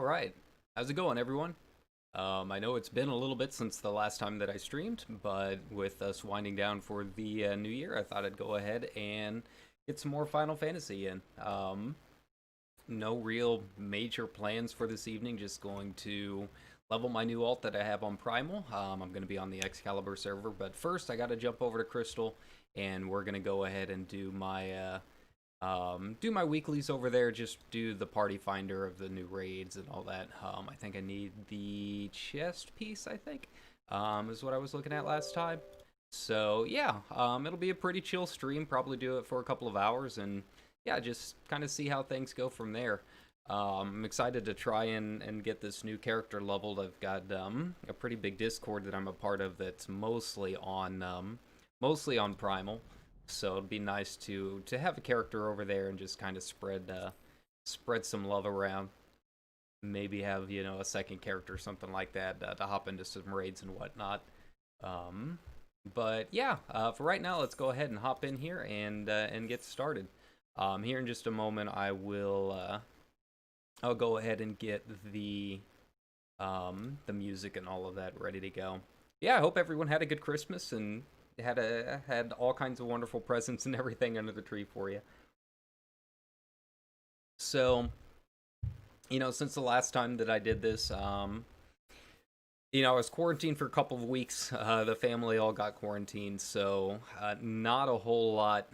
Alright, how's it going, everyone? I know it's been a little bit since the last time that I streamed, but with us winding down for the new year, I thought I'd go ahead and get some more Final Fantasy in. No real major plans for this evening, just going to level my new alt that I have on Primal. I'm going to be on the Excalibur server, but first I got to jump over to Crystal, and we're going to go ahead and do my weeklies over there, just do the party finder of the new raids and all that. I think I need the chest piece, I think, is what I was looking at last time. So, yeah, it'll be a pretty chill stream, probably do it for a couple of hours, and yeah, just kind of see how things go from there. I'm excited to try and get this new character leveled. I've got a pretty big Discord that I'm a part of that's mostly on Primal. So it'd be nice to have a character over there and just kind of spread some love around. Maybe have, a second character or something like that to hop into some raids and whatnot. But yeah, for right now, let's go ahead and hop in here and get started. Here in just a moment, I'll go ahead and get the music and all of that ready to go. Yeah, I hope everyone had a good Christmas and had all kinds of wonderful presents and everything under the tree for you. So, since the last time that I did this, I was quarantined for a couple of weeks. The family all got quarantined, so not a whole lot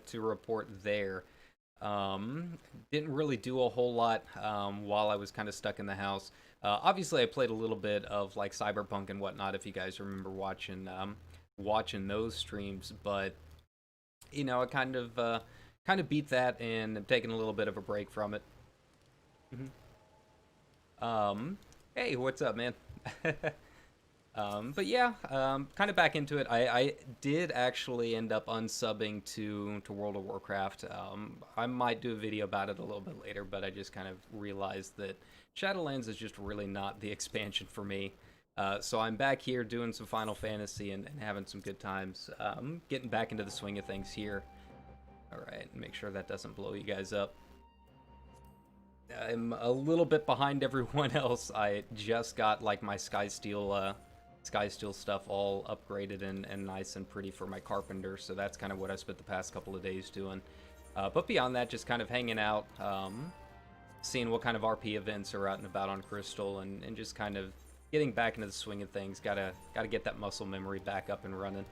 to report there. Didn't really do a whole lot while I was kind of stuck in the house. Obviously, I played a little bit of like Cyberpunk and whatnot, if you guys remember watching those streams, but I kind of beat that and I'm taking a little bit of a break from it. Hey, what's up, man? But yeah, kind of back into it. I did actually end up unsubbing to World of Warcraft. I might do a video about it a little bit later, but I just kind of realized that Shadowlands is just really not the expansion for me. So I'm back here doing some Final Fantasy and having some good times. Getting back into the swing of things here. Alright, make sure that doesn't blow you guys up. I'm a little bit behind everyone else. I just got like my Skysteel stuff all upgraded and nice and pretty for my carpenter, so that's kind of what I spent the past couple of days doing. But beyond that, just kind of hanging out, seeing what kind of RP events are out and about on Crystal, and just kind of getting back into the swing of things. Gotta get that muscle memory back up and running.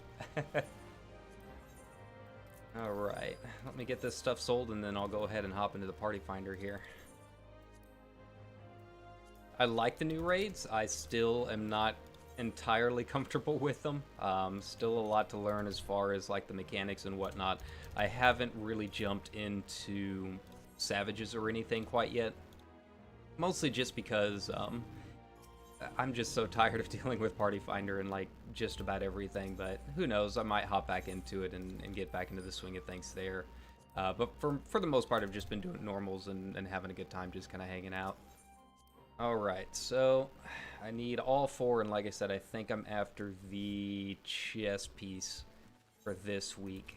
Alright, let me get this stuff sold and then I'll go ahead and hop into the party finder here. I like the new raids. I still am not entirely comfortable with them. Still a lot to learn as far as like the mechanics and whatnot. I haven't really jumped into Savages or anything quite yet. Mostly just because I'm just so tired of dealing with Party Finder and like just about everything, but who knows, I might hop back into it and get back into the swing of things there. But for the most part, I've just been doing normals and having a good time, just kind of hanging out. Alright, so I need all four, and like I said, I think I'm after the chest piece for this week.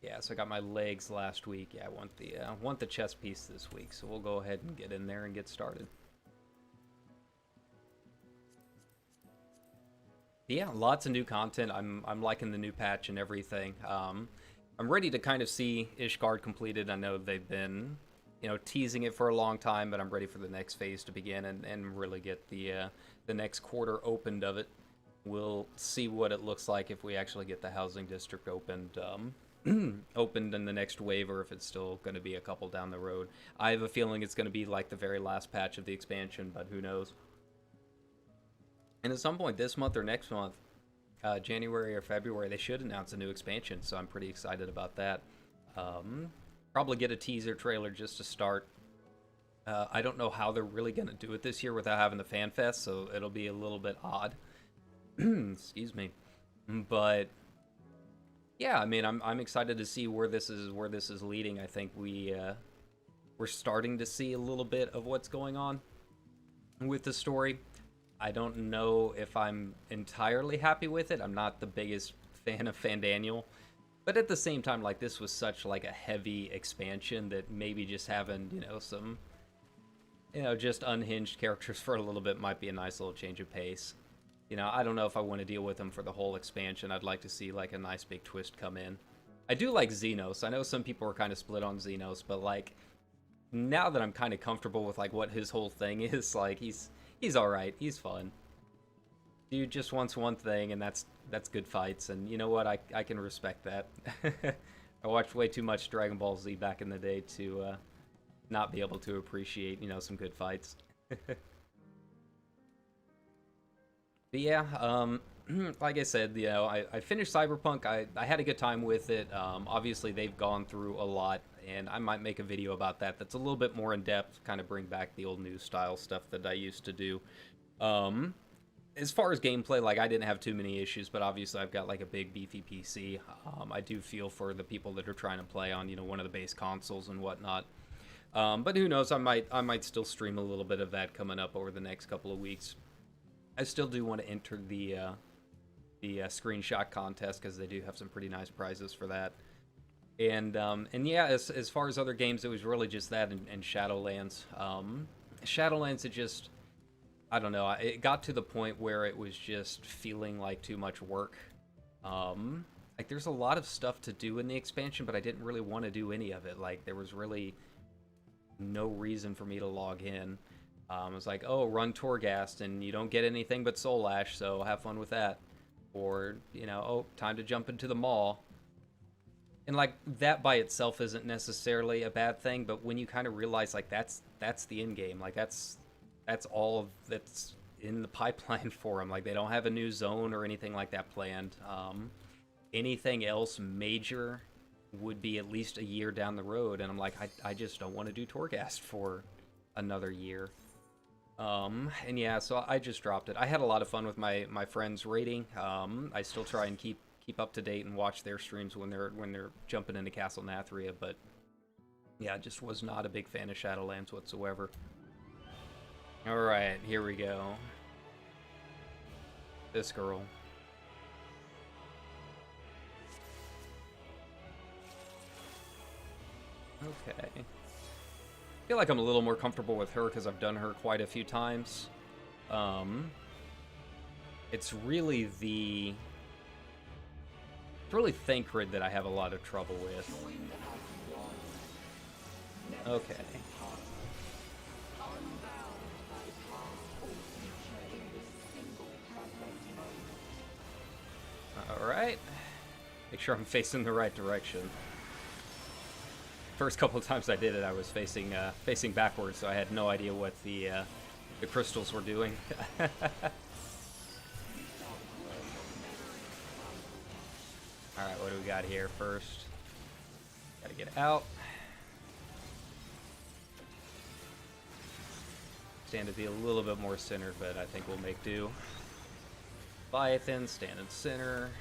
Yeah, so I got my legs last week. Yeah, I want the chest piece this week, so we'll go ahead and get in there and get started. Yeah, lots of new content. I'm liking the new patch and everything. I'm ready to kind of see Ishgard completed. I know they've been, teasing it for a long time, but I'm ready for the next phase to begin and really get the next quarter opened of it. We'll see what it looks like if we actually get the housing district opened opened in the next wave, or if it's still going to be a couple down the road. I have a feeling it's going to be like the very last patch of the expansion, but who knows. And at some point this month or next month, January or February, they should announce a new expansion, so I'm pretty excited about that. Probably get a teaser trailer just to start. I don't know how they're really going to do it this year without having the fan fest, so it'll be a little bit odd. Excuse me. But yeah, I mean, I'm excited to see where this is leading. I think we're starting to see a little bit of what's going on with the story. I don't know if I'm entirely happy with it. I'm not the biggest fan of Fandaniel, but at the same time, like, this was such like a heavy expansion that maybe just having, some you know, just unhinged characters for a little bit might be a nice little change of pace. You know, I don't know if I want to deal with them for the whole expansion. I'd like to see, like, a nice big twist come in. I do like Xenos. I know some people are kind of split on Xenos, but, like, now that I'm kind of comfortable with, like, what his whole thing is, like, he's alright. He's fun. Dude just wants one thing, and that's good fights, and you know what? I can respect that. I watched way too much Dragon Ball Z back in the day to not be able to appreciate, you know, some good fights. But yeah, like I said, you know, I finished Cyberpunk. I had a good time with it. Obviously, they've gone through a lot, and I might make a video about that that's a little bit more in-depth, kind of bring back the old news style stuff that I used to do. As far as gameplay, like, I didn't have too many issues, but obviously I've got, like, a big beefy PC. I do feel for the people that are trying to play on, you know, one of the base consoles and whatnot. But who knows, I might still stream a little bit of that coming up over the next couple of weeks. I still do want to enter the screenshot contest, because they do have some pretty nice prizes for that. And yeah, as far as other games, it was really just that and Shadowlands. Shadowlands, it just... I don't know, it got to the point where it was just feeling like too much work. Like, there's a lot of stuff to do in the expansion, but I didn't really want to do any of it. Like, there was really no reason for me to log in. It was like, oh, run Torghast, and you don't get anything but Soul Ash, so have fun with that. Or, you know, oh, time to jump into the mall. And, like, that by itself isn't necessarily a bad thing, but when you kind of realize, like, that's the end game. Like, that's all that's in the pipeline for them. Like, they don't have a new zone or anything like that planned. Anything else major would be at least a year down the road, and I'm like, I just don't want to do Torghast for another year. And yeah, so I just dropped it. I had a lot of fun with my friends raiding. I still try and keep up to date and watch their streams when they're jumping into Castle Nathria, but yeah, I just was not a big fan of Shadowlands whatsoever. Alright, here we go. This girl. Okay. I feel like I'm a little more comfortable with her because I've done her quite a few times. It's really Thancred that I have a lot of trouble with. Okay. Alright. Make sure I'm facing the right direction. First couple of times I did it, I was facing backwards, so I had no idea what the crystals were doing. Alright, what do we got here first? Gotta get out. Stand to be a little bit more centered, but I think we'll make do. Leviathan, stand in center.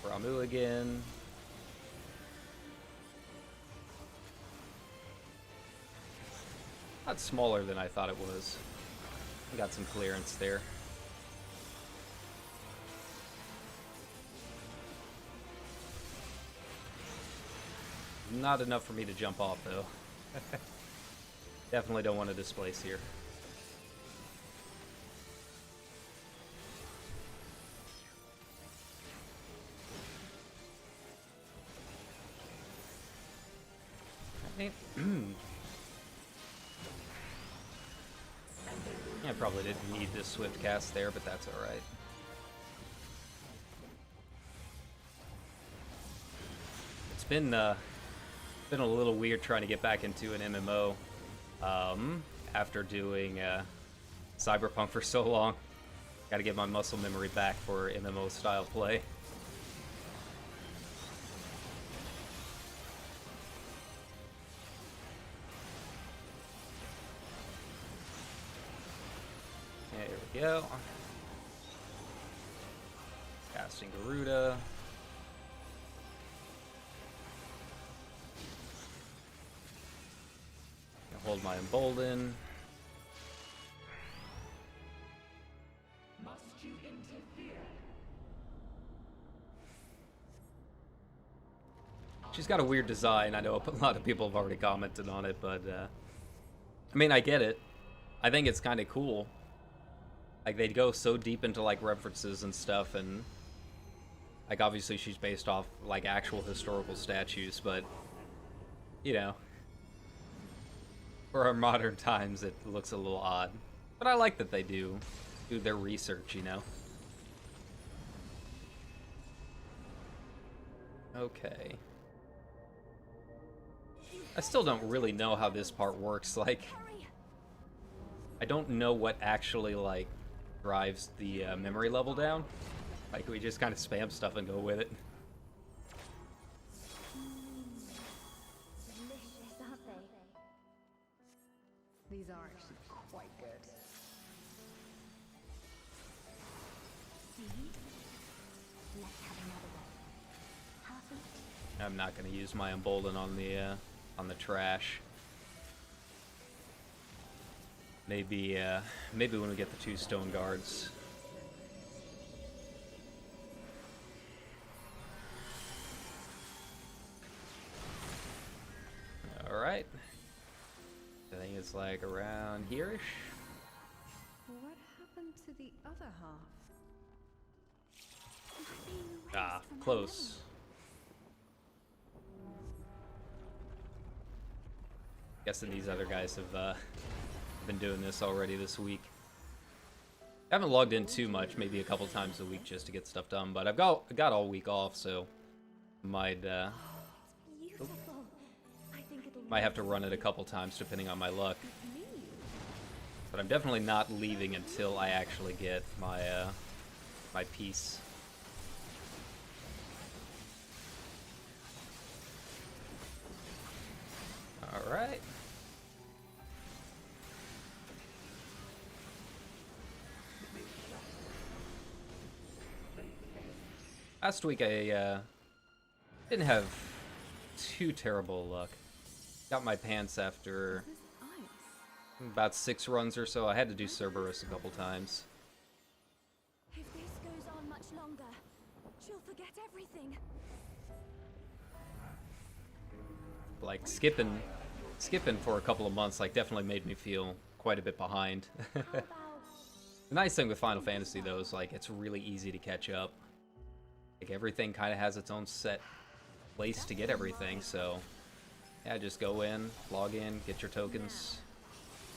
Ramu again. Not smaller than I thought it was. Got some clearance there. Not enough for me to jump off, though. Definitely don't want to displace here. Okay. I probably didn't need this swift cast there, but that's alright. It's been a little weird trying to get back into an MMO after doing Cyberpunk for so long. Gotta get my muscle memory back for MMO style play. There we go. Casting Garuda. Hold my Embolden. Must you interfere? She's got a weird design. I know a lot of people have already commented on it, but I mean, I get it. I think it's kind of cool. Like, they go so deep into, like, references and stuff, and, like, obviously she's based off, like, actual historical statues, but, you know, for our modern times, it looks a little odd. But I like that they do their research, you know? Okay. I still don't really know how this part works, like, I don't know what actually, like, drives the memory level down. Like, we just kind of spam stuff and go with it. Delicious, aren't they? These are actually quite good. See? Let's have another one. Perfect. I'm not going to use my embolden on the trash. Maybe when we get the 2 stone guards. Alright. I think it's like around here-ish. What happened to the other half? Ah, close. Guessing these other guys have been doing this already this week. I haven't logged in too much, maybe a couple times a week just to get stuff done, but I've got all week off, so might have to run it a couple times depending on my luck. But I'm definitely not leaving until I actually get my my piece. All right. Last week I didn't have too terrible luck. Got my pants after about 6 runs or so. I had to do Cerberus a couple times. If this goes on much longer, she'll forget everything. Like skipping for a couple of months like definitely made me feel quite a bit behind. The nice thing with Final Fantasy though is like it's really easy to catch up. Like everything kind of has its own set place to get everything, so yeah, just go in, log in, get your tokens.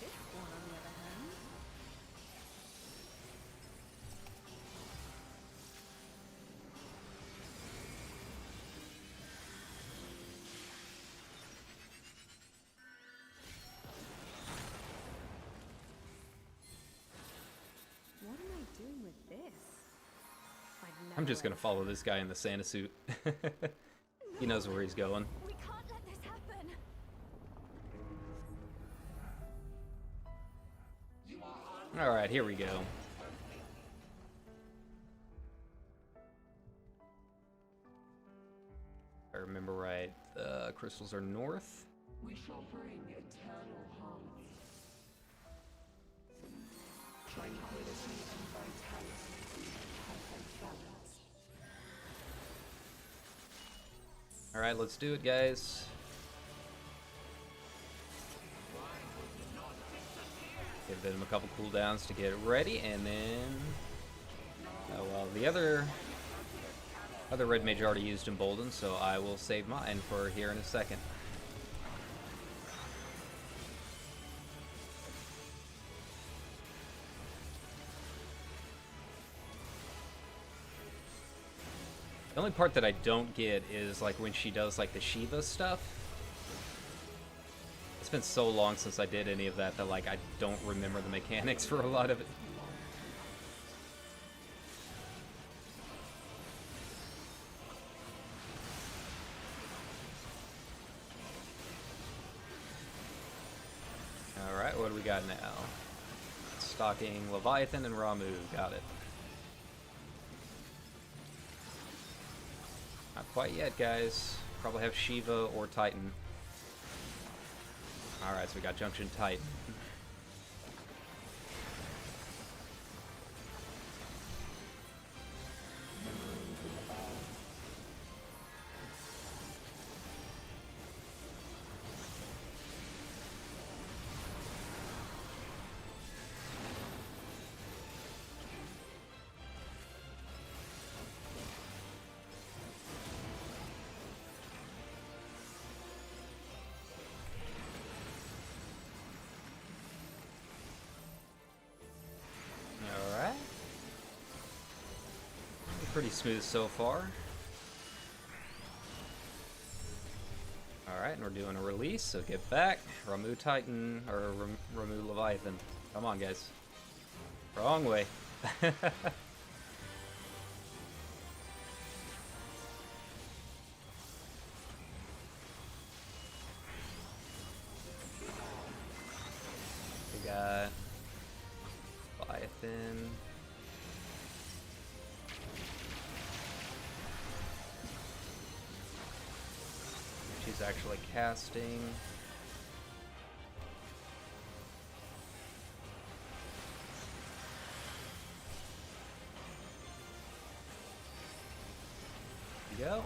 This one, on the other hand. What am I doing with this? I'm just gonna follow this guy in the Santa suit. He knows where he's going. We can't let this happen. Alright, here we go. If I remember right, the crystals are north. We shall bring eternal harmony, tranquility and vitality and balance. Alright, let's do it, guys. Give them a couple cooldowns to get it ready, and then... Oh, well, the other red mage already used Embolden, so I will save mine for here in a second. The only part that I don't get is like when she does like the Shiva stuff. It's been so long since I did any of that that like I don't remember the mechanics for a lot of it. Alright, what do we got now? Stalking Leviathan and Ramu, got it. Not quite yet, guys. Probably have Shiva or Titan. Alright, so we got Junction Titan. Pretty smooth so far. Alright, and we're doing a release, so get back. Ramu Titan, or Ramu Leviathan. Come on, guys. Wrong way. We got Leviathan. She's actually casting. Go.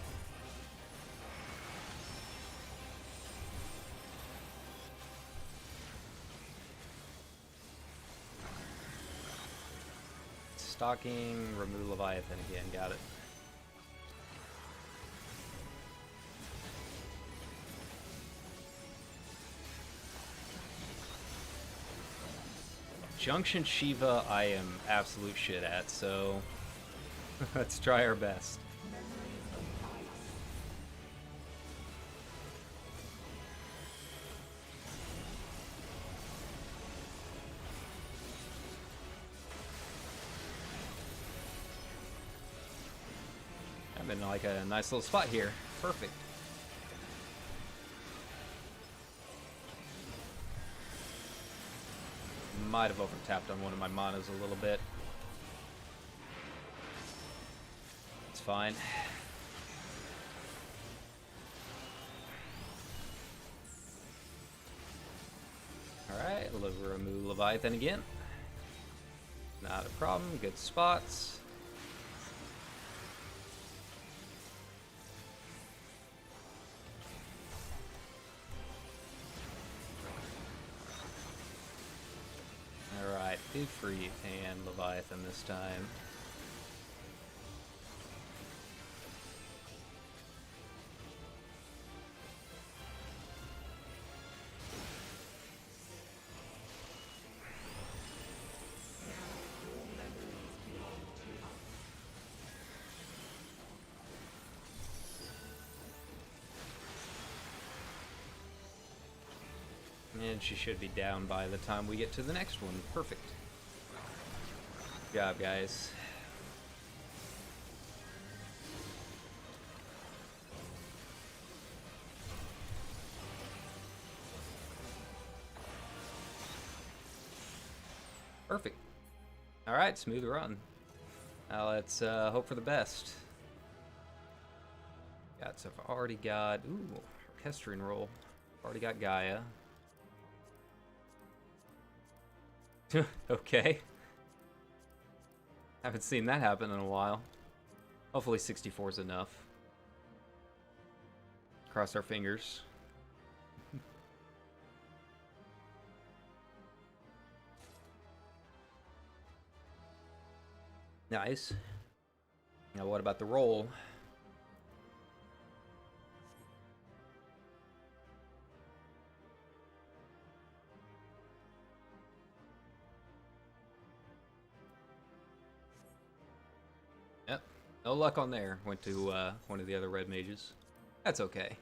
Stalking, remove Leviathan again, got it. Junction Shiva I am absolute shit at, so let's try our best. I'm in like a nice little spot here. Perfect. Might have over-tapped on one of my manas a little bit. It's fine. Alright, remove Leviathan again. Not a problem, good spots. Alright, do free and Leviathan this time. And she should be down by the time we get to the next one. Perfect. Good job, guys. Perfect. Alright, smooth run. Now let's hope for the best. Got so far. Already got, ooh, orchestrion roll. Already got Gaia. Okay. Haven't seen that happen in a while. Hopefully 64 is enough. Cross our fingers. Nice. Now what about the roll? Yep, no luck on there. Went to one of the other red mages. That's okay.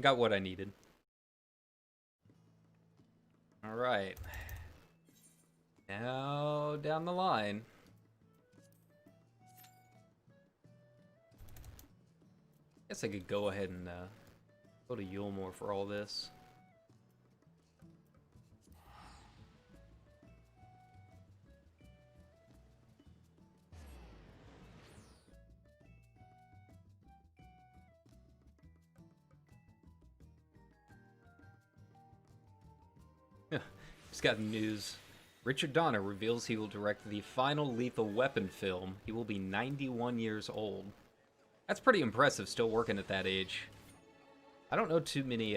Got what I needed. Alright. Now, down the line. Guess I could go ahead and go to Yulmore for all this. Just got news. Richard Donner reveals he will direct the final Lethal Weapon film. He will be 91 years old. That's pretty impressive, still working at that age. I don't know too many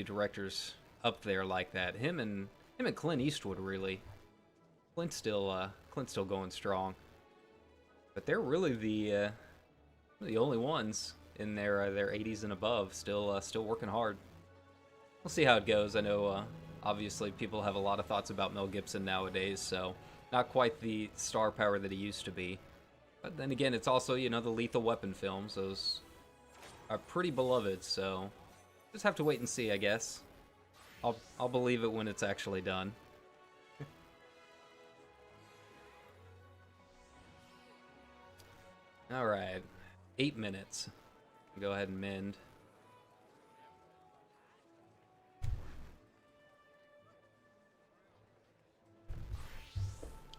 directors up there like that. Him and Clint Eastwood, really. Clint's still going strong. But they're really the only ones in their 80s and above, still working hard. We'll see how it goes. I know obviously people have a lot of thoughts about Mel Gibson nowadays, so not quite the star power that he used to be. But then again, it's also, you know, the Lethal Weapon films. Those are pretty beloved, so just have to wait and see, I guess. I'll believe it when it's actually done. Alright, 8 minutes. Go ahead and mend.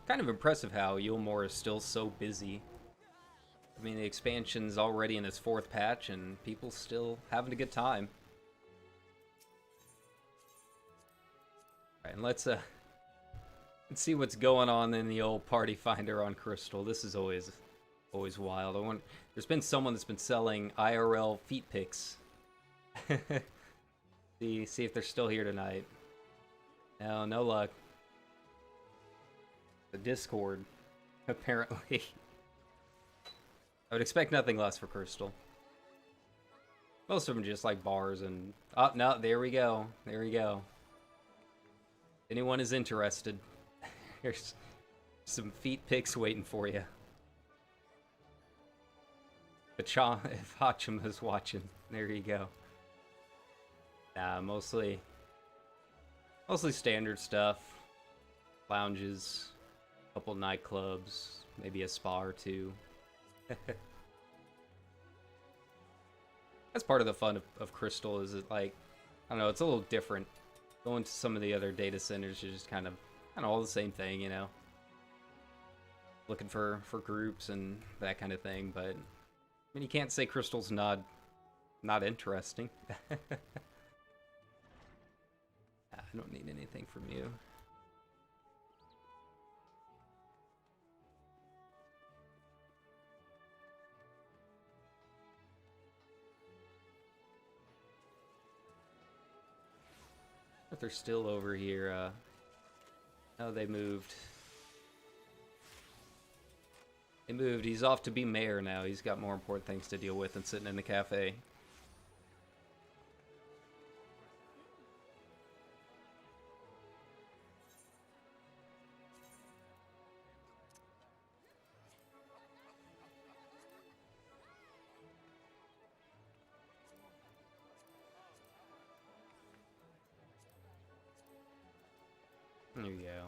Kind of impressive how Yulmore is still so busy. I mean, the expansion's already in its 4th patch, and people still having a good time. Alright, and let's see what's going on in the old party finder on Crystal. This is always wild. There's been someone that's been selling IRL feet pics. see if they're still here tonight. No luck. The Discord, apparently. I would expect nothing less for Crystal. Most of them just like bars and... Oh, no, there we go. There we go. If anyone is interested, here's some feet pics waiting for you. If Hachim is watching, there you go. Nah, mostly standard stuff. Lounges, a couple nightclubs, maybe a spa or two. That's part of the fun of Crystal, is it like, I don't know, it's a little different. Going to some of the other data centers is just kind of all the same thing, you know. Looking for groups and that kind of thing, but I mean, you can't say Crystal's not interesting. I don't need anything from you. But they're still over here. Oh, they moved. He moved. He's off to be mayor now. He's got more important things to deal with than sitting in the cafe. There you go.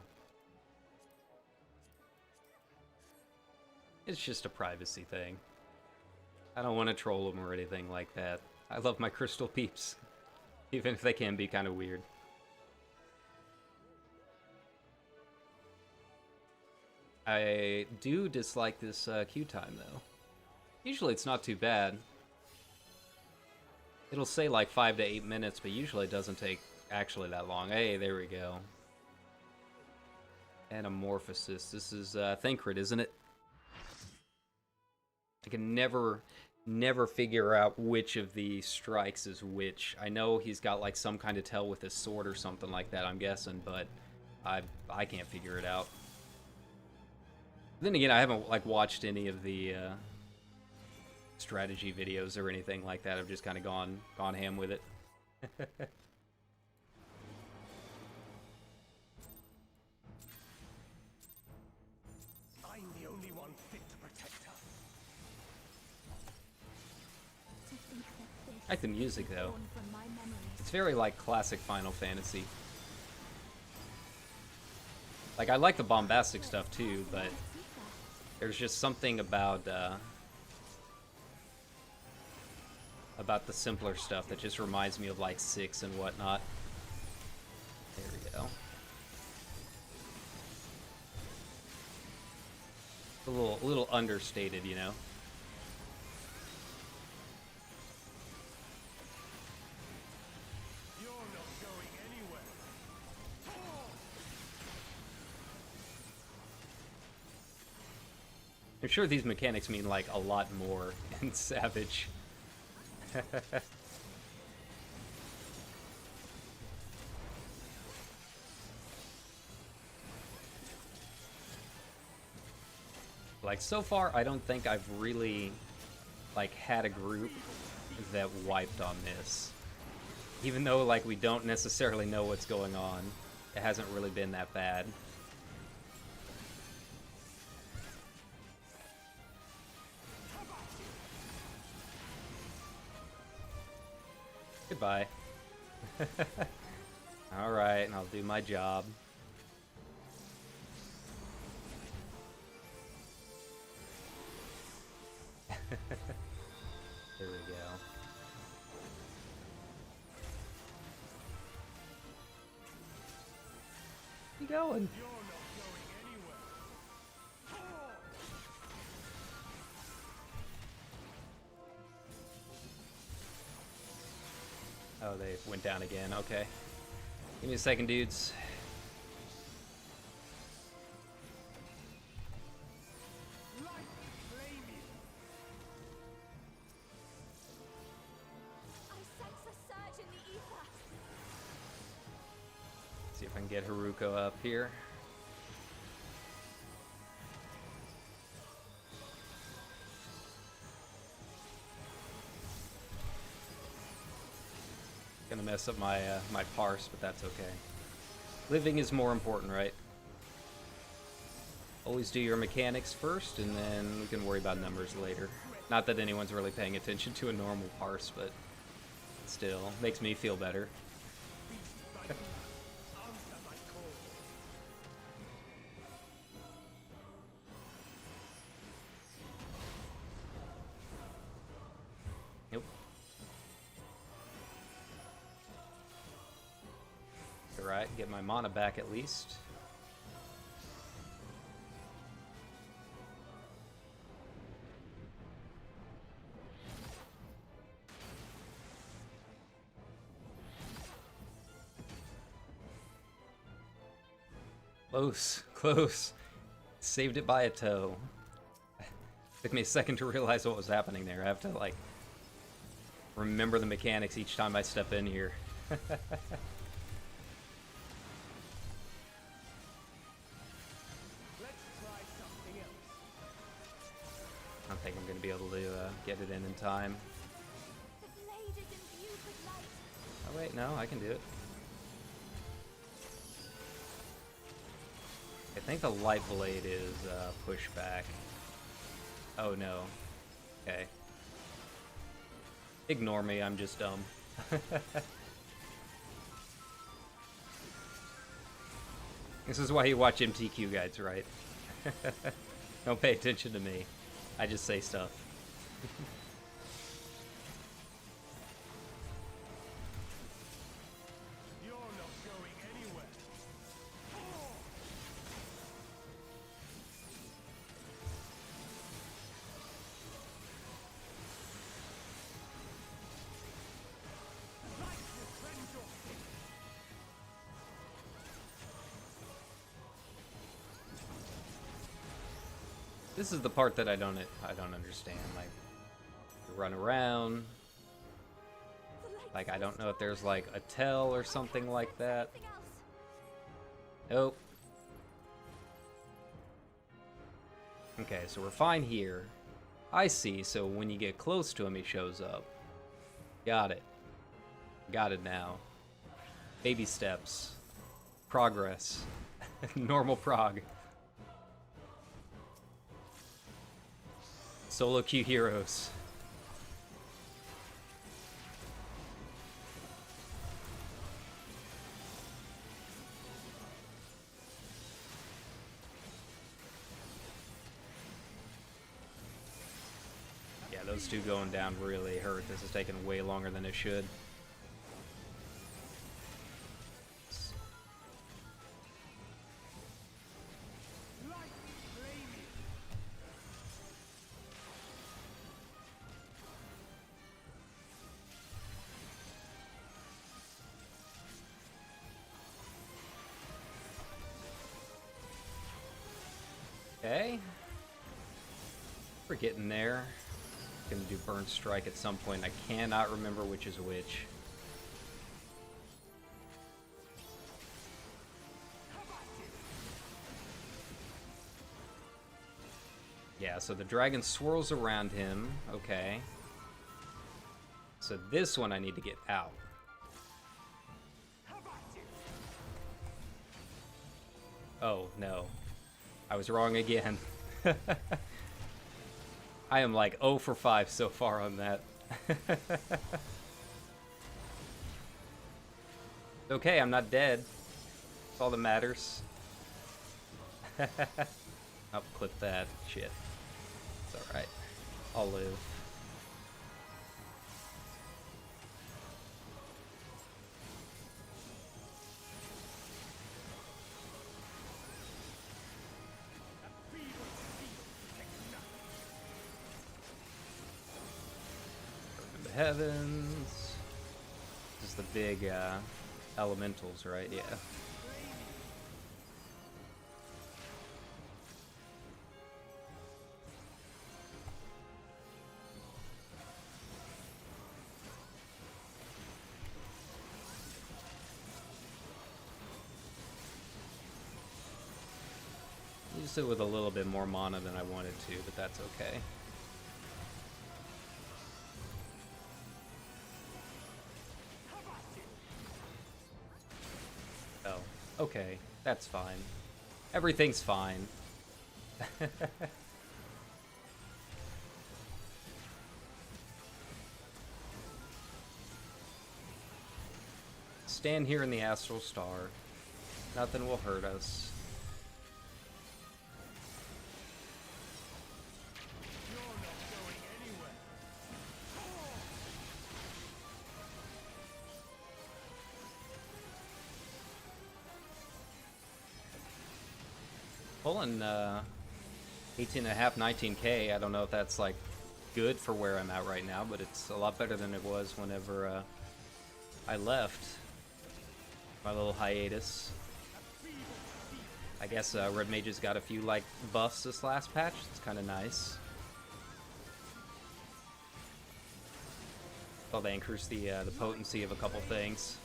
It's just a privacy thing. I don't want to troll them or anything like that. I love my Crystal peeps, even if they can be kind of weird. I do dislike this queue time, though. Usually it's not too bad. It'll say like 5 to 8 minutes, but usually it doesn't take actually that long. Hey, there we go. Anamorphosis. This is Thancred, isn't it? I can never figure out which of the strikes is which. I know he's got like some kind of tell with his sword or something like that, I'm guessing, but I can't figure it out. Then again, I haven't like watched any of the strategy videos or anything like that. I've just kind of gone ham with it. I'm the only one fit to protect her. I like the music though. It's very like classic Final Fantasy. Like I like the bombastic stuff too, but there's just something about the simpler stuff that just reminds me of like 6 and whatnot. There we go. A little understated, you know. You're not going anywhere. I'm sure these mechanics mean like a lot more in Savage. Like so far, I don't think I've really like had a group that wiped on this. Even though like we don't necessarily know what's going on, it hasn't really been that bad. Goodbye. Alright, I'll do my job. There we go. You going? You're not going anywhere. Oh, they went down again. Okay. Give me a second, dudes. Light flaming. I sense a surge in the ether. See if I can get Haruko up here. Gonna mess up my my parse, but that's okay. Living is more important, right? Always do your mechanics first, and then we can worry about numbers later. Not that anyone's really paying attention to a normal parse, but still makes me feel better. Answer my call. Nope. Alright, get my mana back at least. Close, close. Saved it by a toe. Took me a second to realize what was happening there. I have to, like, remember the mechanics each time I step in here. Let's try something else. I don't think I'm going to be able to get it in time. The blade is imbued with light. Oh wait, no, I can do it. I think the light blade is pushback. Oh no. Okay. Ignore me, I'm just dumb. This is why you watch MTQ guides, right? Don't pay attention to me. I just say stuff. You're not going anywhere. Light will cleanse your feet. This is the part that I don't understand. Like, you run around. The light Like, I don't know if there's like a tell or something like that. Nothing else. Nope. Okay, so we're fine here. I see, so when you get close to him, he shows up. Got it. Got it now. Baby steps. Progress. Normal prog. Solo queue heroes. Yeah, those two going down really hurt. This is taking way longer than it should. Light flaming. Okay. We're getting there. Gonna do Burn Strike at some point. I cannot remember which is which. Yeah, so the dragon swirls around him. Okay. So this one I need to get out. Oh, no. I was wrong again. I am like 0 for 5 so far on that. Okay, I'm not dead. That's all that matters. I'll clip that. Shit. It's alright. I'll live. From the heavens. This is the big elementals, right? Yeah. Used it with a little bit more mana than I wanted to, but that's okay. Oh, okay. That's fine. Everything's fine. Stand here in the Astral Star. Nothing will hurt us. Pulling 18.5, 19k. I don't know if that's like good for where I'm at right now, but it's a lot better than it was whenever I left my little hiatus. I guess Red Mage's got a few like buffs this last patch. It's kind of nice. Well, they increased the potency of a couple things.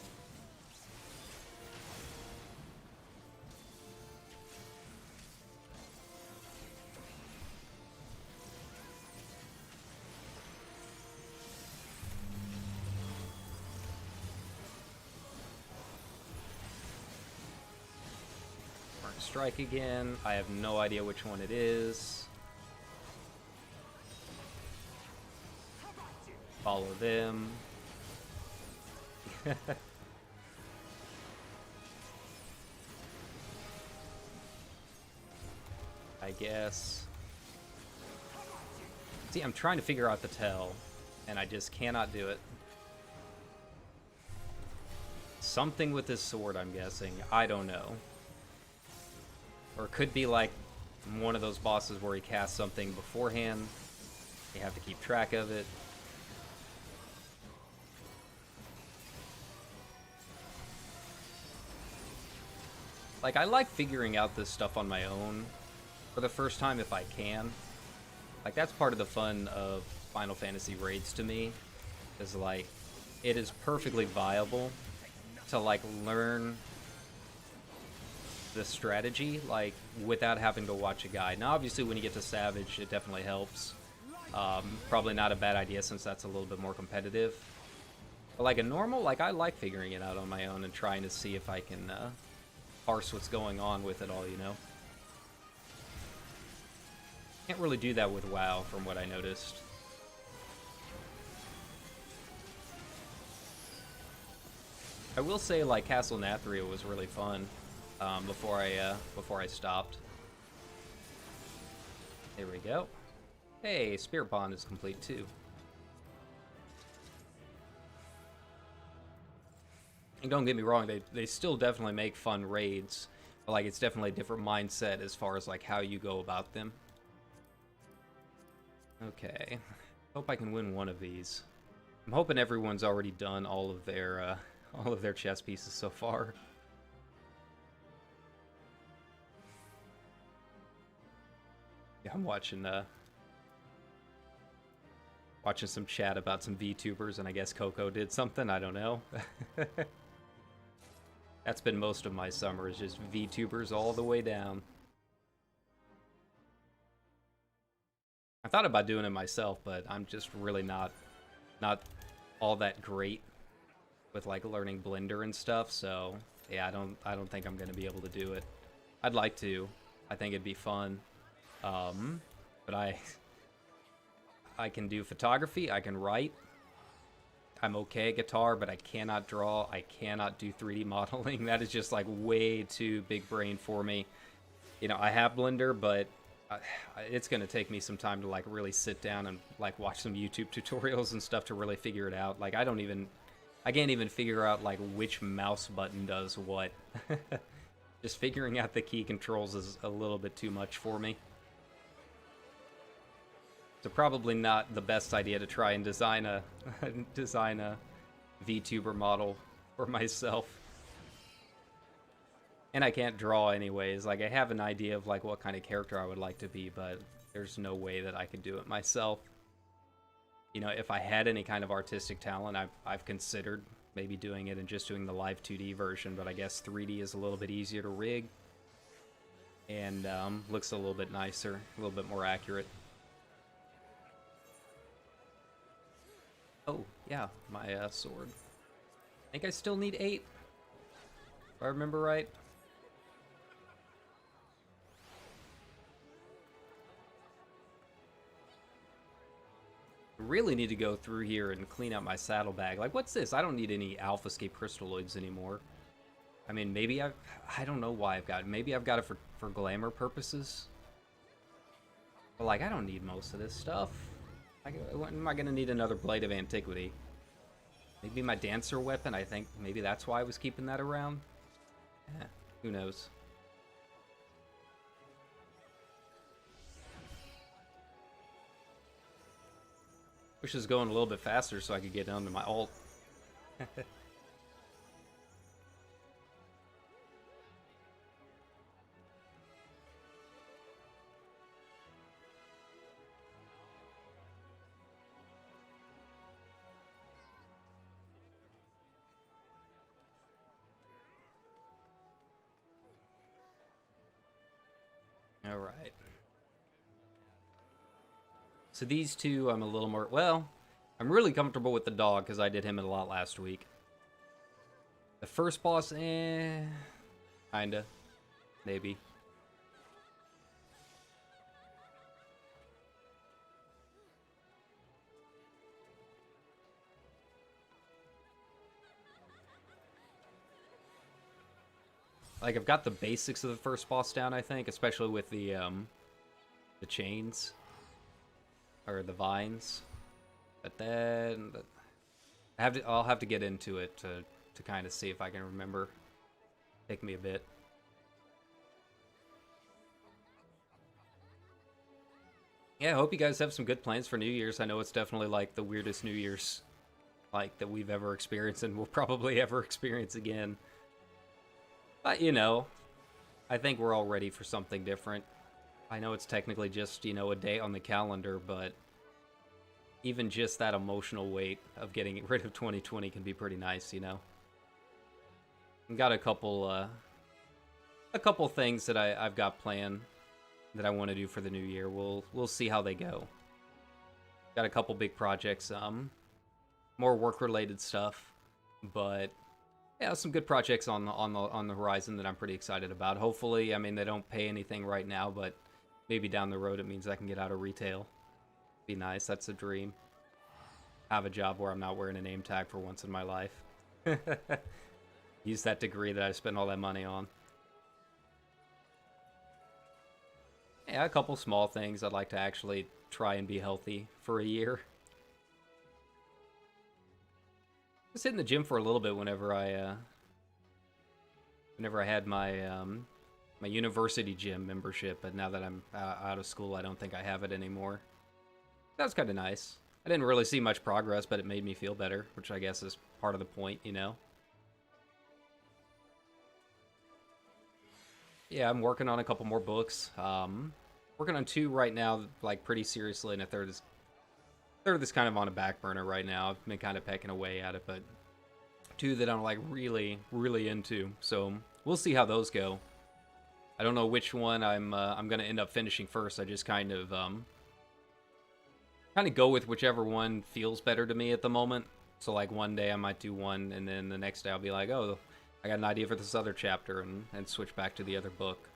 Strike again. I have no idea which one it is. Follow them. I guess. See, I'm trying to figure out the tell, and I just cannot do it. Something with this sword, I'm guessing. I don't know. Or it could be like one of those bosses where he casts something beforehand. You have to keep track of it. Like, I like figuring out this stuff on my own for the first time if I can. Like, that's part of the fun of Final Fantasy raids to me. Is like, it is perfectly viable to like learn the strategy, like, without having to watch a guide. Now, obviously, when you get to Savage, it definitely helps. Probably not a bad idea since that's a little bit more competitive. But, like, a normal, like, I like figuring it out on my own and trying to see if I can parse what's going on with it all, you know? Can't really do that with WoW, from what I noticed. I will say, like, Castle Nathria was really fun. Before I stopped. There we go. Hey, Spirit Bond is complete too. And don't get me wrong, they still definitely make fun raids, but like it's definitely a different mindset as far as like how you go about them. Okay, hope I can win one of these. I'm hoping everyone's already done all of their chess pieces so far. Yeah, I'm watching some chat about some VTubers, and I guess Coco did something. I don't know. That's been most of my summer, is just VTubers all the way down. I thought about doing it myself, but I'm just really not all that great with like learning Blender and stuff. So yeah, I don't think I'm gonna be able to do it. I'd like to. I think it'd be fun. But I can do photography, I can write, I'm okay at guitar, but I cannot draw. I cannot do 3D modeling. That is just like way too big brain for me. You know, I have Blender, but it's gonna take me some time to like really sit down and like watch some YouTube tutorials and stuff to really figure it out. Like I can't even figure out like which mouse button does what. Just figuring out the key controls is a little bit too much for me. So probably not the best idea to try and design a VTuber model for myself. And I can't draw anyways. Like I have an idea of like what kind of character I would like to be, but there's no way that I could do it myself. You know, if I had any kind of artistic talent, I've considered maybe doing it and just doing the live 2D version, but I guess 3D is a little bit easier to rig and looks a little bit nicer, a little bit more accurate. Oh, yeah, my sword. I think I still need 8, if I remember right. Really need to go through here and clean out my saddlebag. Like, what's this? I don't need any alphascape crystalloids anymore. I mean, maybe I don't know why I've got it. Maybe I've got it for glamour purposes. But, like, I don't need most of this stuff. When am I going to need another Blade of Antiquity? Maybe my Dancer weapon? I think maybe that's why I was keeping that around. Yeah, who knows? Wish it was going a little bit faster so I could get down to my ult. All right. So these two, I'm a little more... Well, I'm really comfortable with the dog because I did him a lot last week. The first boss, kinda. Maybe. Like, I've got the basics of the first boss down, I think, especially with the chains. Or the vines. But then I'll have to get into it to kind of see if I can remember. Take me a bit. Yeah, I hope you guys have some good plans for New Year's. I know it's definitely like the weirdest New Year's like that we've ever experienced and will probably ever experience again. But you know, I think we're all ready for something different. I know it's technically just, you know, a day on the calendar, but even just that emotional weight of getting rid of 2020 can be pretty nice, you know. I've got a couple things that I've got planned that I want to do for the new year. We'll see how they go. Got a couple big projects, more work-related stuff, but yeah, some good projects on the horizon that I'm pretty excited about. Hopefully, I mean, they don't pay anything right now, but maybe down the road it means I can get out of retail. Be nice. That's a dream. Have a job where I'm not wearing a name tag for once in my life. Use that degree that I spent all that money on. Yeah, a couple small things. I'd like to actually try and be healthy for a year. I was hitting the gym for a little bit whenever I had my my university gym membership, but now that I'm out of school, I don't think I have it anymore. That was kind of nice. I didn't really see much progress, but it made me feel better, which I guess is part of the point, you know? Yeah, I'm working on a couple more books. Working on 2 right now, like pretty seriously, and a third is kind of on a back burner right now. I've been kind of pecking away at it, but 2 that I'm like really, really into. So we'll see how those go. I don't know which one I'm gonna end up finishing first. I just kind of go with whichever one feels better to me at the moment. So like one day I might do one, and then the next day I'll be like, oh, I got an idea for this other chapter, and switch back to the other book.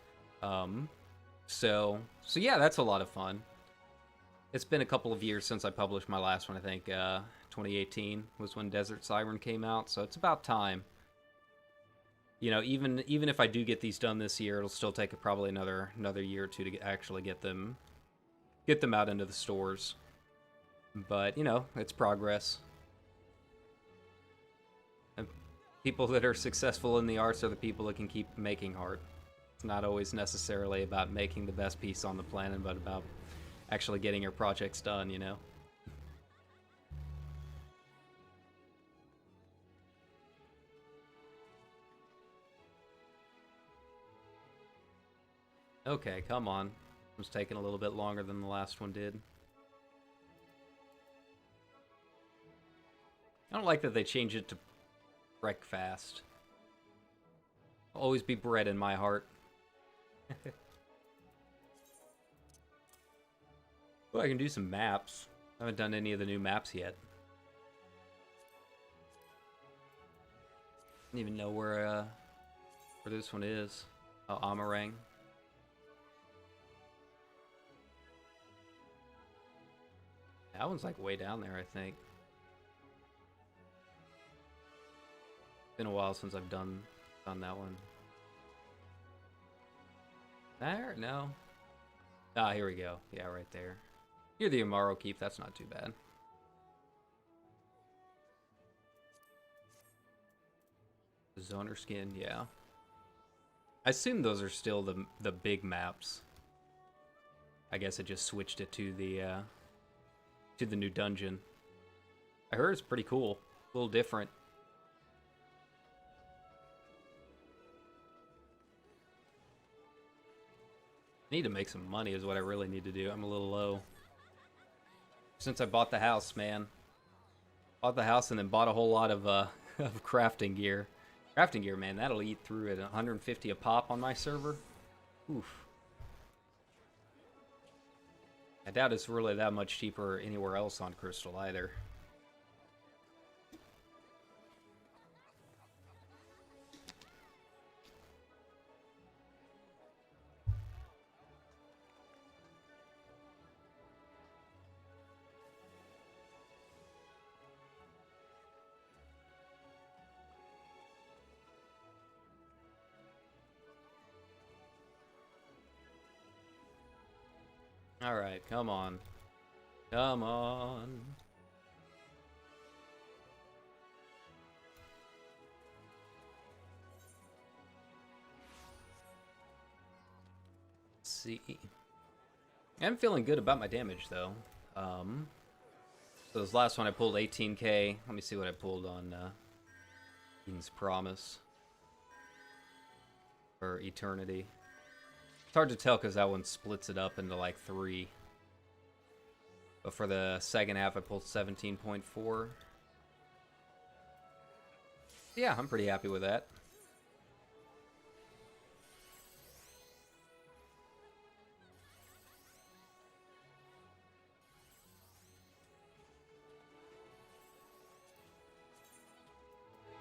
So yeah, that's a lot of fun. It's been a couple of years since I published my last one. I think 2018 was when Desert Siren came out, so it's about time. You know, even if I do get these done this year, it'll still take probably another year or two to actually get them out into the stores. But you know, it's progress. And people that are successful in the arts are the people that can keep making art. It's not always necessarily about making the best piece on the planet, but about actually getting your projects done, you know? Okay, come on. It was taking a little bit longer than the last one did. I don't like that they changed it to breakfast. Always be bread in my heart. Oh, I can do some maps. I haven't done any of the new maps yet. I don't even know where this one is. Oh, Amarang. That one's like way down there, I think. Been a while since I've done that one. There? No. Ah, here we go. Yeah, right there. Near the Amaro Keep, that's not too bad. Zoner Skin, yeah. I assume those are still the big maps. I guess it just switched it to the new dungeon. I heard it's pretty cool. A little different. I need to make some money is what I really need to do. I'm a little low. Since I bought the house, man. Bought the house and then bought a whole lot of of crafting gear. Crafting gear, man, that'll eat through at 150 a pop on my server. Oof. I doubt it's really that much cheaper anywhere else on Crystal either. Alright, come on. Come on. Let's see. I'm feeling good about my damage, though. So this last one I pulled 18k. Let me see what I pulled on Eden's Promise. Or Eternity. It's hard to tell because that one splits it up into like 3. But for the second half, I pulled 17.4. Yeah, I'm pretty happy with that.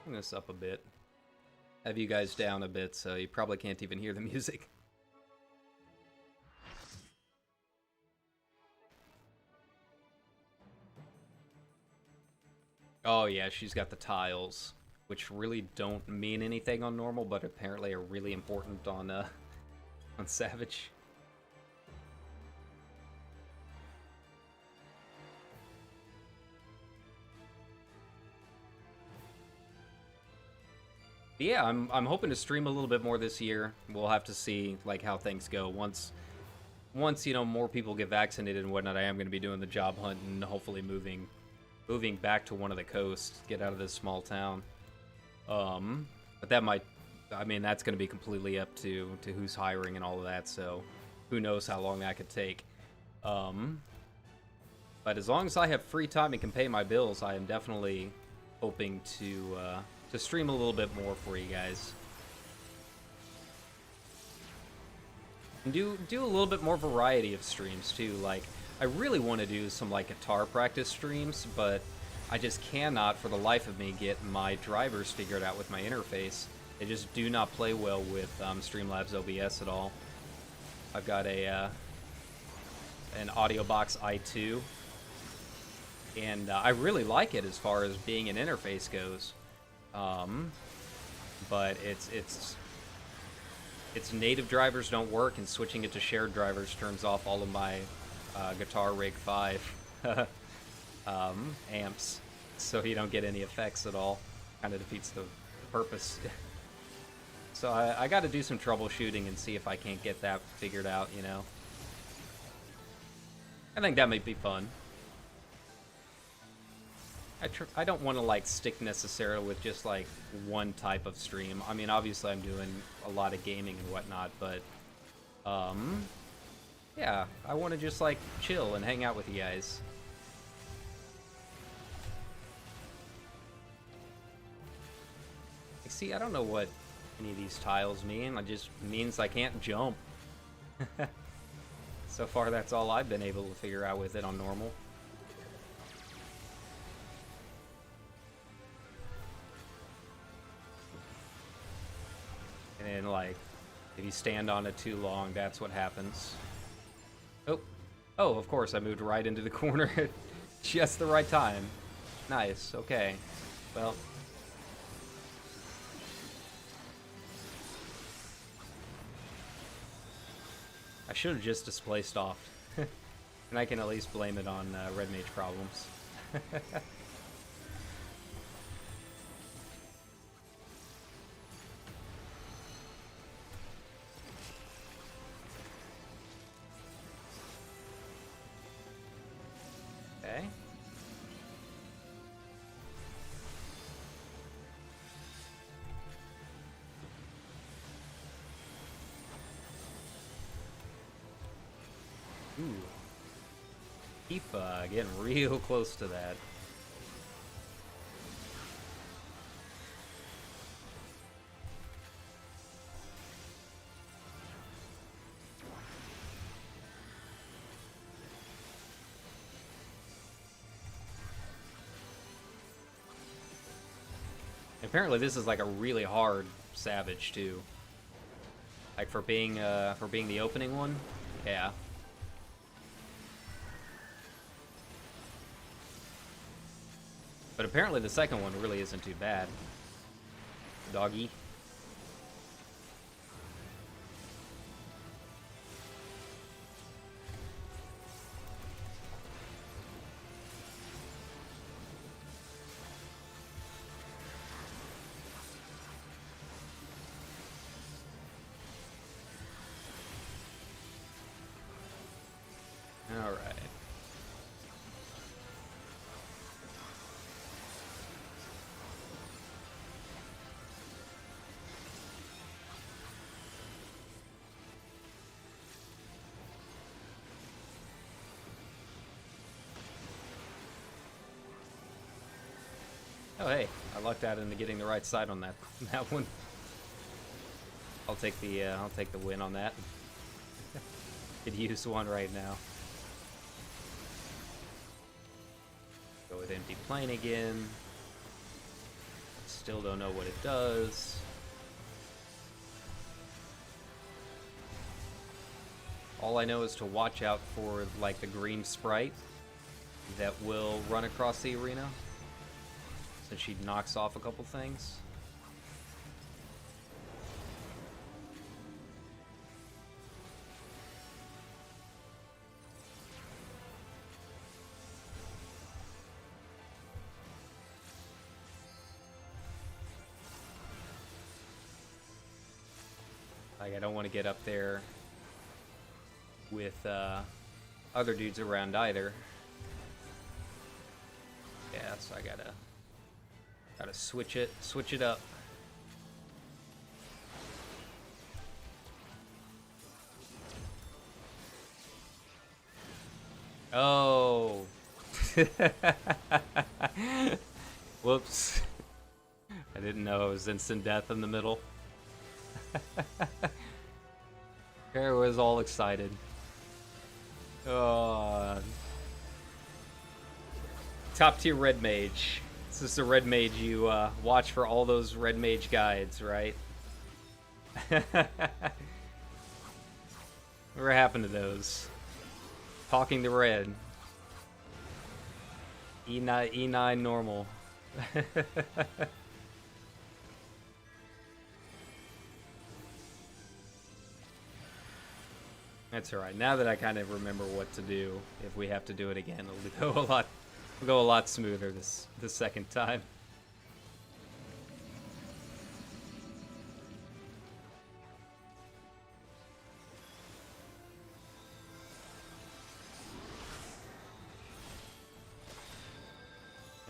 Bring this up a bit. Have you guys down a bit, so you probably can't even hear the music. Oh yeah, she's got the tiles, which really don't mean anything on normal, but apparently are really important on Savage. But yeah, I'm hoping to stream a little bit more this year. We'll have to see like how things go. Once you know more people get vaccinated and whatnot, I am going to be doing the job hunt and hopefully moving back to one of the coasts, get out of this small town. But that might, I mean, that's going to be completely up to who's hiring and all of that, so who knows how long that could take. But as long as I have free time and can pay my bills, I am definitely hoping to stream a little bit more for you guys. And do a little bit more variety of streams too. Like, I really want to do some like guitar practice streams, but I just cannot for the life of me get my drivers figured out with my interface. They just do not play well with Streamlabs OBS at all. I've got a an audio box i2, and I really like it as far as being an interface goes. But its native drivers don't work, and switching it to shared drivers turns off all of my Guitar Rig 5 amps, so you don't get any effects at all. Kind of defeats the purpose. So I got to do some troubleshooting and see if I can't get that figured out, you know. I think that might be fun. I don't want to like stick necessarily with just like one type of stream. I mean, obviously I'm doing a lot of gaming and whatnot, but yeah, I want to just like chill and hang out with you guys. See, I don't know what any of these tiles mean. It just means I can't jump. So far, that's all I've been able to figure out with it on normal. And then, like, if you stand on it too long, that's what happens. Oh, oh, of course, I moved right into the corner at just the right time. Nice, okay. Well... I should have just displaced off. And I can at least blame it on Red Mage problems. Okay. Ooh. Keep getting real close to that. Apparently this is like a really hard Savage too. Like for being the opening one, yeah. But apparently the second one really isn't too bad. Doggy. All right. Oh hey, I lucked out into getting the right side on that one. I'll take the win on that. Could use one right now. Go with empty plane again. Still don't know what it does. All I know is to watch out for like the green sprite that will run across the arena. So she knocks off a couple things. Like, I don't want to get up there with other dudes around either. Yeah, so I gotta switch it up. Oh. Whoops. I didn't know it was instant death in the middle. Kara was all excited. Oh. Top tier red mage. This is the red mage you watch for all those red mage guides, right? Whatever happened to those? Talking the red. E9 normal. That's alright. Now that I kind of remember what to do, if we have to do it again, it'll go a lot smoother this second time.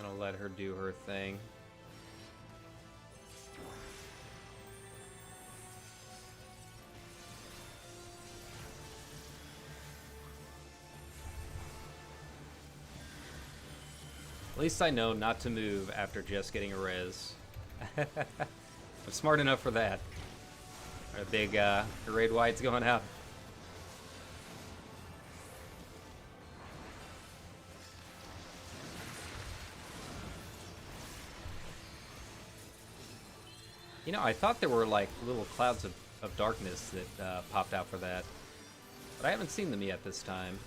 Gonna let her do her thing. At least I know not to move after just getting a res. I'm smart enough for that. Our big raid white's going out. You know, I thought there were like little clouds of darkness that popped out for that. But I haven't seen them yet this time.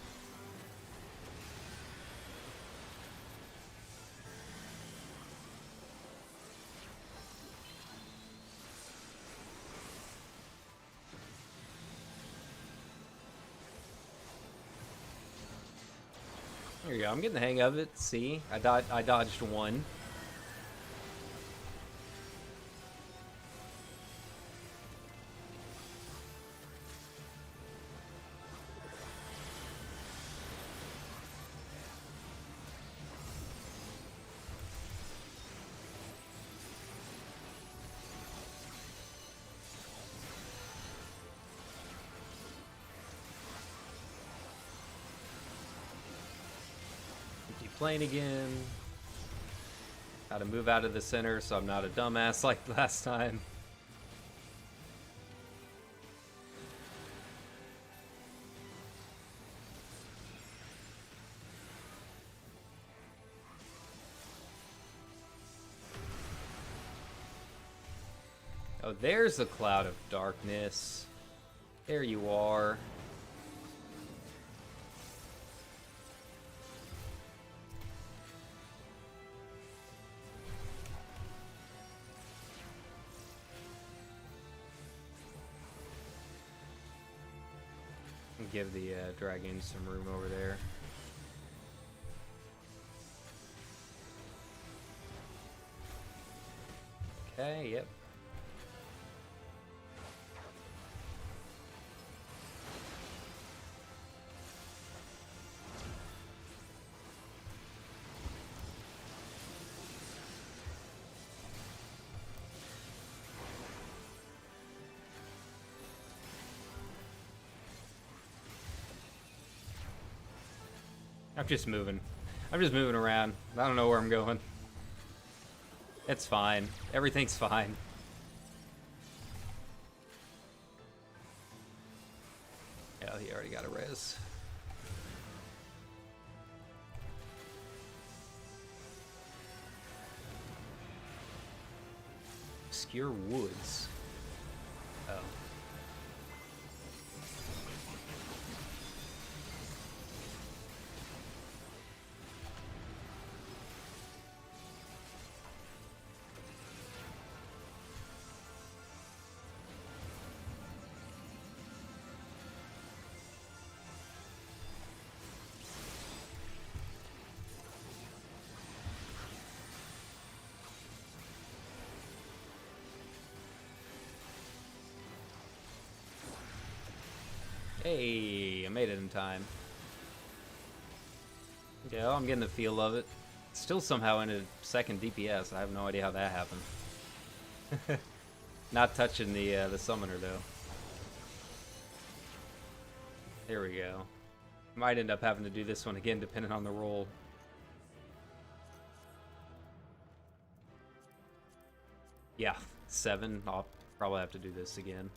There you go. I'm getting the hang of it. See? I dodged one. Playing again. Gotta move out of the center so I'm not a dumbass like last time. Oh, there's a cloud of darkness. There you are. Give the dragon some room over there. Okay, yep. I'm just moving. I'm just moving around. I don't know where I'm going. It's fine. Everything's fine. Yeah, he already got a res. Obscure woods. Oh. Hey, I made it in time. Yeah, I'm getting the feel of it. Still somehow in a second DPS. I have no idea how that happened. Not touching the summoner though. There we go. Might end up having to do this one again depending on the roll. Yeah, 7. I'll probably have to do this again.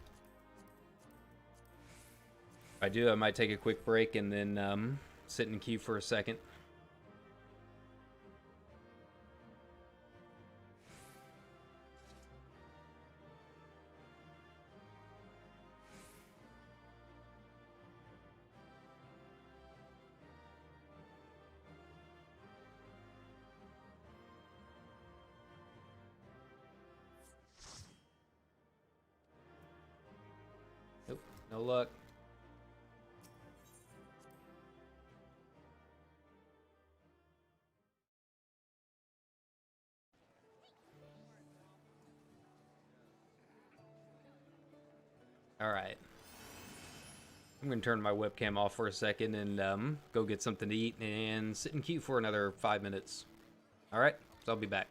If I do, I might take a quick break and then sit in queue for a second. No luck. Alright. I'm going to turn my webcam off for a second and go get something to eat and sit in queue for another 5 minutes. Alright, so I'll be back.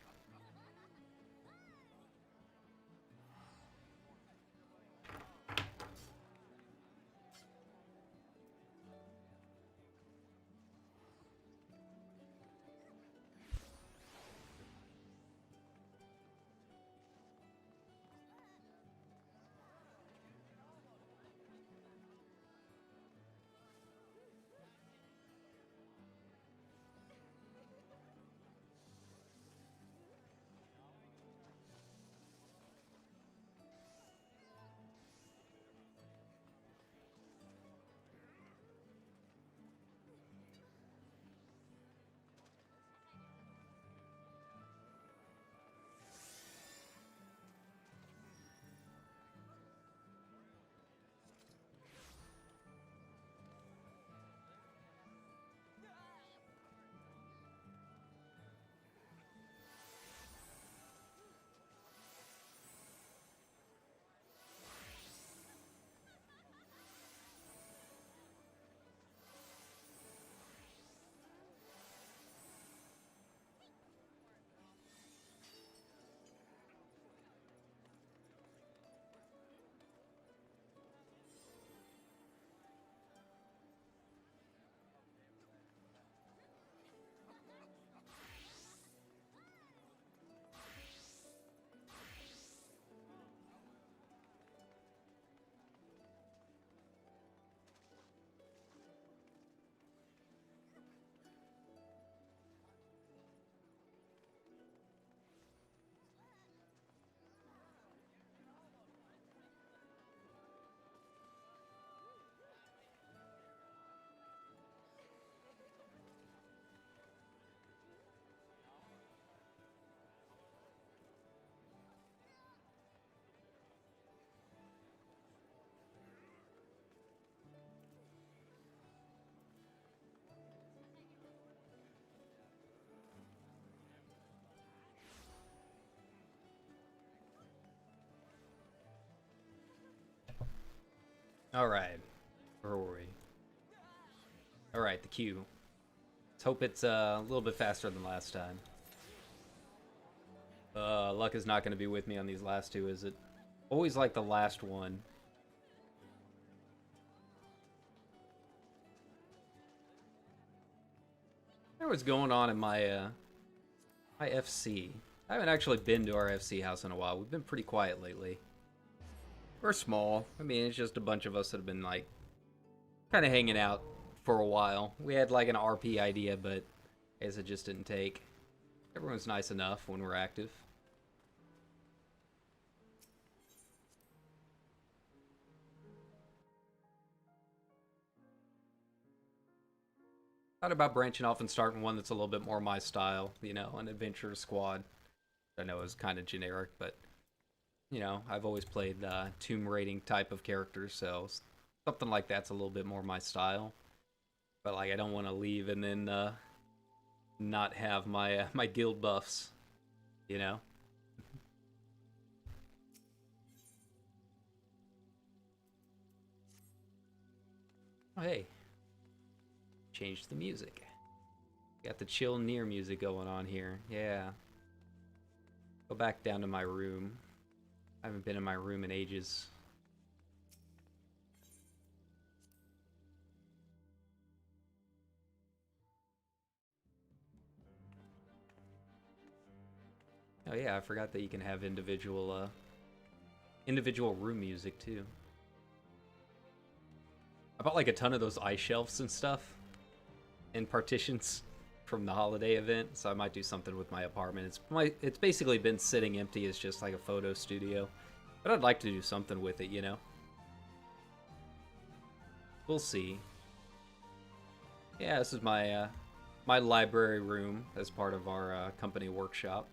Alright. Where were we? Alright, the queue. Let's hope it's a little bit faster than last time. Luck is not going to be with me on these last two, is it? Always like the last one. I wonder what's going on in my my FC. I haven't actually been to our FC house in a while. We've been pretty quiet lately. We're small. I mean, it's just a bunch of us that have been, like, kind of hanging out for a while. We had, like, an RP idea, but I guess it just didn't take. Everyone's nice enough when we're active. Thought about branching off and starting one that's a little bit more my style, you know, an adventure squad. I know is kind of generic, but you know, I've always played tomb raiding type of characters, so something like that's a little bit more my style. But like, I don't want to leave and then not have my my guild buffs, you know. Oh hey, changed the music. Got the chill near music going on here. Yeah. Go back down to my room. I haven't been in my room in ages. Oh yeah, I forgot that you can have individual room music too. I bought like a ton of those ice shelves and stuff and partitions from the holiday event, so I might do something with my apartment. It's basically been sitting empty as just like a photo studio. But I'd like to do something with it, you know? We'll see. Yeah, this is my my library room as part of our company workshop.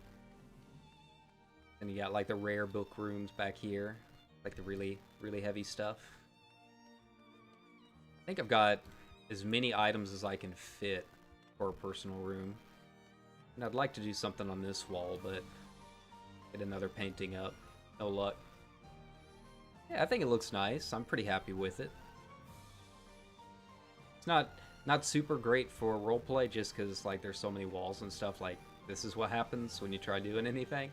And you got like the rare book rooms back here, like the really heavy stuff. think I've got as many items as I can fit for a personal room. And I'd like to do something on this wall, but get another painting up. No luck. Yeah, I think it looks nice. I'm pretty happy with it. It's not super great for roleplay just because like there's so many walls and stuff. Like this is what happens when you try doing anything.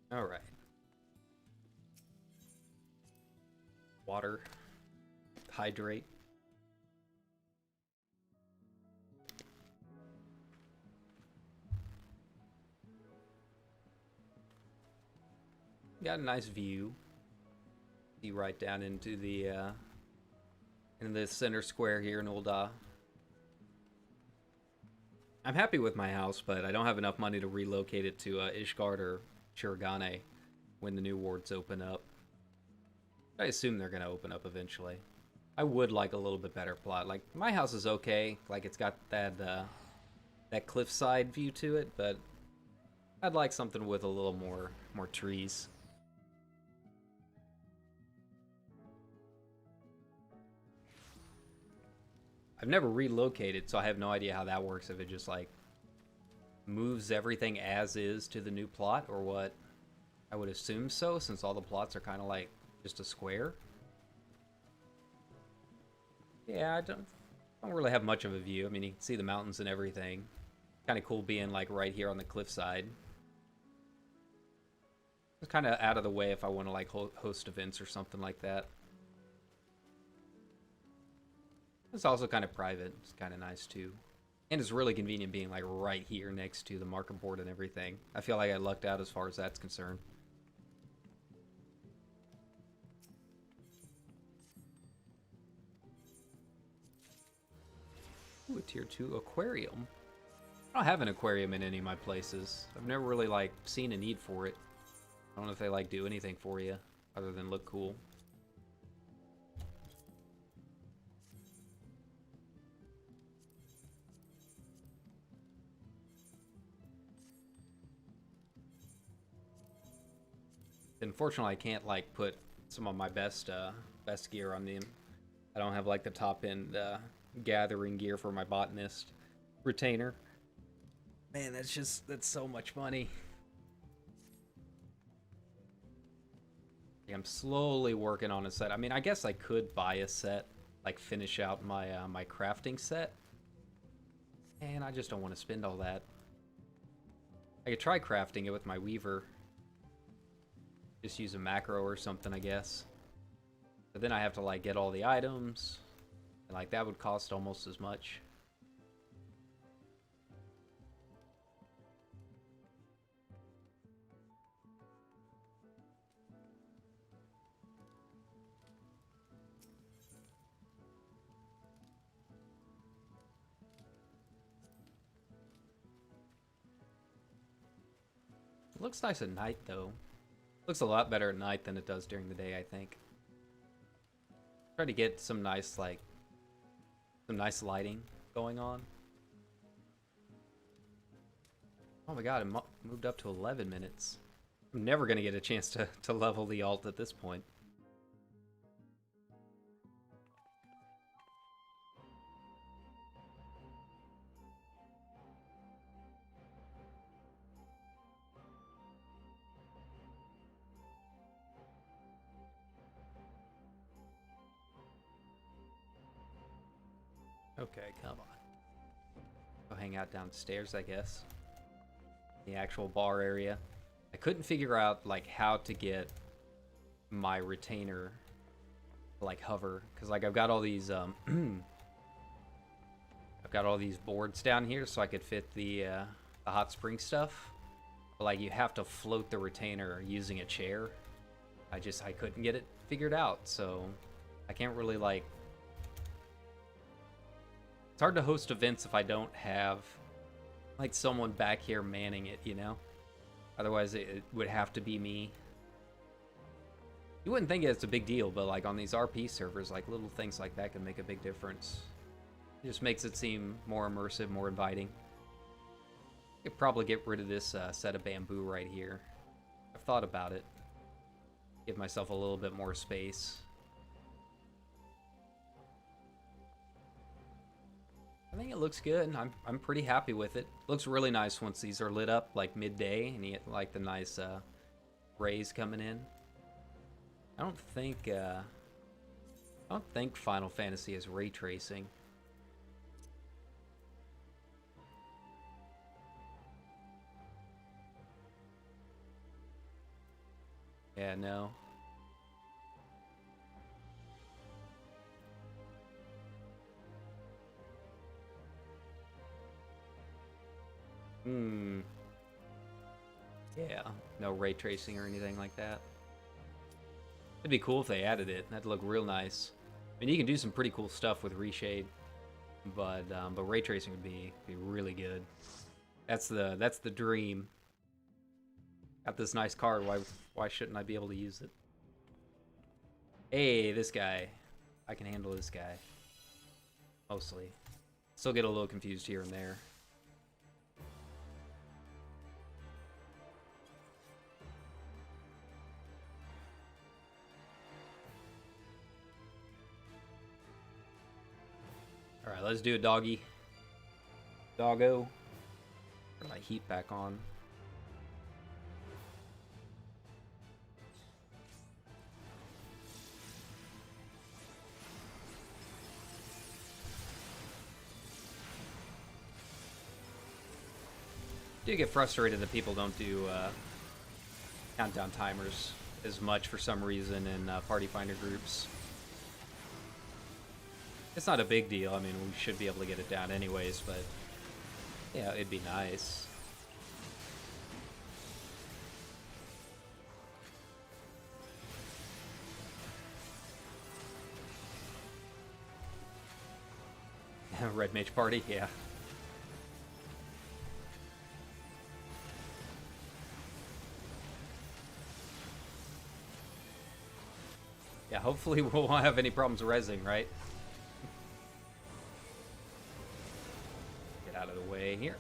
All right. Water. Hydrate. Got a nice view. See right down into the center square here in Ul'dah. I'm happy with my house, but I don't have enough money to relocate it to Ishgard or Shirogane when the new wards open up. I assume they're going to open up eventually. I would like a little bit better plot. Like, my house is okay. Like, it's got that cliffside view to it, but I'd like something with a little more trees. I've never relocated, so I have no idea how that works. If it just, like, moves everything as is to the new plot, or what. I would assume so, since all the plots are kind of like just a square. Yeah, I don't really have much of a view. I mean, you can see the mountains and everything. Kind of cool being like right here on the cliffside. It's kind of out of the way if I want to like host events or something like that. It's also kind of private. It's kind of nice too. And it's really convenient being like right here next to the market board and everything. I feel like I lucked out as far as that's concerned. Ooh, a tier 2 aquarium. I don't have an aquarium in any of my places. I've never really like seen a need for it. I don't know if they like do anything for you other than look cool. Unfortunately, I can't like put some of my best gear on them. I don't have like the top end gathering gear for my botanist retainer. Man, that's so much money. I'm slowly working on a set. I mean, I guess I could buy a set, like finish out my my crafting set. And I just don't want to spend all that. I could try crafting it with my weaver. Just use a macro or something, I guess. But then I have to like get all the items. And like that would cost almost as much. It looks nice at night though. Looks a lot better at night than it does during the day, I think. Try to get some nice like some nice lighting going on. Oh my god, it moved up to 11 minutes. I'm never going to get a chance to level the alt at this point. Okay, come on. Go hang out downstairs, I guess. The actual bar area. I couldn't figure out like how to get my retainer to, like hover, because like I've got all these I've got all these boards down here so I could fit the hot spring stuff. But like you have to float the retainer using a chair. I couldn't get it figured out, so I can't really like. It's hard to host events if I don't have like someone back here manning it, you know? Otherwise it would have to be me. You wouldn't think it's a big deal, but like on these RP servers, like little things like that can make a big difference. It just makes it seem more immersive, more inviting. Could probably get rid of this set of bamboo right here. I've thought about it. Give myself a little bit more space. I think it looks good. I'm pretty happy with it. Looks really nice once these are lit up like midday and you get like the nice rays coming in. I don't think Final Fantasy has ray tracing. Yeah, no. Yeah, no ray tracing or anything like that. It'd be cool if they added it. That'd look real nice. I mean, you can do some pretty cool stuff with reshade, but ray tracing would be really good. That's the dream. Got this nice card. Why shouldn't I be able to use it? Hey, this guy. I can handle this guy. Mostly. Still get a little confused here and there. Alright, let's do it, doggy. Doggo. Put my heat back on. Do get frustrated that people don't do countdown timers as much for some reason in Party Finder groups. It's not a big deal. I mean, we should be able to get it down anyways, but yeah, it'd be nice. Red Mage Party, yeah. Yeah, hopefully we won't have any problems rezzing, right? Get out of the way here.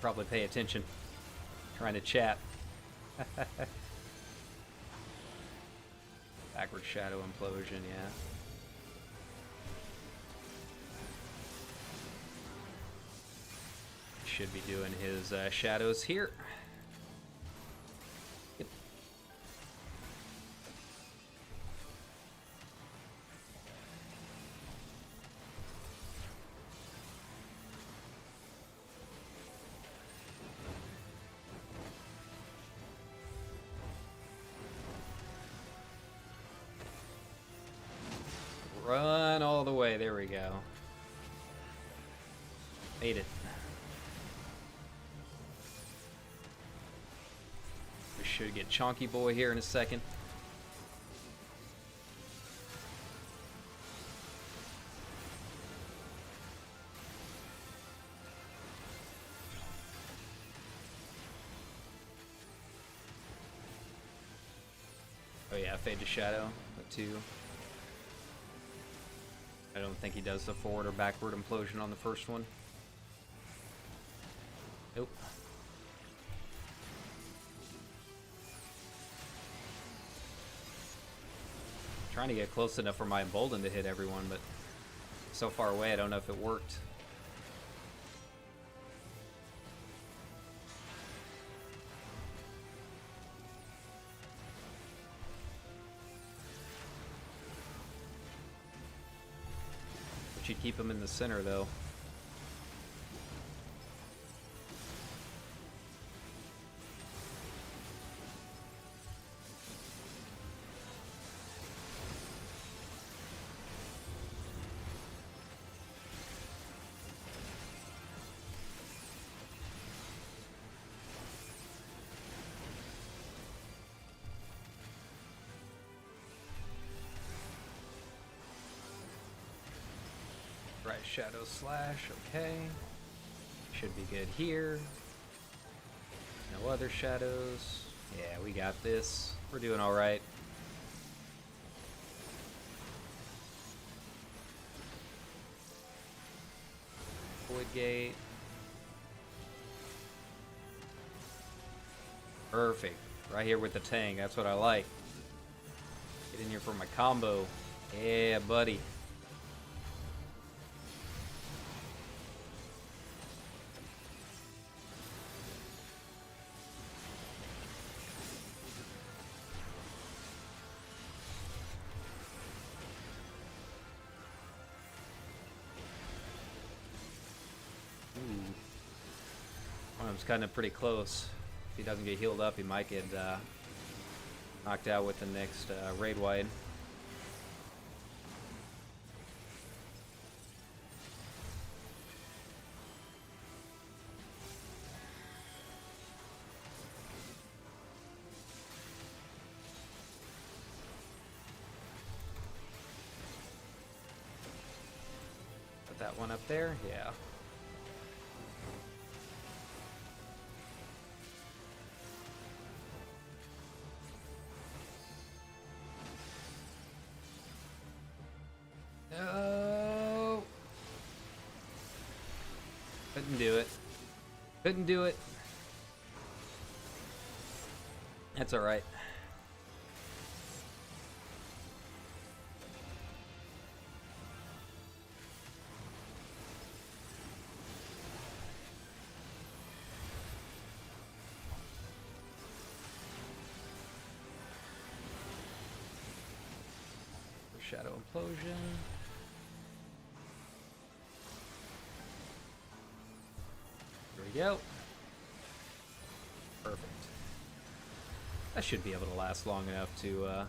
Probably pay attention. Trying to chat. Backward Shadow Implosion, yeah. Should be doing his shadows here. Yep. Run all the way. There we go. Made it. We should get Chonky Boy here in a second. Oh yeah, Fade to Shadow, the 2. I don't think he does the forward or backward implosion on the first one. Nope. Trying to get close enough for my Embolden to hit everyone, but so far away I don't know if it worked. But you'd keep him in the center though. Right, Shadow Slash, okay. Should be good here. No other shadows. Yeah, we got this. We're doing alright. Void Gate. Perfect. Right here with the Tang. That's what I like. Get in here for my combo. Yeah, buddy. One of them's kind of pretty close. If he doesn't get healed up, he might get knocked out with the next raid wide. Put that one up there, yeah. No. Couldn't do it. Couldn't do it. That's alright. Shadow Implosion. There we go. Perfect. I should be able to last long enough to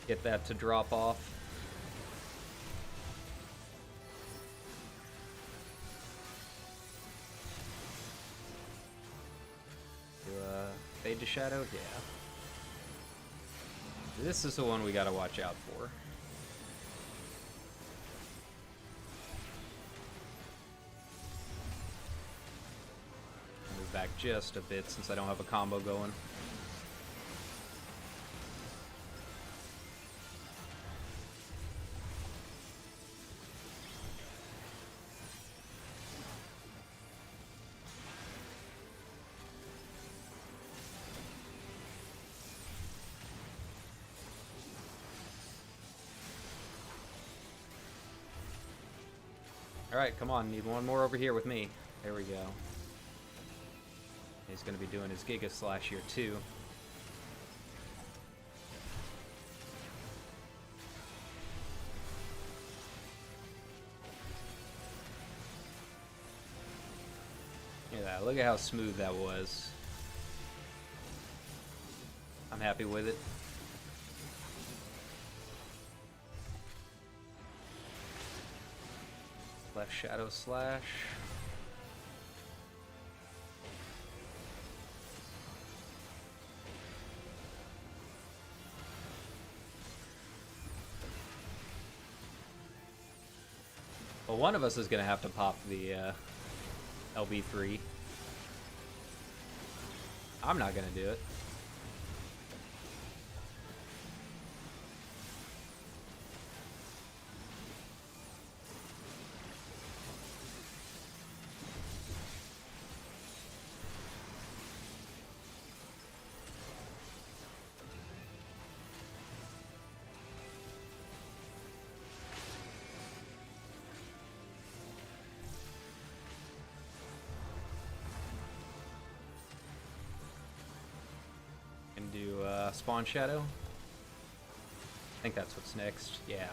get that to drop off. Do fade to shadow? Yeah. This is the one we gotta watch out for. Move back just a bit since I don't have a combo going. Alright, come on, need one more over here with me. There we go. He's gonna be doing his Giga Slash here too. Yeah, look at how smooth that was. I'm happy with it. Left Shadow Slash. Well, one of us is going to have to pop the LB3. I'm not going to do it. Do Spawn Shadow. I think that's what's next. Yeah.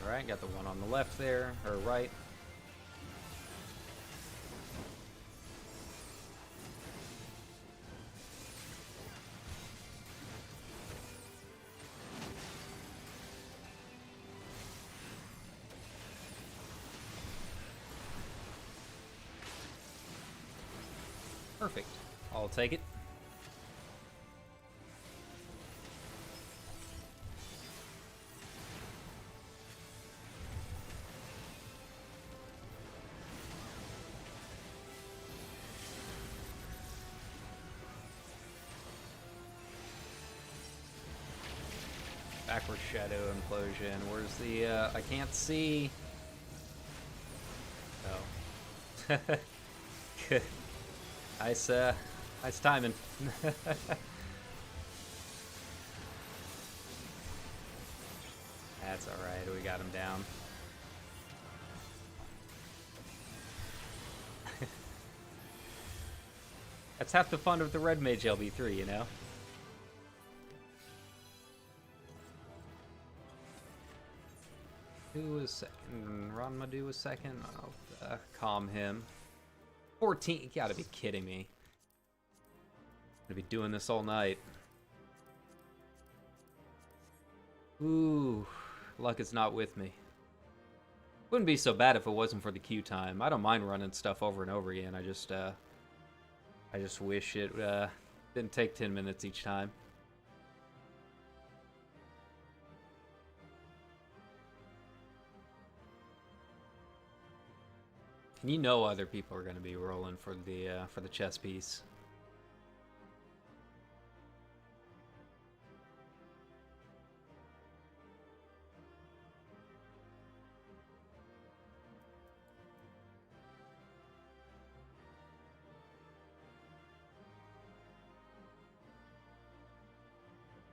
Alright, got the one on the left there, or right. Perfect. I'll take it. backward shadow implosion. Where's the, I can't see. Oh. Good. Nice, nice timing. That's alright, we got him down. That's half the fun of the Red Mage LB3, you know? Who was second? Ranmadu was second? I'll calm him. 14? You gotta be kidding me. I'm gonna be doing this all night. Ooh, luck is not with me. Wouldn't be so bad if it wasn't for the queue time. I don't mind running stuff over and over again. I just wish it didn't take 10 minutes each time. And you know other people are going to be rolling for the chess piece.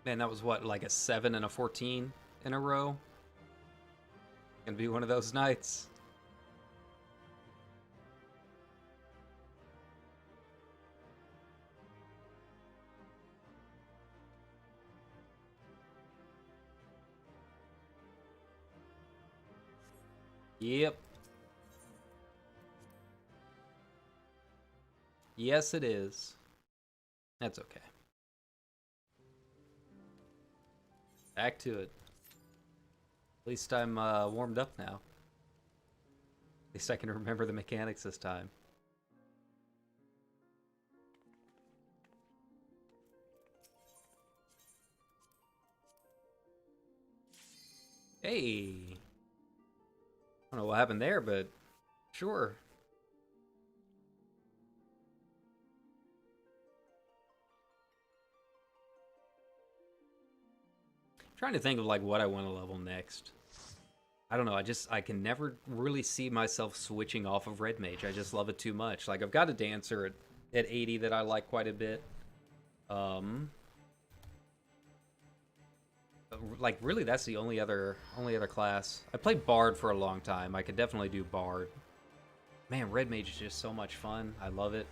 Man, that was what, like a 7 and a 14 in a row? Gonna be one of those nights. Yep. Yes, it is. That's okay. Back to it. At least I'm warmed up now. At least I can remember the mechanics this time. Hey! I don't know what happened there, but sure. Trying to think of like what I want to level next. I don't know, I can never really see myself switching off of Red Mage. I just love it too much. Like I've got a dancer at 80 that I like quite a bit. Like really that's the only other class. I played Bard for a long time. I could definitely do Bard. Man, Red Mage is just so much fun. I love it.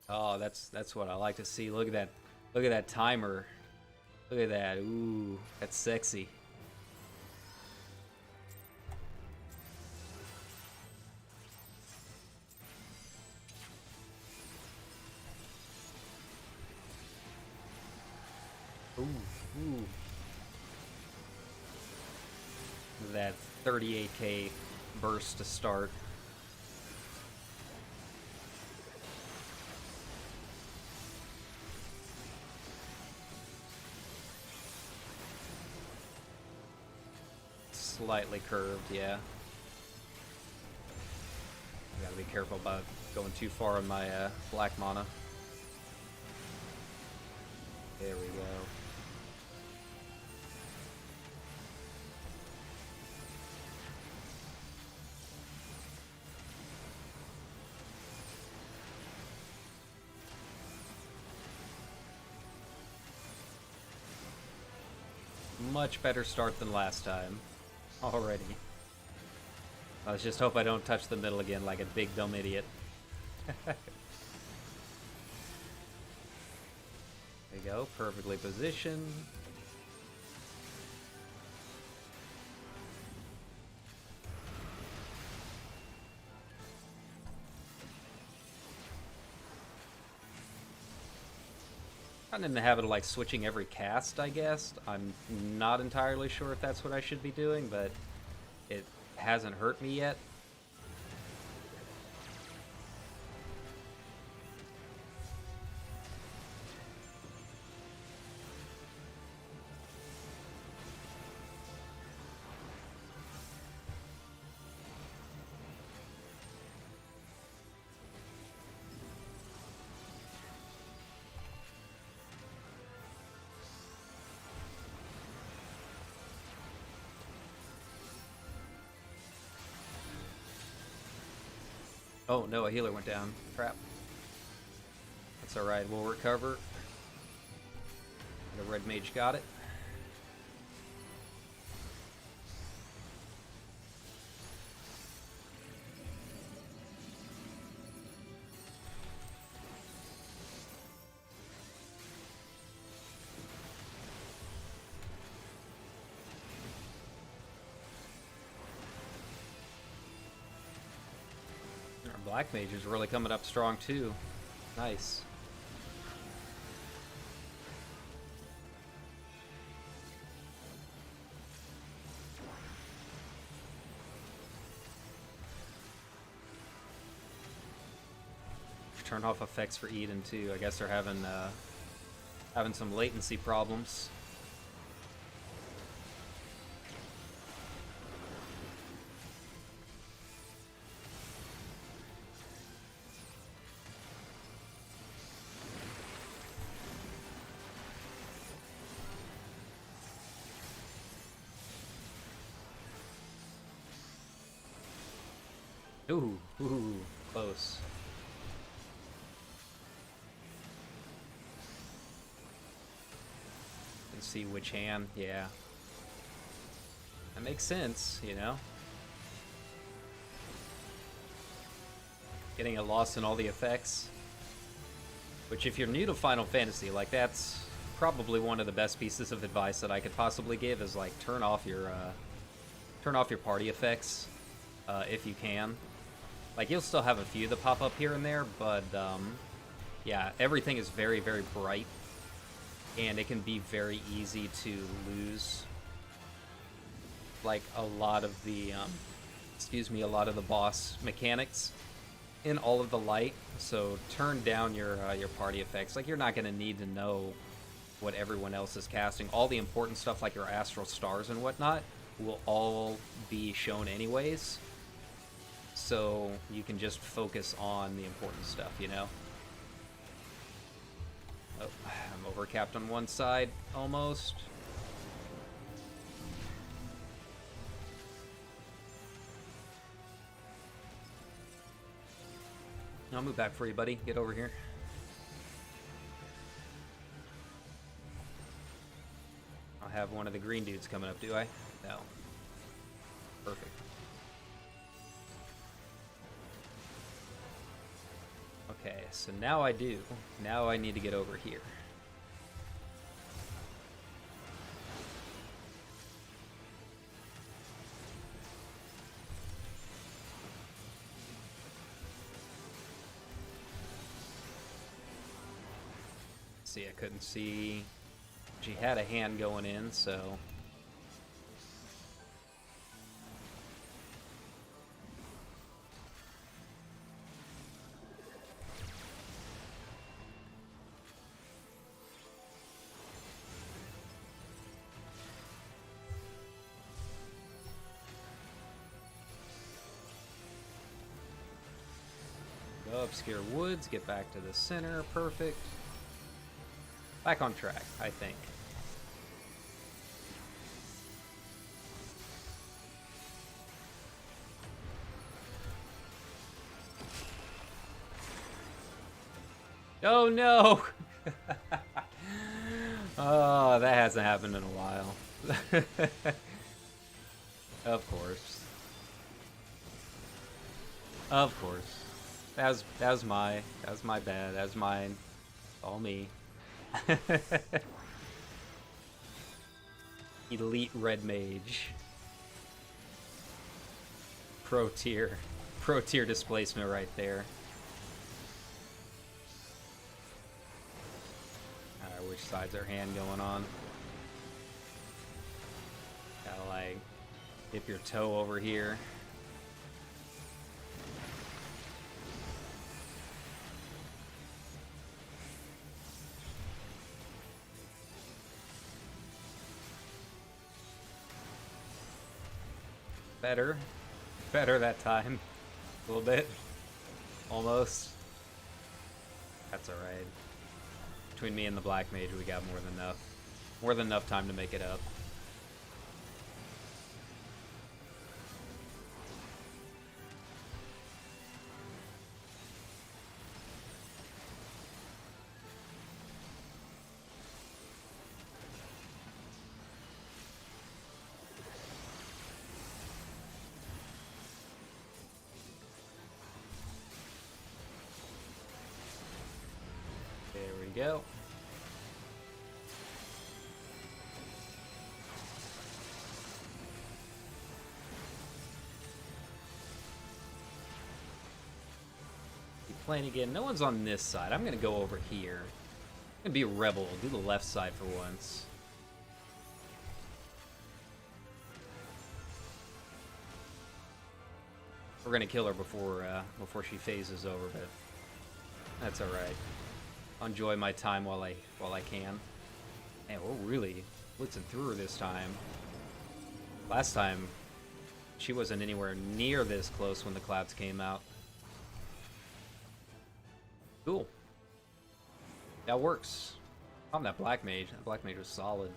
Oh, that's what I like to see. Look at that. Look at that timer. Look at that. Ooh, that's sexy. Ooh, ooh. That 38k burst to start. Slightly curved, yeah. Gotta be careful about going too far on my black mana. There we go. Much better start than last time. Already. Let's just hope I don't touch the middle again like a big dumb idiot. There you go, perfectly positioned. I'm in the habit of like switching every cast, I guess. I'm not entirely sure if that's what I should be doing, but it hasn't hurt me yet. Oh no, a healer went down. Crap. That's alright, we'll recover. The red mage got it. Our black mage is really coming up strong too. Nice. Turn off effects for Eden too. I guess they're having some latency problems. Ooh, close. Can see which hand, yeah. That makes sense, you know? Getting lost in all the effects. Which, if you're new to Final Fantasy, like, that's probably one of the best pieces of advice that I could possibly give, is like turn off your party effects if you can. Like, you'll still have a few that pop up here and there, but yeah, everything is very, very bright, and it can be very easy to lose like a lot of the boss mechanics in all of the light. So turn down your party effects. Like, you're not going to need to know what everyone else is casting. All the important stuff like your astral stars and whatnot will all be shown anyways, so you can just focus on the important stuff, you know? Oh, I'm overcapped on one side, almost. I'll move back for you, buddy. Get over here. I'll have one of the green dudes coming up, do I? No. Perfect. Okay, so now I do. Now I need to get over here. See, I couldn't see. She had a hand going in, so. Go obscure woods, get back to the center, perfect. Back on track, I think. Oh no! Oh, that hasn't happened in a while. Of course. Of course. That was my bad. That was mine. All me. Elite red mage. Pro tier displacement right there. Alright, which side's our hand going on? Gotta like dip your toe over here. Better that time. A little bit. Almost. That's alright. Between me and the black mage, we got more than enough. More than enough time to make it up. go. Keep playing again. No one's on this side. I'm gonna go over here. I'm gonna be a rebel. Do the left side for once. We're gonna kill her before she phases over, but that's all right. I'll enjoy my time while I can. Man, we're really blitzing through her this time. Last time, she wasn't anywhere near this close when the clouds came out. Cool. That works. I'm that black mage. That black mage was solid.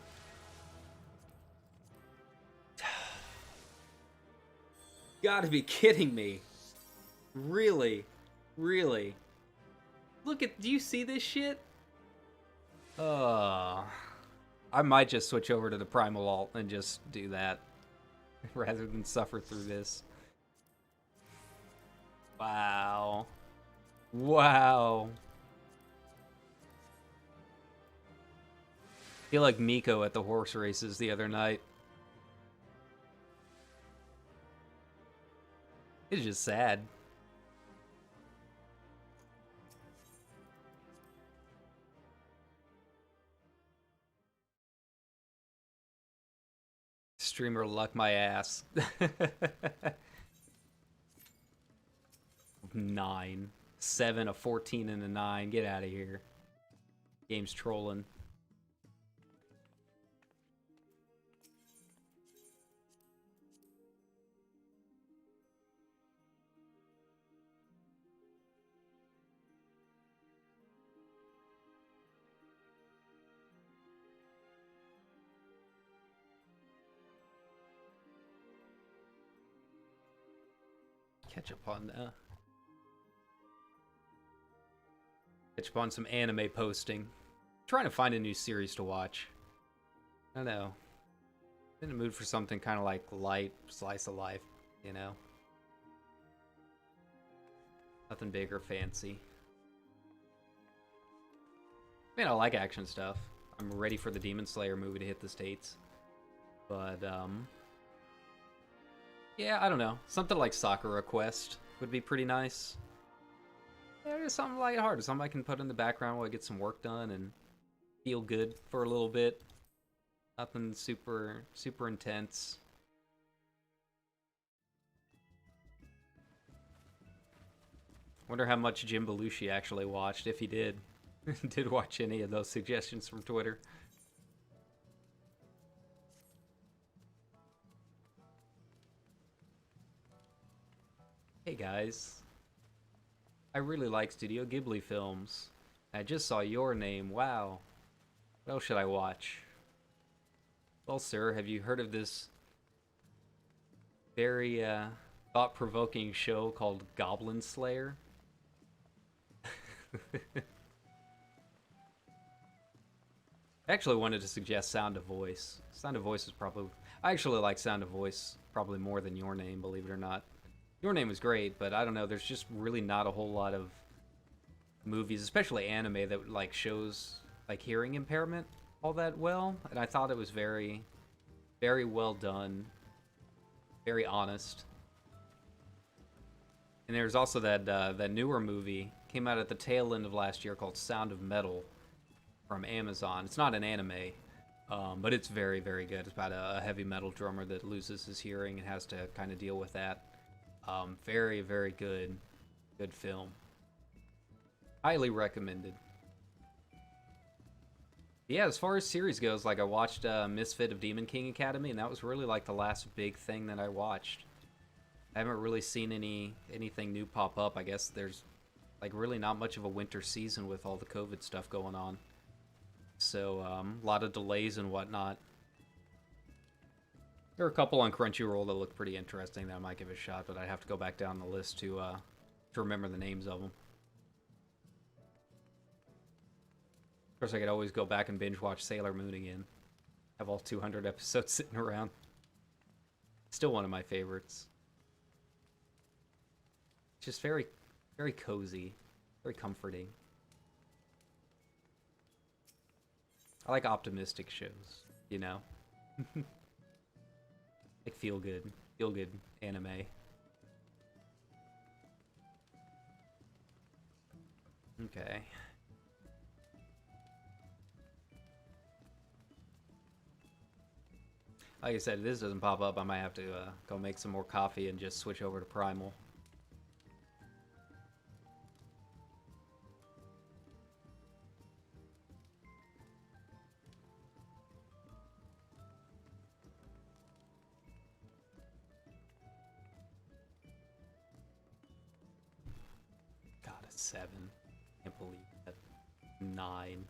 Gotta be kidding me. Really? Really? Look at, do you see this shit? I might just switch over to the Primal alt and just do that rather than suffer through this. Wow. Wow. I feel like Miko at the horse races the other night. It's just sad. Streamer luck my ass. 9. 7, a 14, and a 9. Get out of here. Game's trolling. Catch up on some anime posting. Trying to find a new series to watch. I don't know. In the mood for something kind of like light, slice of life, you know? Nothing big or fancy. I mean, I like action stuff. I'm ready for the Demon Slayer movie to hit the States. But, yeah, I don't know. Something like Sakura Quest would be pretty nice. Yeah, just something lighthearted. Something I can put in the background while I get some work done and feel good for a little bit. Nothing super intense. Wonder how much Jim Belushi actually watched, if he did. Did watch any of those suggestions from Twitter. Hey guys. I really like Studio Ghibli films. I just saw your name. Wow. What else should I watch? Well, sir, have you heard of this very thought-provoking show called Goblin Slayer? I actually wanted to suggest Sound of Voice. Sound of Voice is probably... I actually like Sound of Voice probably more than Your Name, believe it or not. Your Name was great, but I don't know, there's just really not a whole lot of movies, especially anime, that like shows like hearing impairment all that well, and I thought it was very, very well done, very honest. And there's also that newer movie, came out at the tail end of last year, called Sound of Metal from Amazon. It's not an anime, but it's very, very good. It's about a heavy metal drummer that loses his hearing and has to kind of deal with that. Very, very good film. Highly recommended. Yeah, as far as series goes, like I watched Misfit of Demon King Academy, and that was really like the last big thing that I watched. I haven't really seen anything new pop up. I guess there's like really not much of a winter season with all the COVID stuff going on. So a lot of delays and whatnot. There are a couple on Crunchyroll that look pretty interesting that I might give a shot, but I'd have to go back down the list to remember the names of them. Of course, I could always go back and binge watch Sailor Moon again. Have all 200 episodes sitting around. Still one of my favorites. Just very, very cozy, very comforting. I like optimistic shows, you know? Like feel good anime. Okay. Like I said, if this doesn't pop up, I might have to go make some more coffee and just switch over to Primal. God, a 7. Can't believe that. 9.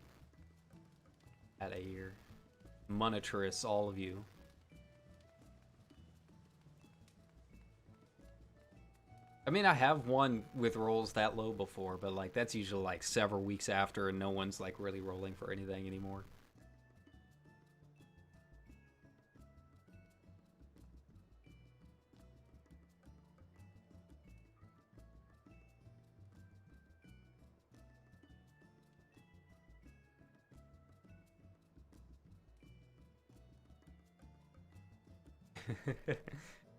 At a year. Monetarous, all of you. I mean, I have won with rolls that low before, but like that's usually like several weeks after and no one's like really rolling for anything anymore.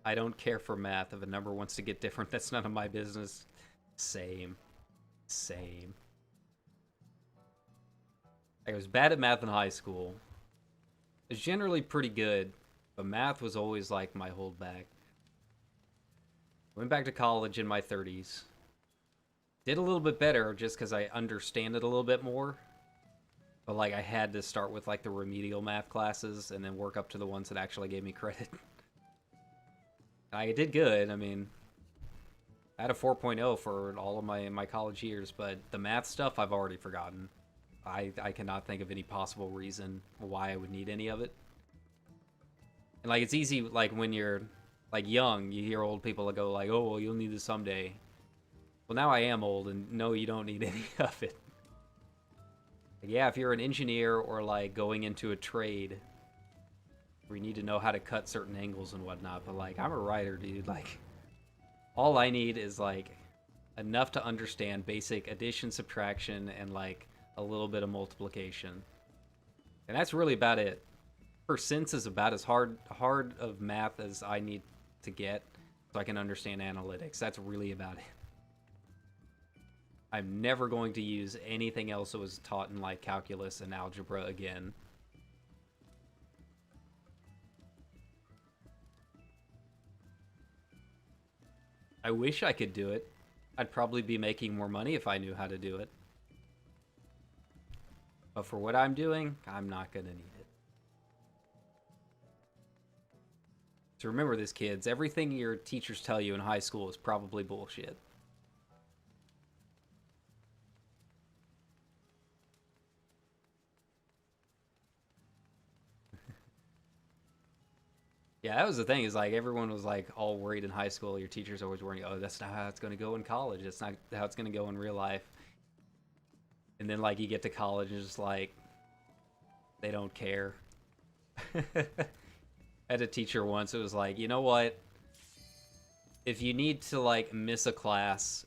I don't care for math. If a number wants to get different, that's none of my business. Same. Same. I was bad at math in high school. I was generally pretty good, but math was always like my holdback. Went back to college in my 30s. Did a little bit better just because I understand it a little bit more. But like I had to start with like the remedial math classes and then work up to the ones that actually gave me credit. I did good. I mean, I had a 4.0 for all of my college years, but the math stuff I've already forgotten. I cannot think of any possible reason why I would need any of it. And like it's easy, like when you're like young, you hear old people go like, "Oh, well, you'll need this someday." Well, now I am old, and no, you don't need any of it. Like, yeah, if you're an engineer or like going into a trade, where you need to know how to cut certain angles and whatnot, but like I'm a writer, dude. Like all I need is like enough to understand basic addition, subtraction, and like a little bit of multiplication, and that's really about it. Percents is about as hard of math as I need to get so I can understand analytics. That's really about it. I'm never going to use anything else that was taught in like calculus and algebra again. I wish I could do it. I'd probably be making more money if I knew how to do it. But for what I'm doing, I'm not gonna need it. So remember this, kids. Everything your teachers tell you in high school is probably bullshit. Yeah, that was the thing, is like everyone was like all worried in high school. Your teachers always worrying, oh, that's not how it's going to go in college. That's not how it's going to go in real life. And then like you get to college and it's just like, they don't care. I had a teacher once, it was like, you know what? If you need to like miss a class,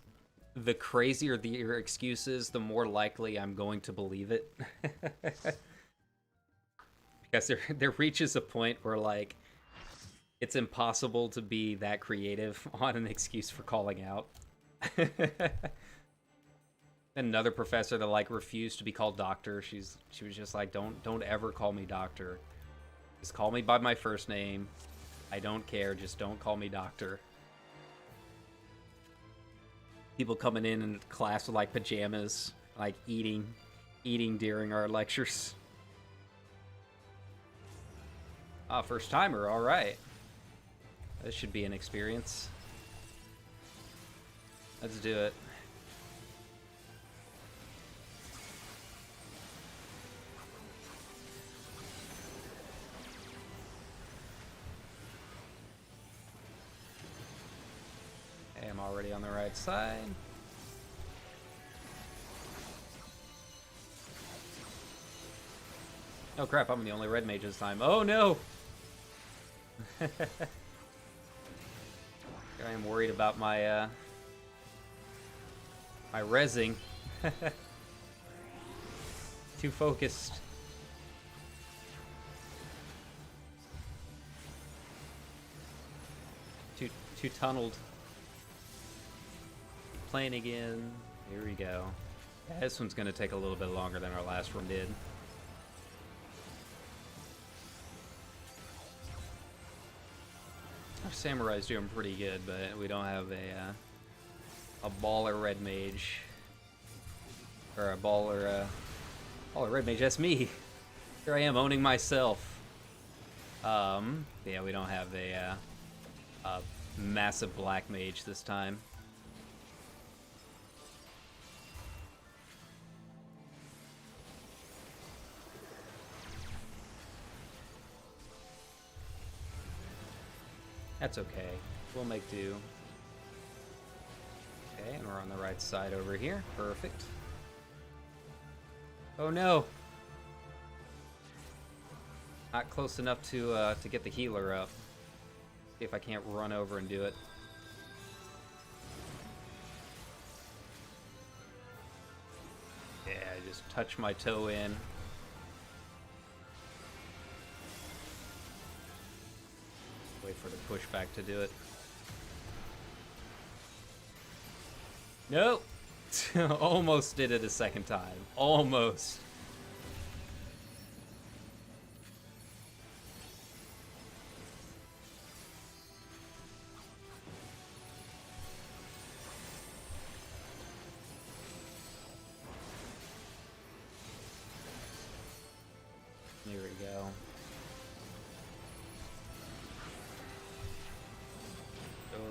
the crazier your excuses, the more likely I'm going to believe it. Because there reaches a point where like, it's impossible to be that creative on an excuse for calling out. Another professor that like refused to be called doctor. She was just like, don't ever call me doctor. Just call me by my first name. I don't care. Just don't call me doctor. People coming in class with like pajamas, like eating during our lectures. Ah, first timer. All right. This should be an experience. Let's do it. Okay, I'm already on the right side. Oh crap, I'm the only red mage this time. Oh no! I am worried about my my rezzing. Too focused. Too tunneled. Playing again. Here we go. Yeah, this one's gonna take a little bit longer than our last one did. Our samurai's doing pretty good, but we don't have a baller red mage. Or a baller red mage, that's me. Here I am owning myself. Yeah, we don't have a massive black mage this time. That's okay. We'll make do. Okay, and we're on the right side over here. Perfect. Oh no! Not close enough to get the healer up. See if I can't run over and do it. Yeah, just touch my toe in. Wait for the pushback to do it. Nope! Almost did it a second time. Almost. There we go.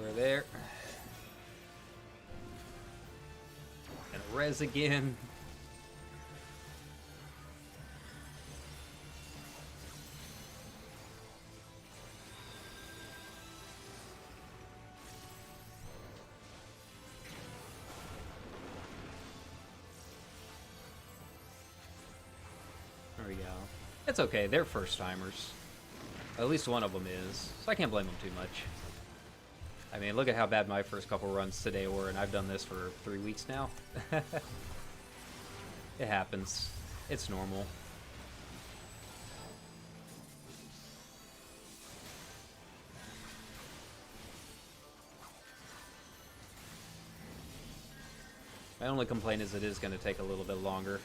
Over there. And res again. There we go. It's okay, they're first timers. At least one of them is, so I can't blame them too much. I mean, look at how bad my first couple runs today were, and I've done this for 3 weeks now. It happens. It's normal. My only complaint is it is going to take a little bit longer.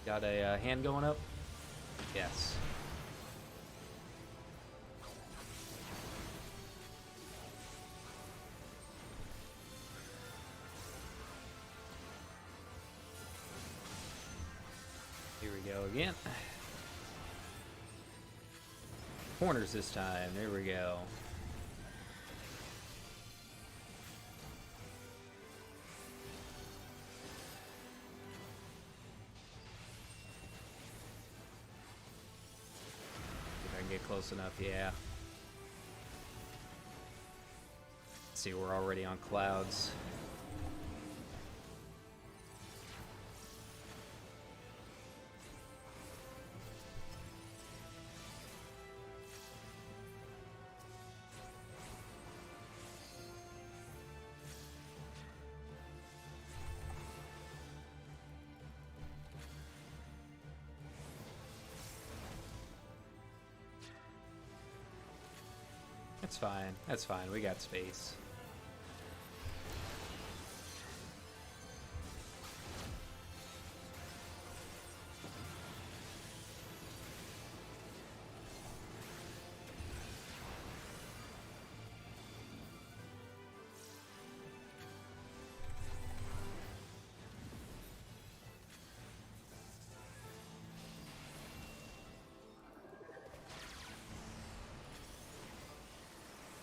Got a hand going up? Yes. Here we go again. Corners this time. There we go. Get close enough, yeah. Let's see, we're already on clouds. That's fine. That's fine. We got space.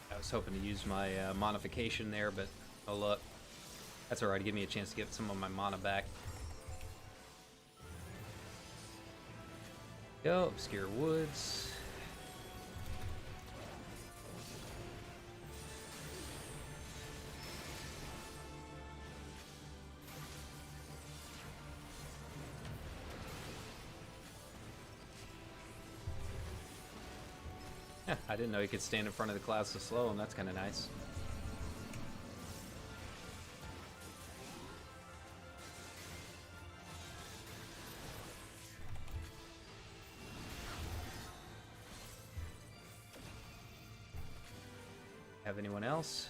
I was hoping to use my modification there, but oh look. That's alright, give me a chance to get some of my mana back. Go, Obscure Woods. Yeah, I didn't know you could stand in front of the clouds to slow them. That's kind of nice. Have anyone else?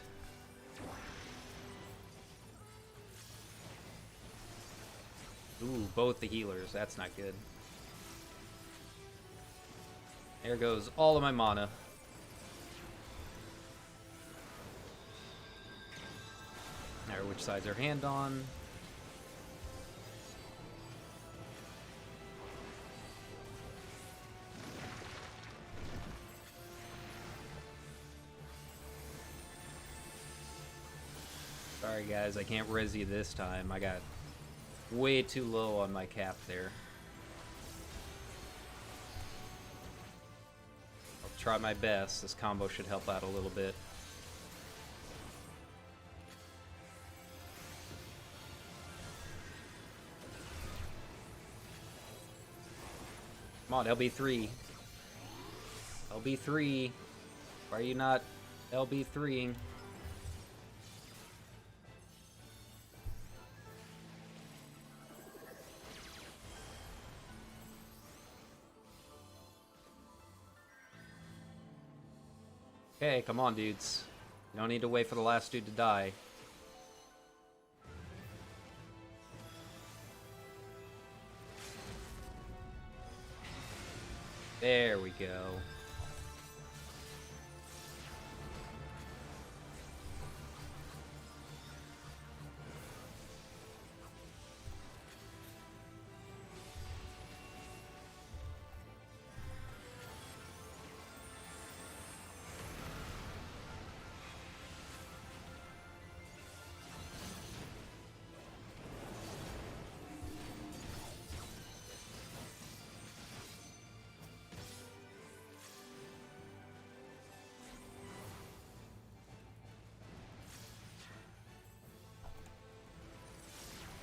Ooh, both the healers. That's not good. There goes all of my mana. Now, which side's our hand on? Sorry guys, I can't res you this time. I got way too low on my cap there. I'll try my best. This combo should help out a little bit. Come on, LB3. LB3. Why are you not LB3ing? Okay, come on, dudes. You don't need to wait for the last dude to die. There we go.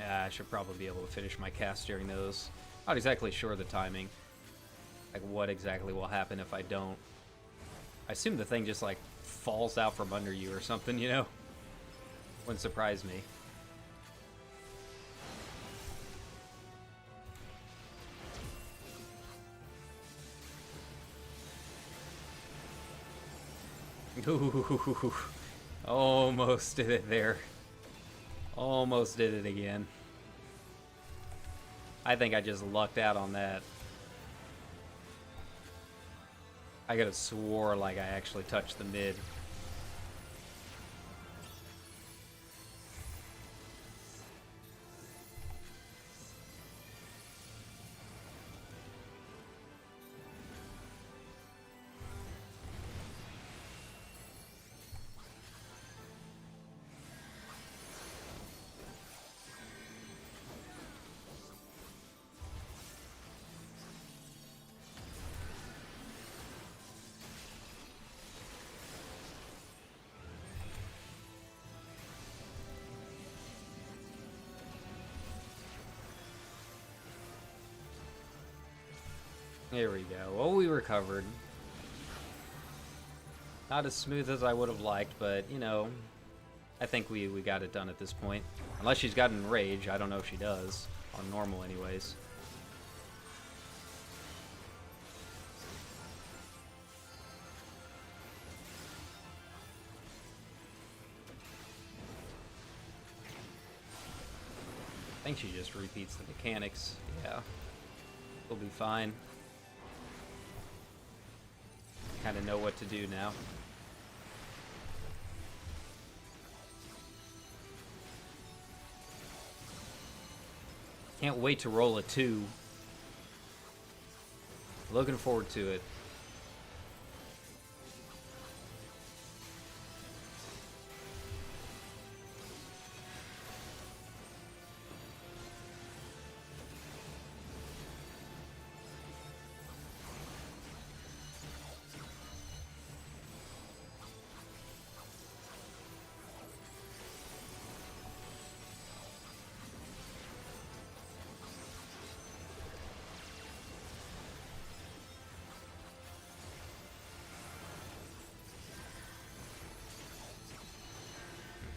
I should probably be able to finish my cast during those. Not exactly sure of the timing. Like, what exactly will happen if I don't. I assume the thing just, like, falls out from under you or something, you know? Wouldn't surprise me. Ooh, almost did it there. Almost did it again. I think I just lucked out on that. I could have swore like I actually touched the mid. There we go. Oh, we recovered. Not as smooth as I would have liked, but, you know, I think we got it done at this point. Unless she's got Enrage. I don't know if she does. On normal, anyways. I think she just repeats the mechanics. Yeah. We'll be fine. Kind of know what to do now. Can't wait to roll a 2. Looking forward to it.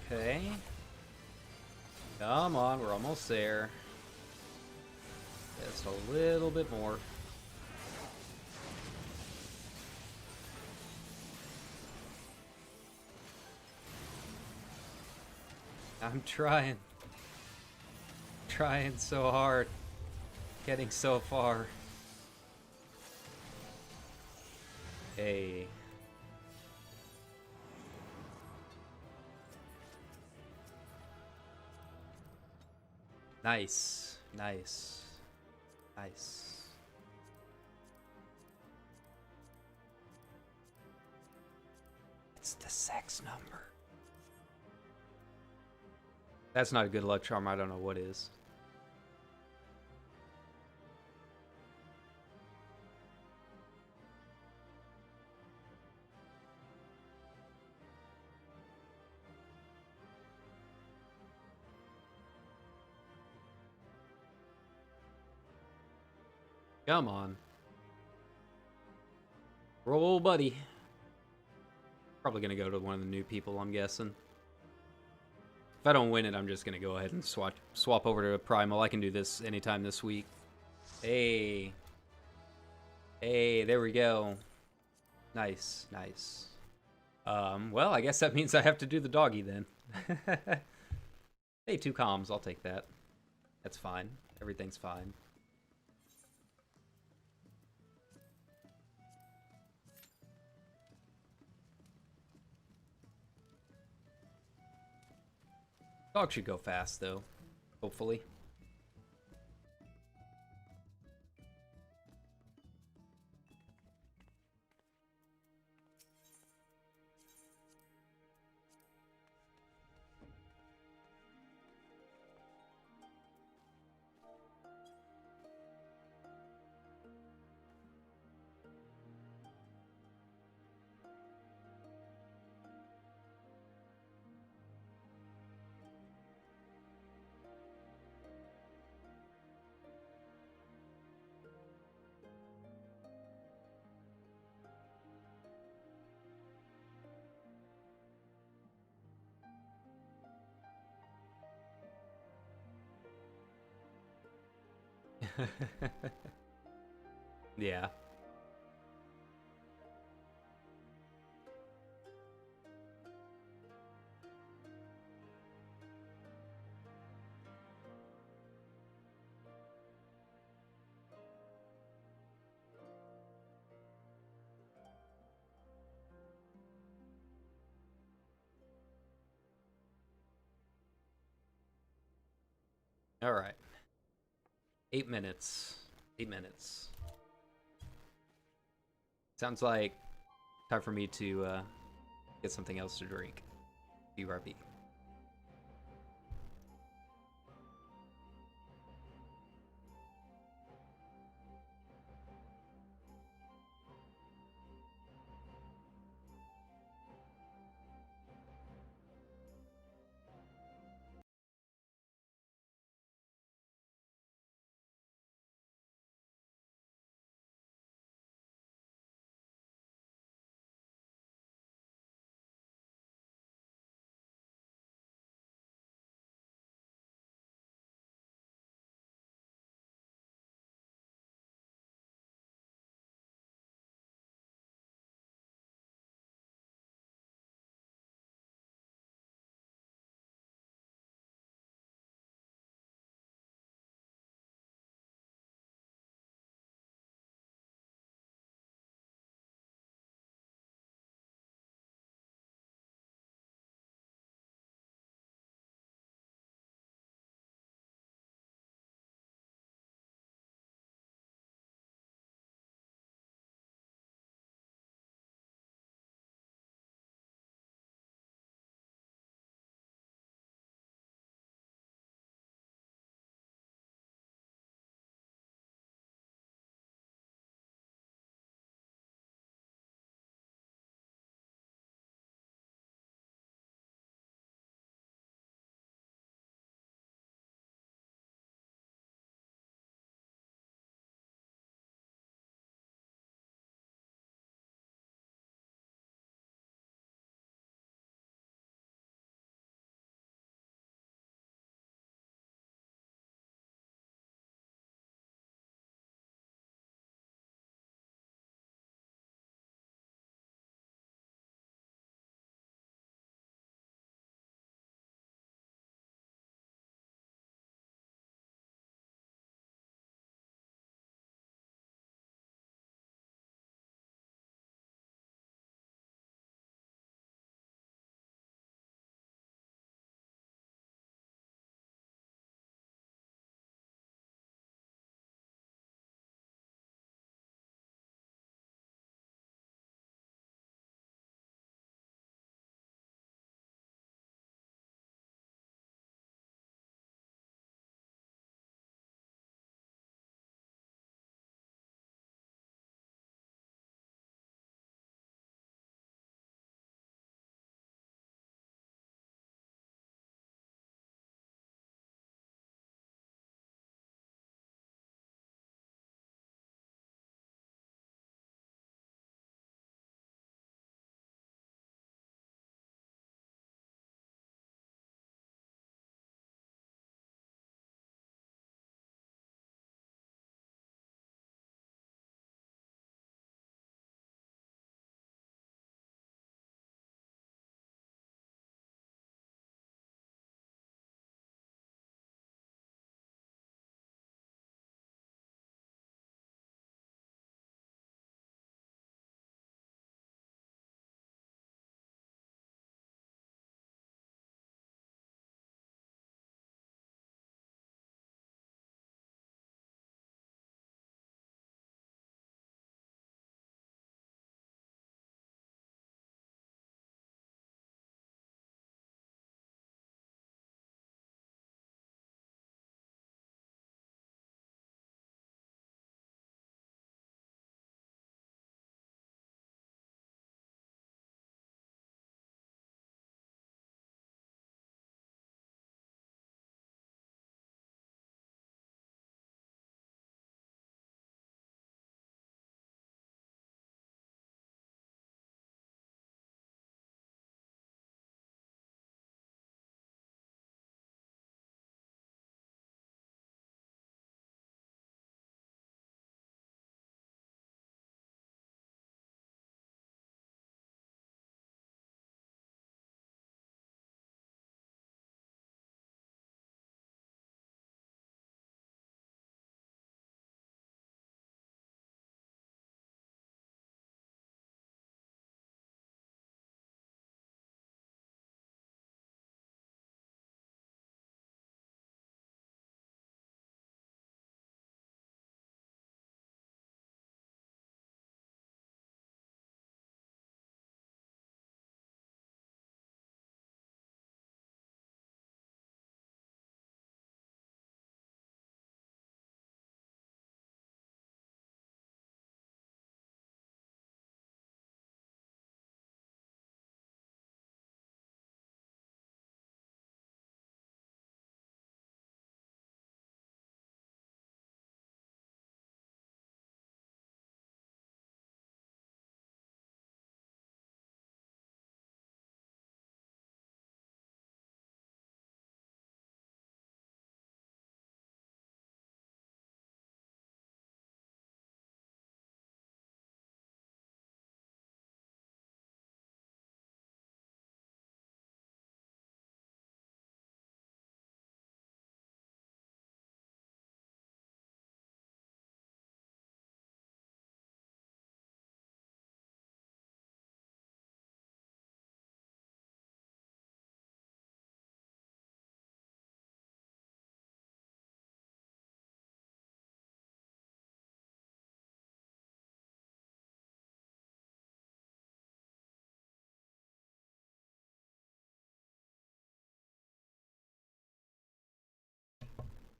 Okay. Come on, we're almost there. Just a little bit more. I'm trying. Trying so hard. Getting so far. Hey. Nice. Nice. Nice. It's the sex number. That's not a good luck charm. I don't know what is. Come on. Roll, buddy. Probably gonna go to one of the new people, I'm guessing. If I don't win it, I'm just gonna go ahead and swap over to Primal. I can do this anytime this week. Hey. Hey, there we go. Nice, nice. Well, I guess that means I have to do the doggy then. Hey, 2 comms, I'll take that. That's fine. Everything's fine. Dog should go fast, though. Hopefully. Yeah. All right. 8 minutes. 8 minutes. Sounds like time for me to get something else to drink. BRB.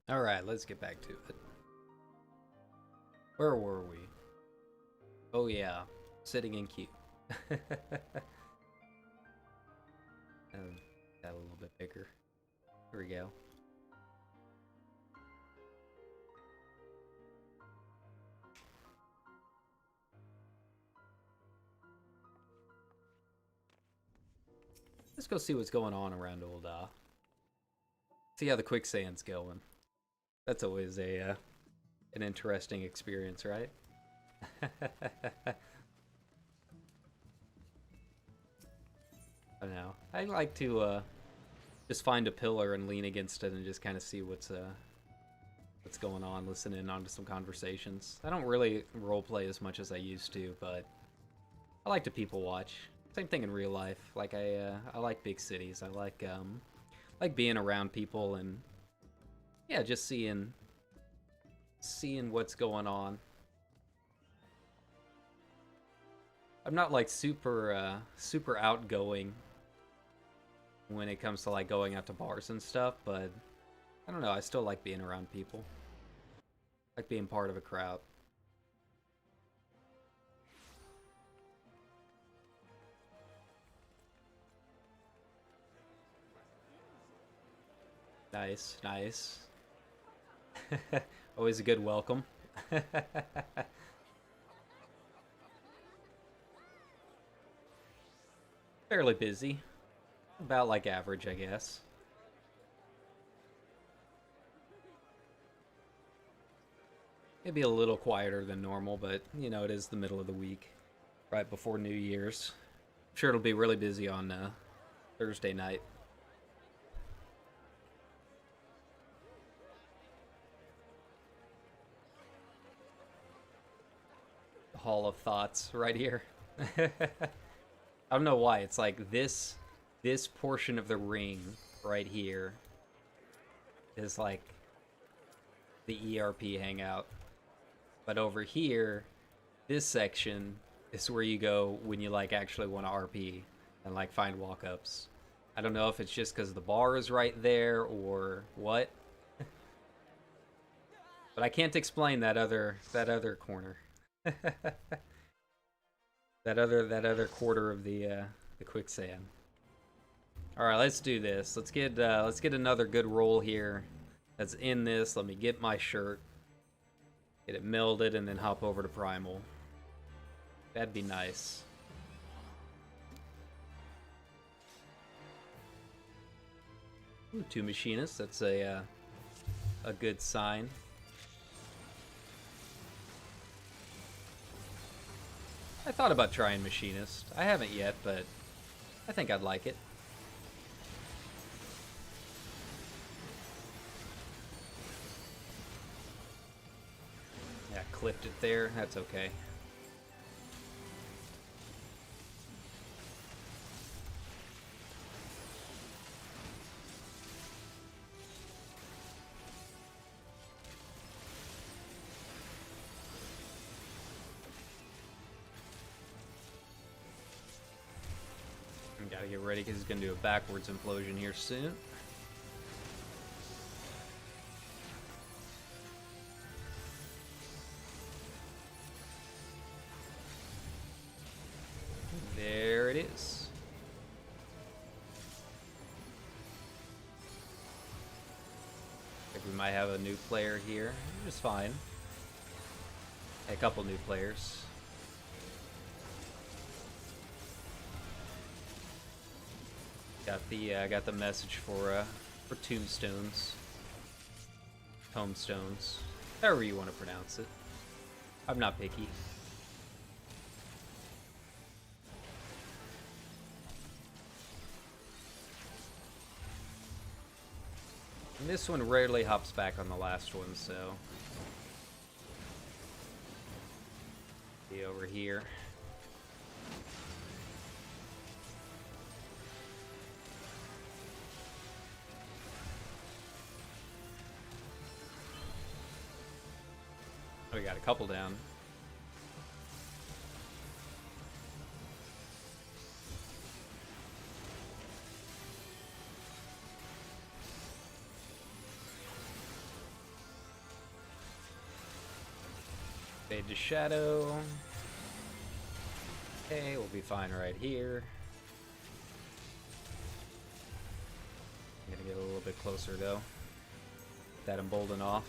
Alright, let's get back to it. Where were we? Oh yeah, sitting in queue. Got a little bit bigger. Here we go. Let's go see what's going on around Old see how the quicksand's going. That's always a an interesting experience, right? I don't know. I like to just find a pillar and lean against it and just kind of see what's going on, listen in onto some conversations. I don't really roleplay as much as I used to, but I like to people watch. Same thing in real life. Like I like big cities. I like being around people and yeah, just seeing what's going on. I'm not like super outgoing when it comes to like going out to bars and stuff, but I don't know, I still like being around people. Like being part of a crowd. Nice, nice. Always a good welcome. Fairly busy. About like average, I guess. Maybe a little quieter than normal, but you know, it is the middle of the week, right before New Year's. I'm sure it'll be really busy on Thursday night. The Hall of Thoughts right here. I don't know why, it's like this portion of the ring right here is like the ERP hangout. But over here, this section is where you go when you like actually want to RP and like find walk-ups. I don't know if it's just because the bar is right there or what. But I can't explain that other corner. that other quarter of the quicksand. All right, let's do this. Let's get another good roll here. That's in this. Let me get my shirt, get it melded, and then hop over to Primal. That'd be nice. Ooh, 2 machinists. That's a good sign. I thought about trying machinist. I haven't yet, but I think I'd like it. Yeah, clipped it there. That's okay. Gotta get ready because he's gonna do a backwards implosion here soon. There it is. I think we might have a new player here, which is fine. A couple new players. Got the message for tombstones. Tombstones. However you want to pronounce it. I'm not picky. And this one rarely hops back on the last one, so be over here. We got a couple down. Fade to shadow. Okay, we'll be fine right here. I'm gonna get a little bit closer though. Get that embolden off.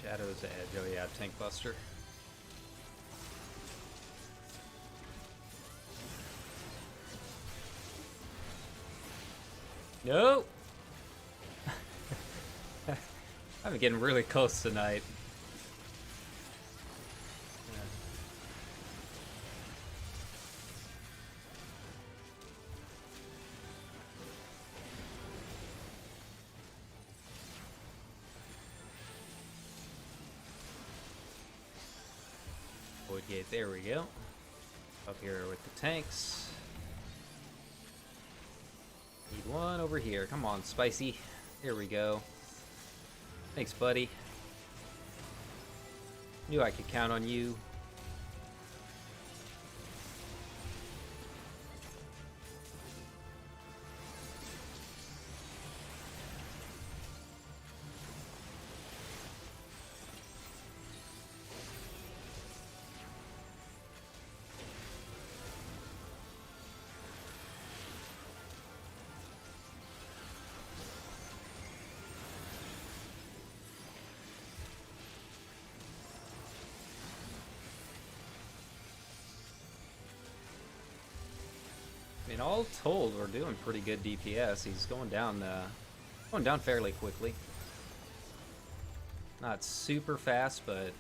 Shadow's Edge. Oh yeah, Tank Buster. No! I'm getting really close tonight. Void Gate, there we go. Up here with the tanks. Need one over here. Come on, Spicy. Here we go. Thanks, buddy. Knew I could count on you. I mean, all told, we're doing pretty good DPS. He's going down fairly quickly. Not super fast, but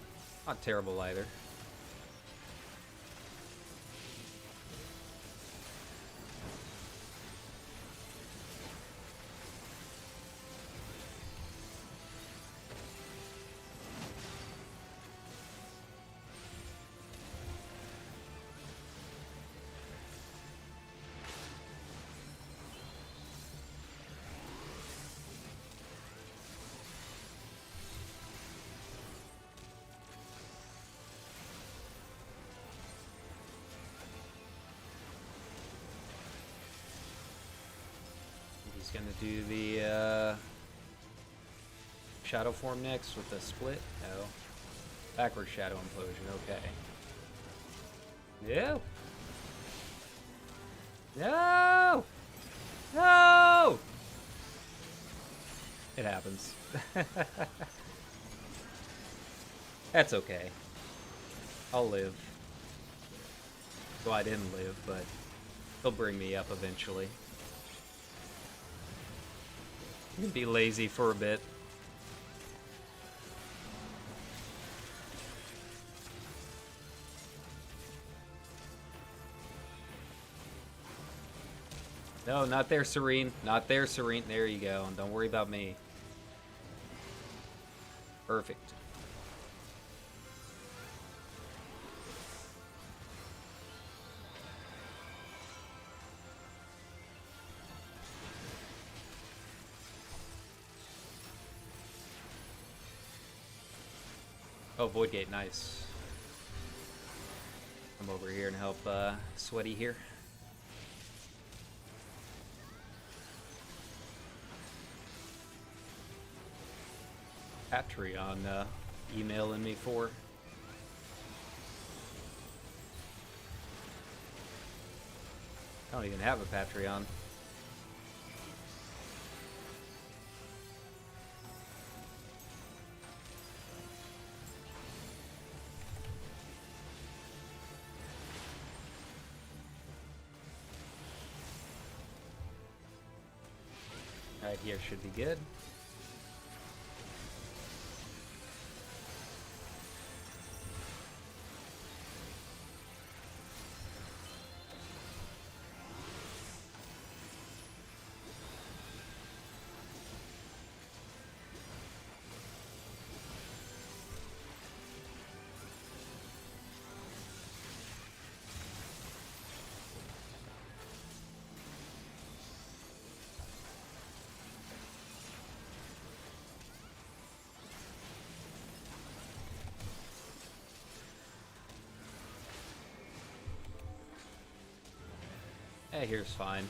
not terrible either. He's gonna do the shadow form next with the split. No. Backward shadow implosion, okay. No! No! No! It happens. That's okay. I'll live. Well, I didn't live, but he'll bring me up eventually. You can be lazy for a bit. No, not there, Serene. Not there, Serene. There you go. And don't worry about me. Perfect. Oh, Void Gate, nice. Come over here and help Sweaty here. Patreon emailing me for. I don't even have a Patreon. Right here should be good. Here's fine.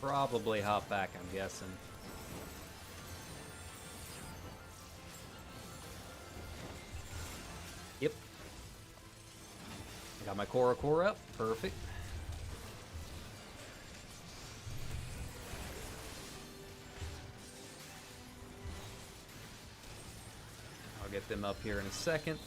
Probably hop back, I'm guessing. Yep. Got my core up. Perfect. I'll get them up here in a second.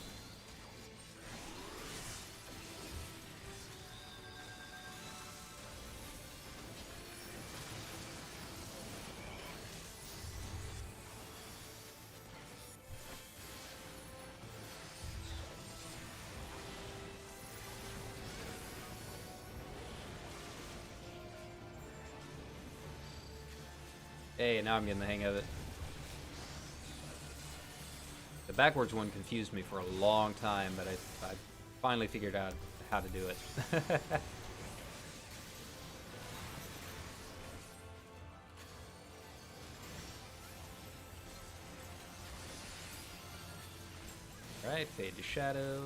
Hey, now I'm getting the hang of it. The backwards one confused me for a long time, but I finally figured out how to do it. Alright, fade to shadow.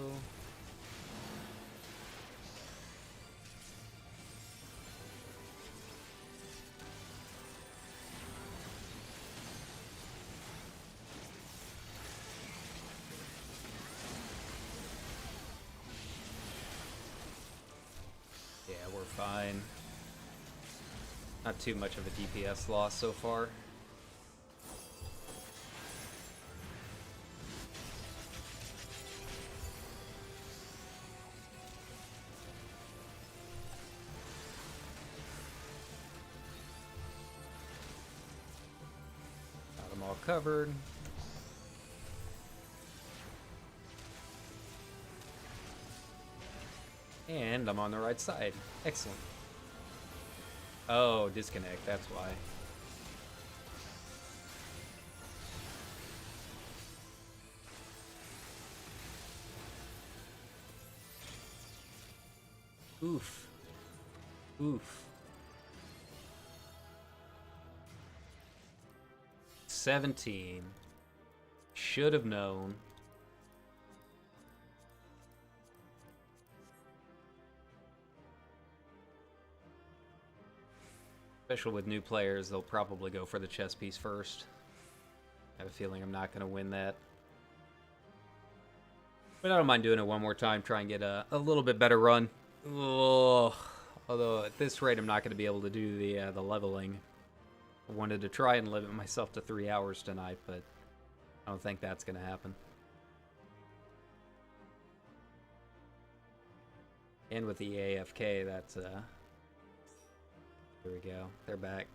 Yeah, we're fine. Not too much of a DPS loss so far. Got them all covered. And I'm on the right side. Excellent. Oh, disconnect, that's why. Oof. Oof. 17. Should have known. Especially with new players, they'll probably go for the chess piece first. I have a feeling I'm not going to win that. But I don't mind doing it one more time, try and get a little bit better run. Oh, although at this rate I'm not going to be able to do the leveling. I wanted to try and limit myself to 3 hours tonight, but I don't think that's going to happen. And with the AFK, that's here we go. They're back.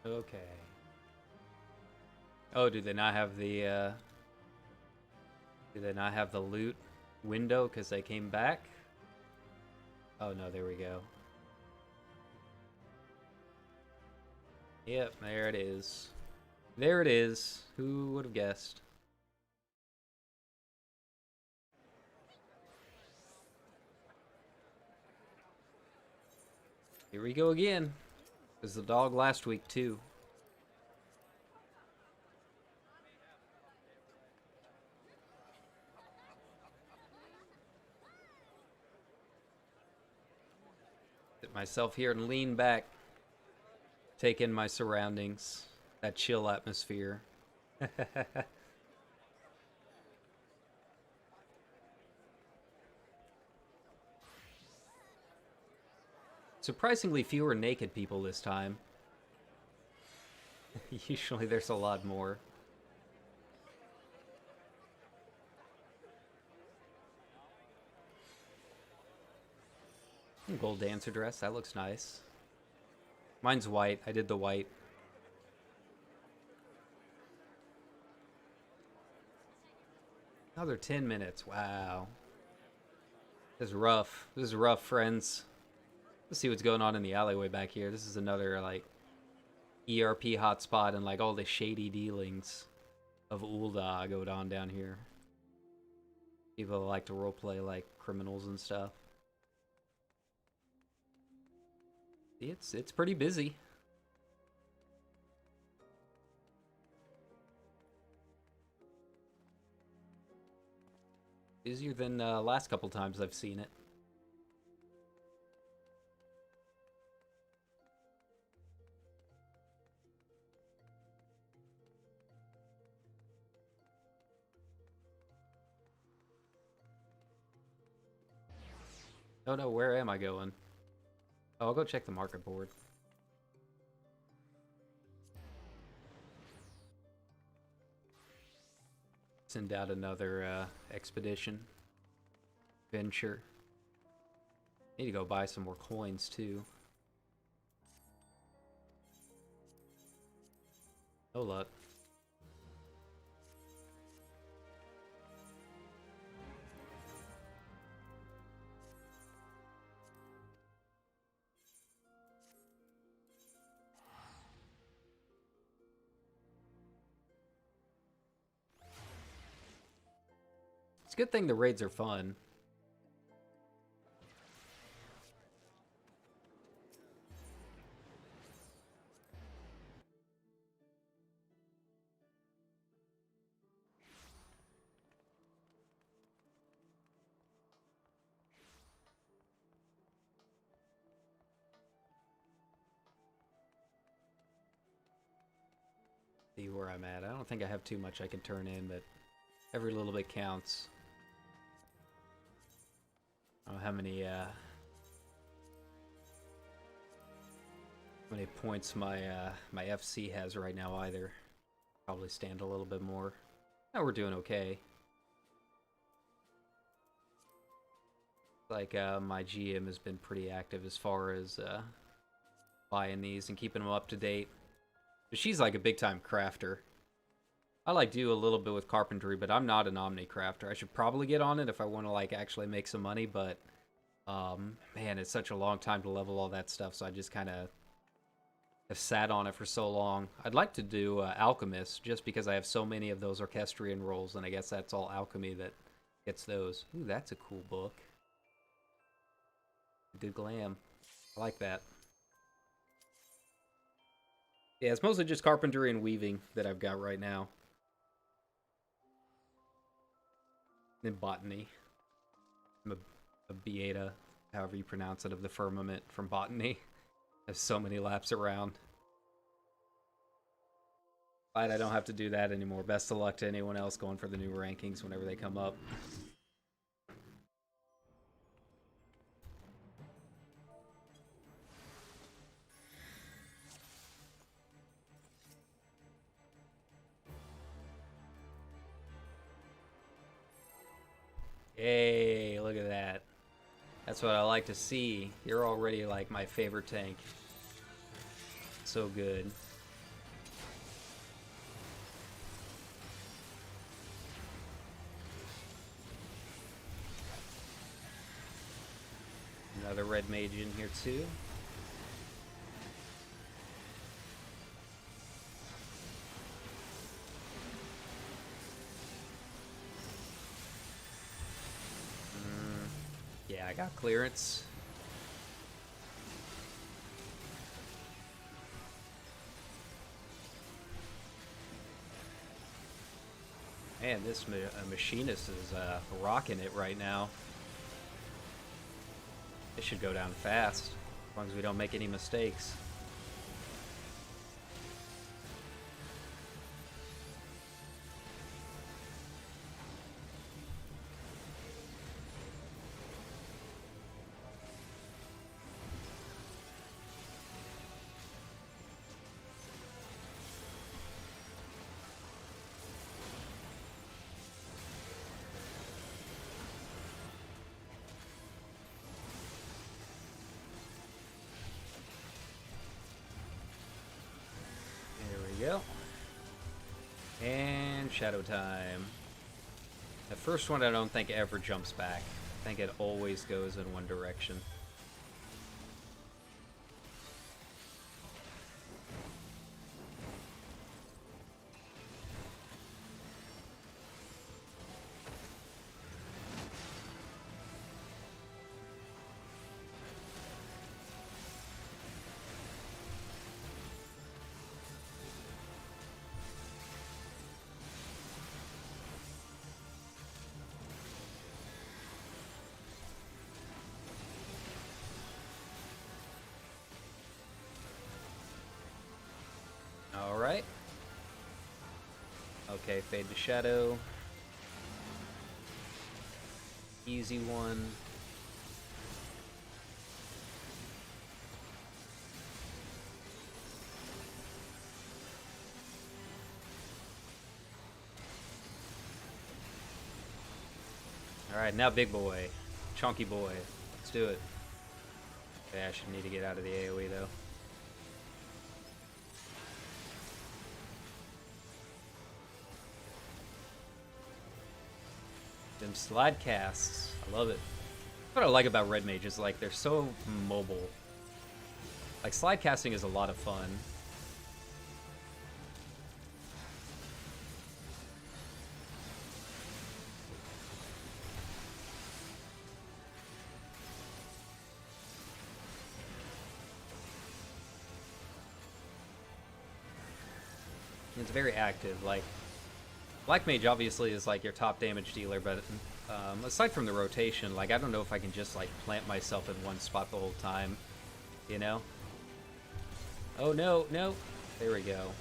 Okay. Oh, do they not have the loot window because they came back? Oh no, there we go. Yep, there it is. There it is. Who would have guessed? Here we go again. It was the dog last week, too. Sit myself here and lean back. Take in my surroundings. That chill atmosphere. Surprisingly fewer naked people this time. Usually there's a lot more. gold dancer dress. That looks nice. Mine's white. I did the white. Another 10 minutes. Wow. This is rough. This is rough, friends. Let's see what's going on in the alleyway back here. This is another, like, ERP hotspot and, like, all the shady dealings of Ul'dah go on down here. People like to roleplay like criminals and stuff. It's pretty busy. Busier than last couple times I've seen it. Oh no, where am I going? Oh, I'll go check the market board. Send out another expedition. Venture. Need to go buy some more coins too. No luck. It's a good thing the raids are fun. See where I'm at. I don't think I have too much I can turn in, but every little bit counts. I don't know how many points my my FC has right now either. Probably stand a little bit more. Oh, we're doing okay. Like my GM has been pretty active as far as buying these and keeping them up to date. But she's like a big time crafter. I like do a little bit with carpentry, but I'm not an omni crafter. I should probably get on it if I want to like actually make some money, but man, it's such a long time to level all that stuff, so I just kind of have sat on it for so long. I'd like to do alchemist just because I have so many of those orchestrion rolls, and I guess that's all alchemy that gets those. Ooh, that's a cool book. Good glam. I like that. Yeah, it's mostly just carpentry and weaving that I've got right now. And botany. I'm a Beata, however you pronounce it, of the firmament from botany. There's so many laps around. Glad I don't have to do that anymore. Best of luck to anyone else going for the new rankings whenever they come up. Hey, look at that. That's what I like to see. You're already like my favorite tank. So good. Another red mage in here too. Yeah, I got clearance. Man, this machinist is rocking it right now. It should go down fast, as long as we don't make any mistakes. we go. And shadow time. The first one I don't think ever jumps back. I think it always goes in one direction. Alright. Okay, fade to shadow. Easy one. Alright, now big boy. Chunky boy. Let's do it. Okay, I should need to get out of the AoE though. Them slide casts. I love it. What I like about red mages, like, they're so mobile. Like, slide casting is a lot of fun. It's very active. Like, Black Mage obviously is like your top damage dealer, but aside from the rotation, like, I don't know if I can just like plant myself in one spot the whole time, you know? Oh no, no, there we go.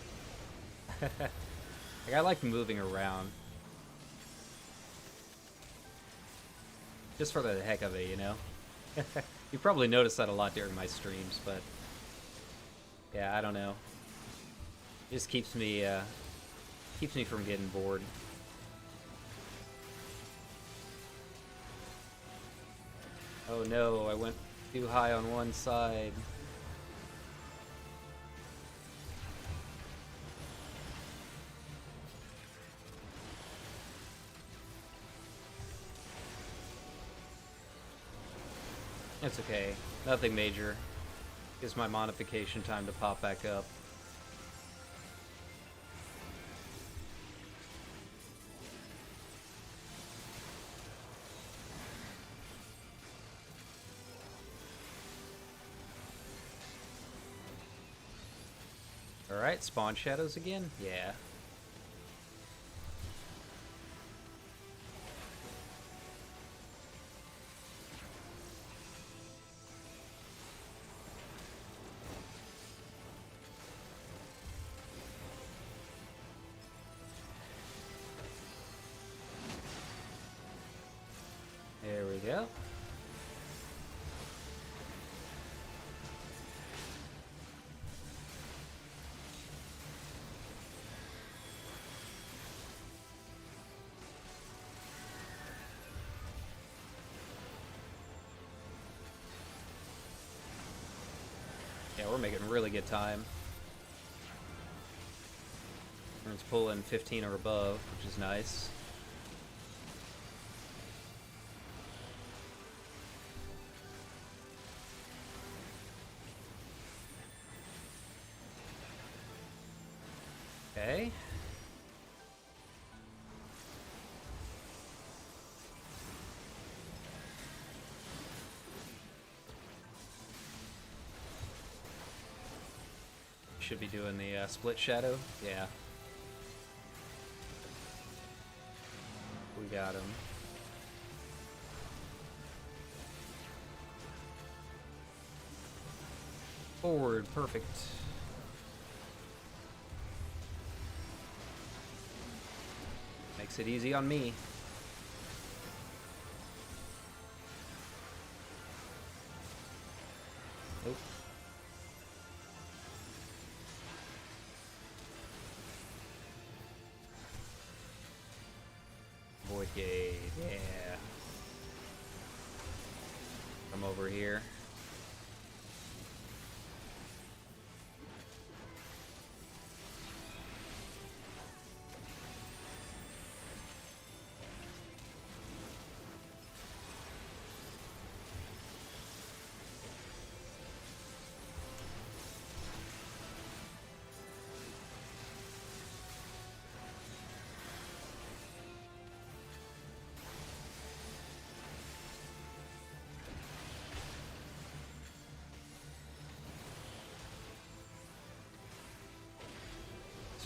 Like, I like moving around. Just for the heck of it, you know? You probably noticed that a lot during my streams, but yeah, I don't know. It just keeps me from getting bored. Oh no, I went too high on one side. It's okay. Nothing major. Gives my modification time to pop back up. Alright, spawn shadows again? Yeah. There we go. Yeah, we're making really good time. Turns pulling 15 or above, which is nice. Okay. Should be doing the split shadow. Yeah. We got him. Forward, perfect. Makes it easy on me. Nope. Void Gate, yeah. Come over here.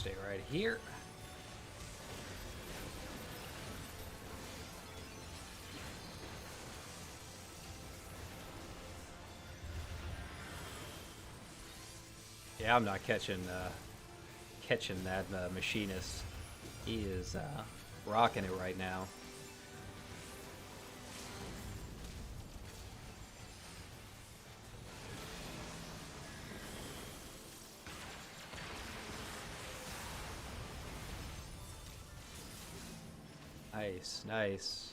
Stay right here. Yeah, I'm not catching that machinist. He is rocking it right now. Nice, nice.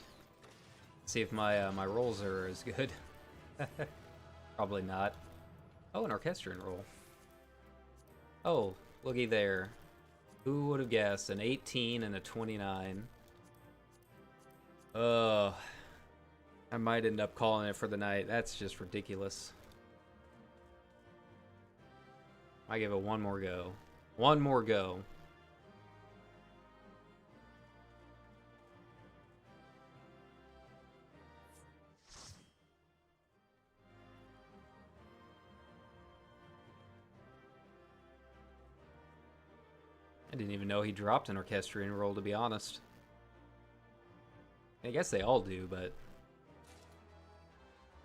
Let's see if my my rolls are as good. Probably not. Oh, an orchestrion roll. Oh, looky there. Who would have guessed? An 18 and a 29. I might end up calling it for the night. That's just ridiculous. I give it one more go. One more go. I didn't even know he dropped an orchestrion roll, to be honest. I guess they all do, but...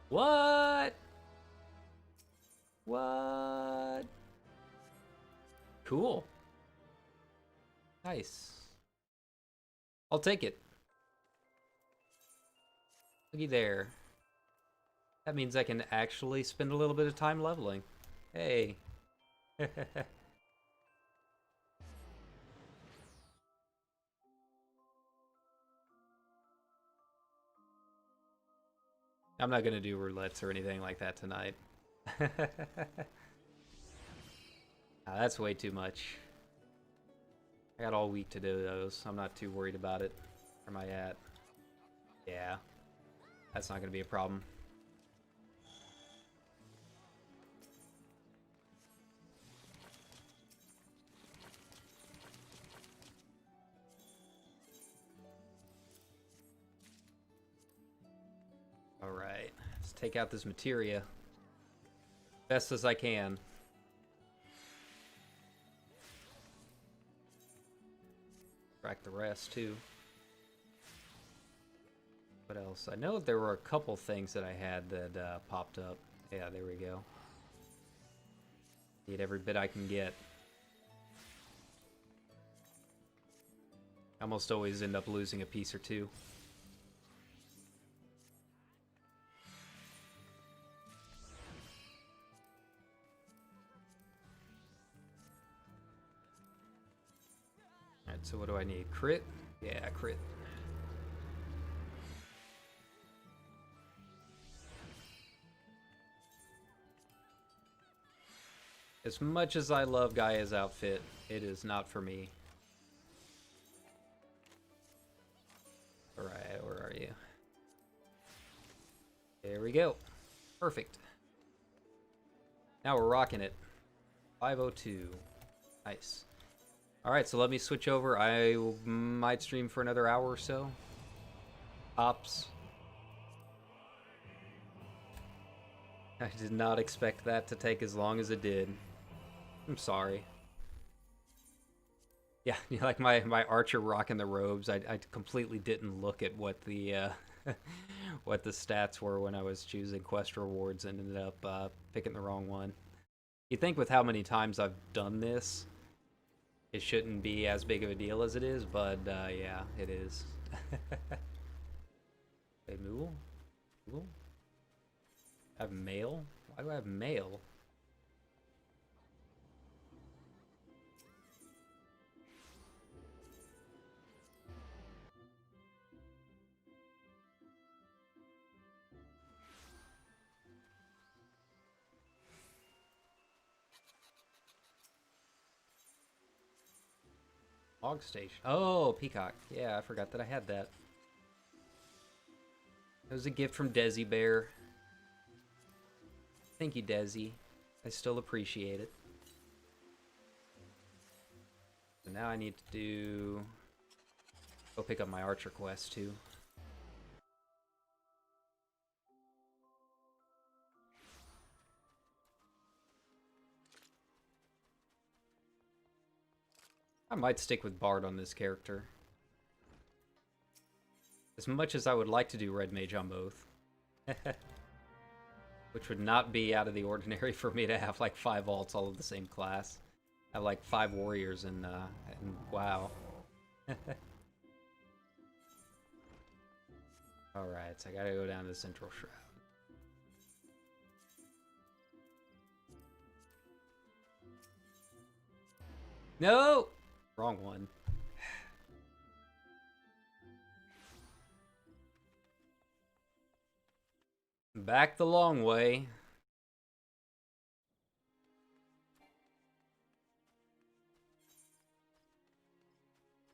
What? What? Cool. Nice. I'll take it. Looky there. That means I can actually spend a little bit of time leveling. Hey. I'm not gonna do roulettes or anything like that tonight. That's way too much. I got all week to do those. I'm not too worried about it. Where am I at? Yeah. That's not gonna be a problem. Alright, let's take out this materia. Best as I can. Crack the rest, too. What else? I know there were a couple things that I had that popped up. Yeah, there we go. Need every bit I can get. I almost always end up losing a piece or two. Alright, so what do I need? Crit? Yeah, crit. As much as I love Gaia's outfit, it is not for me. Alright, where are you? There we go. Perfect. Now we're rocking it. 502. Nice. Alright, so let me switch over. I might stream for another hour or so. Ops. I did not expect that to take as long as it did. I'm sorry. Yeah, like my archer rocking the robes. I completely didn't look at what the what the stats were when I was choosing quest rewards and ended up picking the wrong one. You think with how many times I've done this, it shouldn't be as big of a deal as it is, but yeah, it is. Hey, Mool? Mool? I have mail? Why do I have mail? Log station. Oh, Peacock. Yeah, I forgot that I had that. It was a gift from Desi Bear. Thank you, Desi. I still appreciate it. So now I need to do... Go pick up my Archer quest, too. I might stick with Bard on this character. As much as I would like to do Red Mage on both. Which would not be out of the ordinary for me to have like 5 alts all of the same class. I have like 5 warriors and WoW. Alright, so I gotta go down to the Central Shroud. No! Wrong one. Back the long way.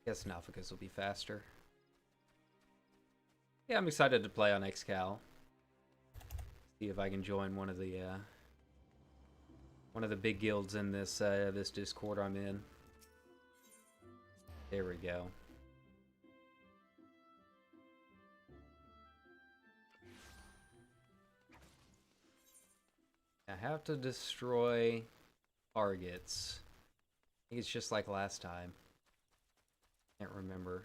Guess Nalphicus will be faster. Yeah, I'm excited to play on Excal. See if I can join one of the big guilds in this this Discord I'm in. There we go. I have to destroy targets. I think it's just like last time. Can't remember.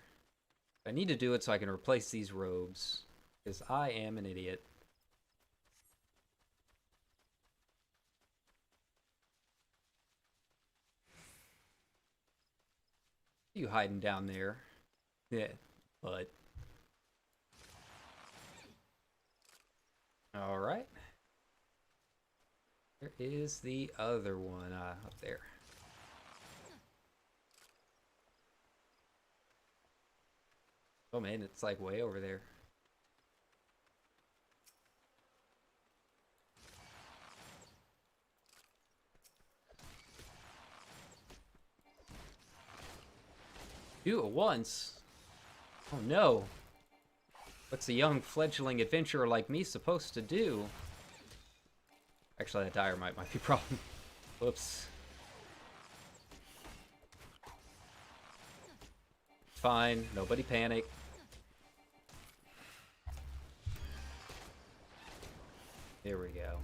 I need to do it so I can replace these robes, because I am an idiot. You hiding down there? Yeah, but. All right. Where is the other one? Up there. Oh man, it's like way over there. Do it once? Oh no. What's a young fledgling adventurer like me supposed to do? Actually, that Diorite might be a problem. Whoops. Fine, nobody panic. There we go.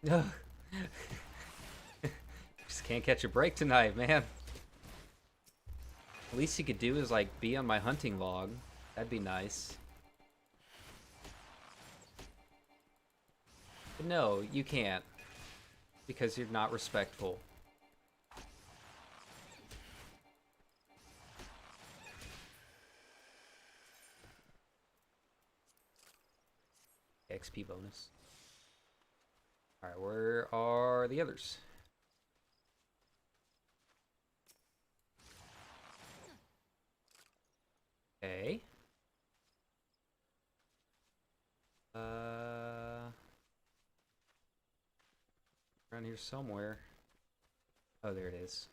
No. Just can't catch a break tonight, man. The least you could do is like be on my hunting log. That'd be nice. But no, you can't. Because you're not respectful. XP bonus. Alright, where are the others? Okay. Around here somewhere. Oh, there it is.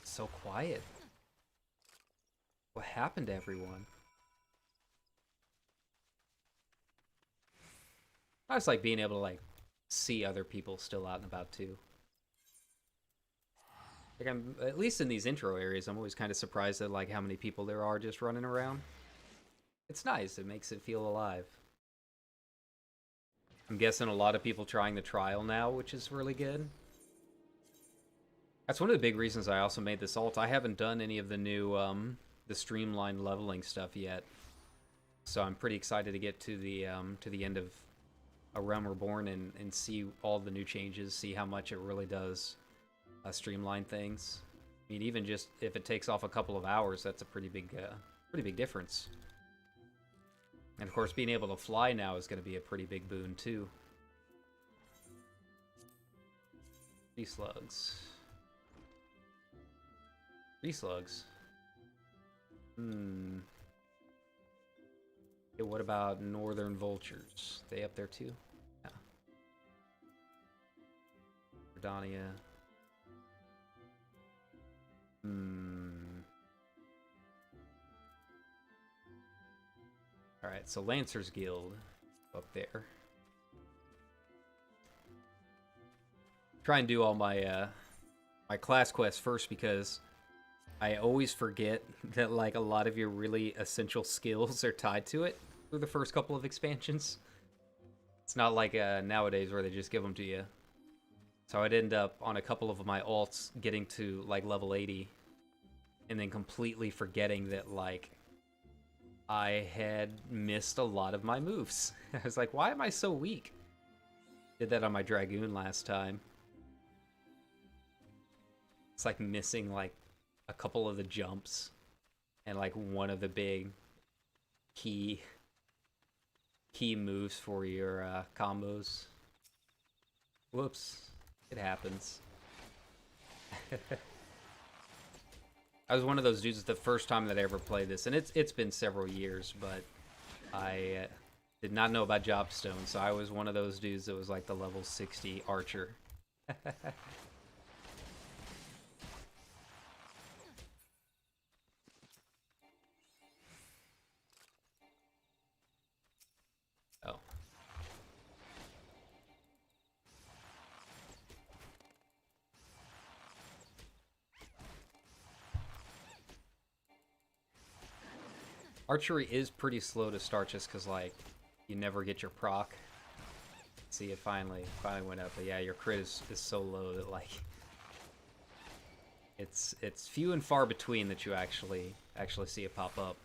So quiet. What happened to everyone? I just like being able to like see other people still out and about too. Like I'm at least in these intro areas, I'm always kind of surprised at like how many people there are just running around. It's nice. It makes it feel alive. I'm guessing a lot of people trying the trial now, which is really good. That's one of the big reasons I also made this alt. I haven't done any of the new the streamlined leveling stuff yet, so I'm pretty excited to get to the end of A Realm Reborn and see all the new changes, see how much it really does streamline things. I mean, even just if it takes off a couple of hours, that's a pretty big difference. And of course, being able to fly now is going to be a pretty big boon too. 3 slugs. 3 slugs. Okay, what about northern vultures? They up there too? Yeah. Jordania. Alright, so Lancer's Guild up there. try and do all my my class quests first because I always forget that like a lot of your really essential skills are tied to it through the first couple of expansions. It's not like nowadays where they just give them to you. So I'd end up on a couple of my alts getting to like level 80 and then completely forgetting that like I had missed a lot of my moves. I was like, why am I so weak? Did that on my Dragoon last time. It's like missing like a couple of the jumps and like one of the big key moves for your combos. Whoops. It happens. I was one of those dudes the first time that I ever played this, and it's been several years, but I did not know about Jobstone, so I was one of those dudes that was like the level 60 archer. Oh. Archery is pretty slow to start just because, like, you never get your proc. See, it finally went up. But yeah, your crit is so low that, like, it's few and far between that you actually see it pop up.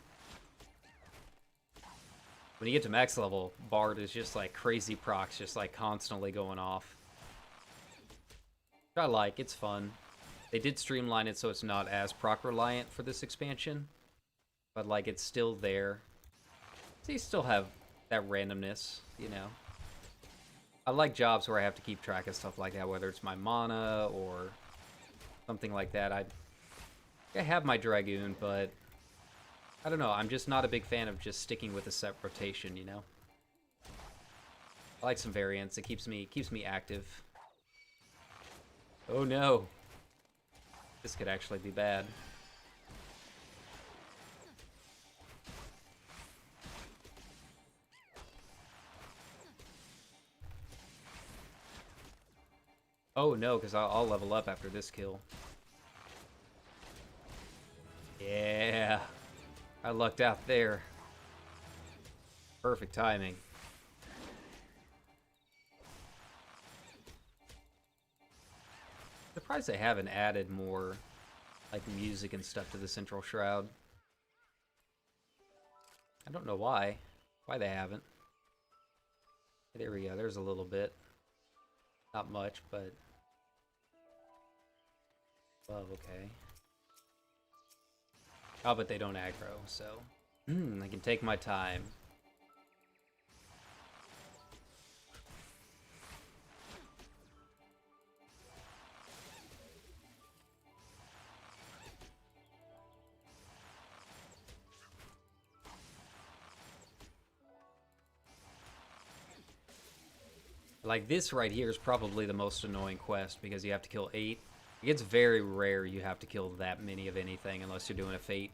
When you get to max level, Bard is just, like, crazy procs just, like, constantly going off. Which I like. It's fun. They did streamline it so it's not as proc-reliant for this expansion. But, like, it's still there. So you still have that randomness, you know. I like jobs where I have to keep track of stuff like that, whether it's my mana or something like that. I have my Dragoon, but I don't know. I'm just not a big fan of just sticking with a set rotation, you know. I like some variance. It keeps me active. Oh no. This could actually be bad. Oh no, because I'll level up after this kill. Yeah. I lucked out there. Perfect timing. Surprised they haven't added more like music and stuff to the Central Shroud. I don't know why. Why they haven't. There we go, there's a little bit. Not much, but... well, okay. Oh, but they don't aggro, so... I can take my time. Like, this right here is probably the most annoying quest, because you have to kill 8. It gets very rare you have to kill that many of anything, unless you're doing a Fate.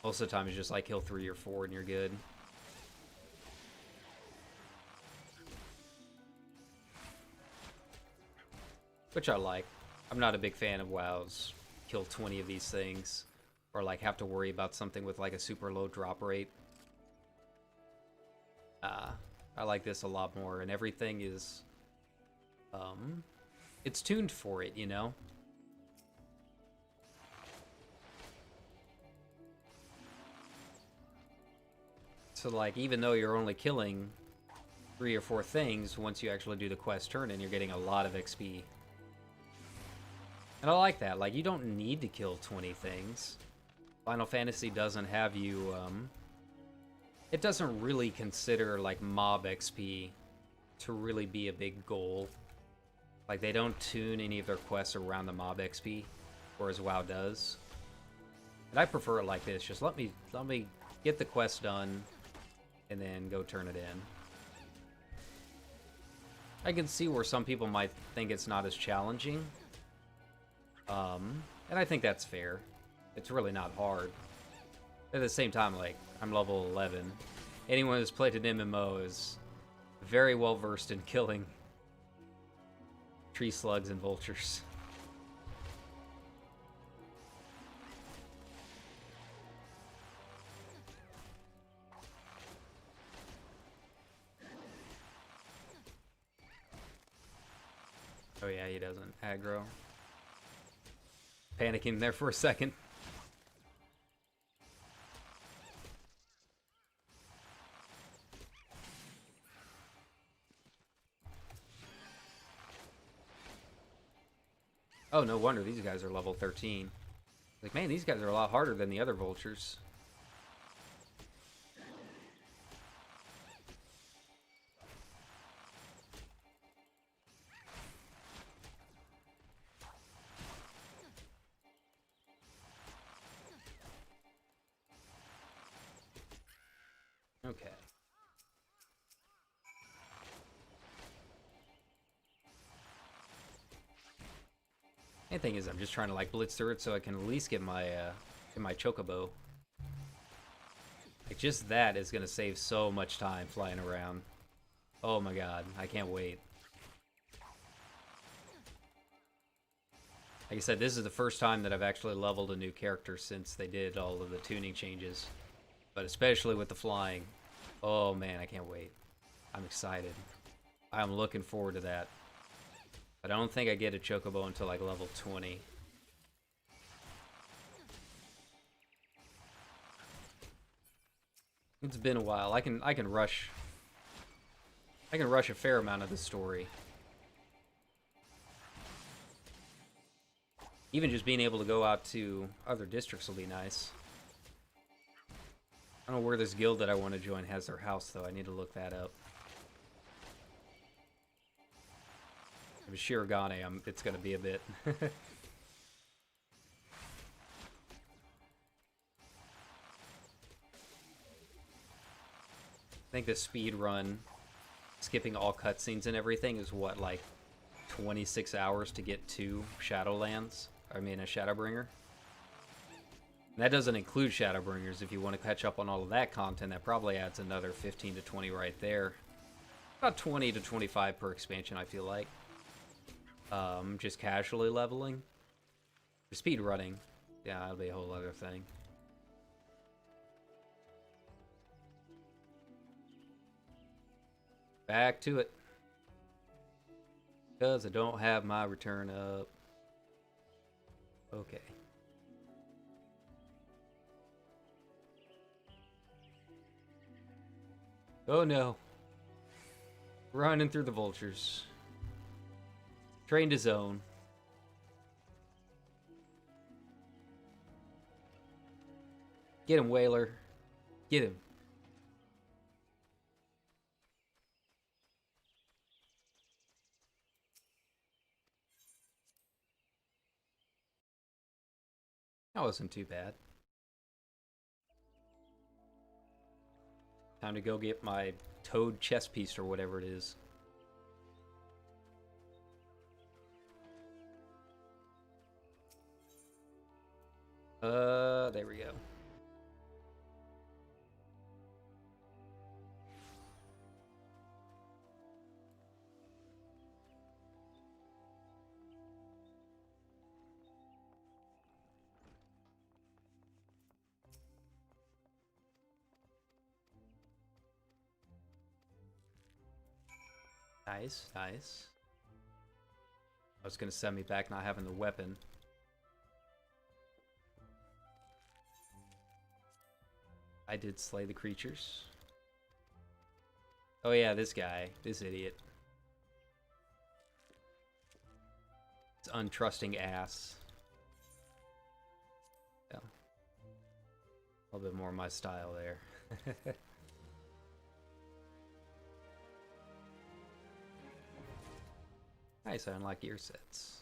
Most of the time, it's just like kill 3 or 4 and you're good. Which I like. I'm not a big fan of WoW's kill 20 of these things, or like have to worry about something with like a super low drop rate. I like this a lot more, and everything is, it's tuned for it, you know? So, like, even though you're only killing 3 or 4 things, once you actually do the quest turn-in, you're getting a lot of XP. And I like that. Like, you don't need to kill 20 things. Final Fantasy doesn't have you, it doesn't really consider, like, mob XP to really be a big goal. Like, they don't tune any of their quests around the mob XP, whereas WoW does. And I prefer it like this. Just let me get the quest done, and then go turn it in. I can see where some people might think it's not as challenging. And I think that's fair. It's really not hard. At the same time, like, I'm level 11. Anyone who's played an MMO is very well versed in killing Tree slugs and vultures. Oh yeah, he doesn't aggro. Panicking there for a second. Oh, no wonder these guys are level 13. Like, man, these guys are a lot harder than the other vultures. Okay. Main thing is I'm just trying to like blitz through it so I can at least get my chocobo. Like just that is gonna save so much time flying around. Oh my god, I can't wait. Like I said, this is the first time that I've actually leveled a new character since they did all of the tuning changes. But especially with the flying. Oh man, I can't wait. I'm excited. I'm looking forward to that. But I don't think I get a chocobo until like level 20. It's been a while. I can rush a fair amount of the story. Even just being able to go out to other districts will be nice. I don't know where this guild that I want to join has their house, though. I need to look that up. If it's Shirogane, it's going to be a bit. I think the speed run, skipping all cutscenes and everything, is what, like 26 hours to get to Shadowlands? I mean, a Shadowbringer? And that doesn't include Shadowbringers. If you want to catch up on all of that content, that probably adds another 15 to 20 right there. About 20 to 25 per expansion, I feel like. Just casually leveling. For speed running, yeah, that'll be a whole other thing. Back to it. Because I don't have my return up. Okay. Oh no. Running through the vultures. Train to zone. Get him, Whaler. Get him. That wasn't too bad. Time to go get my toad chest piece or whatever it is. There we go. Nice, nice. I was gonna send me back not having the weapon. I did slay the creatures. Oh yeah, this guy. This idiot. It's untrusting ass. Yeah. A little bit more my style there. Nice, I unlock ear sets.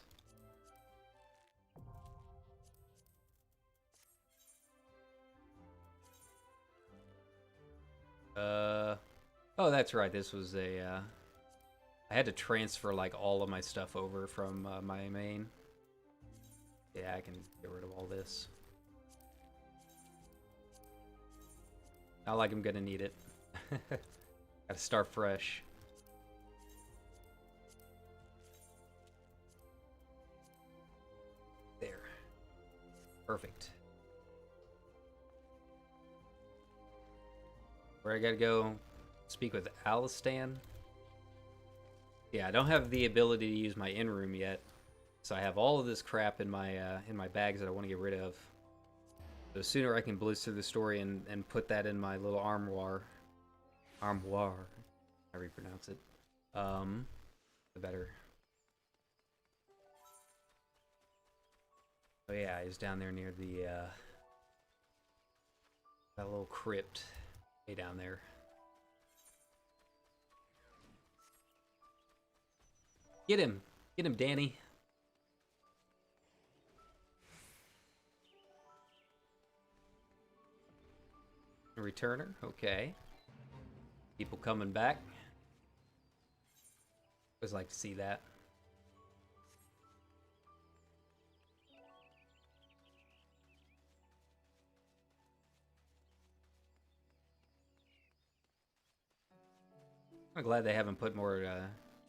Oh, that's right. This was a, I had to transfer, like, all of my stuff over from, my main. Yeah, I can get rid of all this. Not like I'm gonna need it. Gotta start fresh. Perfect. Where I gotta go speak with Alistan. Yeah, I don't have the ability to use my in-room yet, so I have all of this crap in my bags that I want to get rid of. The sooner I can blitz through the story and put that in my little armoire, however you pronounce it, the better. Oh yeah, he's down there near the that little crypt, way down there. Get him, Danny. A returner, okay. People coming back. Always like to see that. I'm glad they haven't put more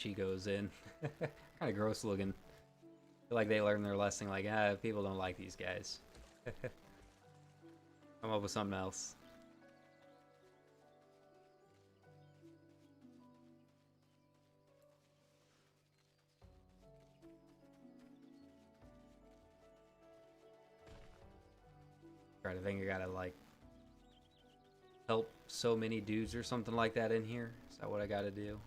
Chigos in. Kind of gross looking. Feel like they learned their lesson. Like, people don't like these guys. Come up with something else. Right, I think I gotta like help so many dudes or something like that in here. Is that what I gotta do?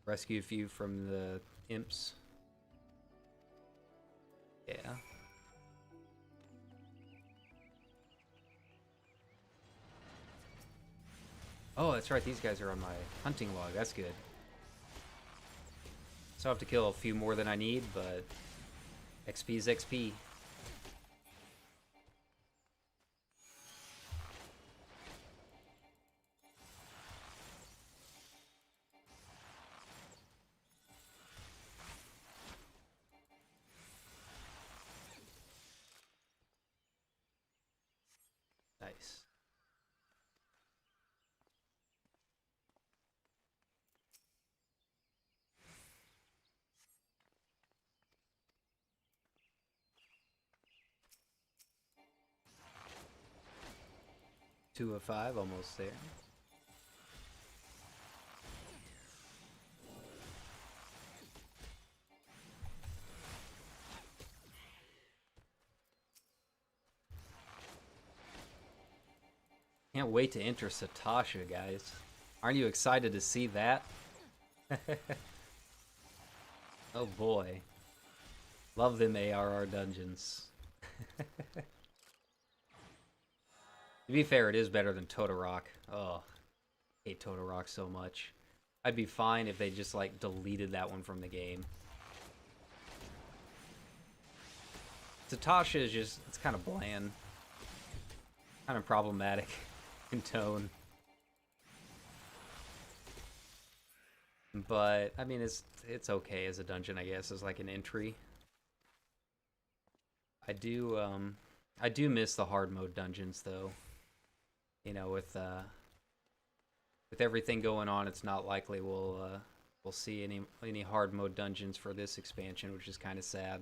Rescue a few from the imps. Yeah. Oh, that's right. These guys are on my hunting log. That's good. So I have to kill a few more than I need, but XP's XP. Nice. Two of 5, almost there. Can't wait to enter Satasha, guys. Aren't you excited to see that? Oh boy. Love them ARR dungeons. To be fair, it is better than Totorock. Oh, I hate Totorock so much. I'd be fine if they just, like, deleted that one from the game. Satasha is just, it's kind of bland. Kind of problematic in tone. But, I mean, it's okay as a dungeon, I guess, as like an entry. I do miss the hard mode dungeons, though. You know, with everything going on, it's not likely we'll see any hard mode dungeons for this expansion, which is kind of sad.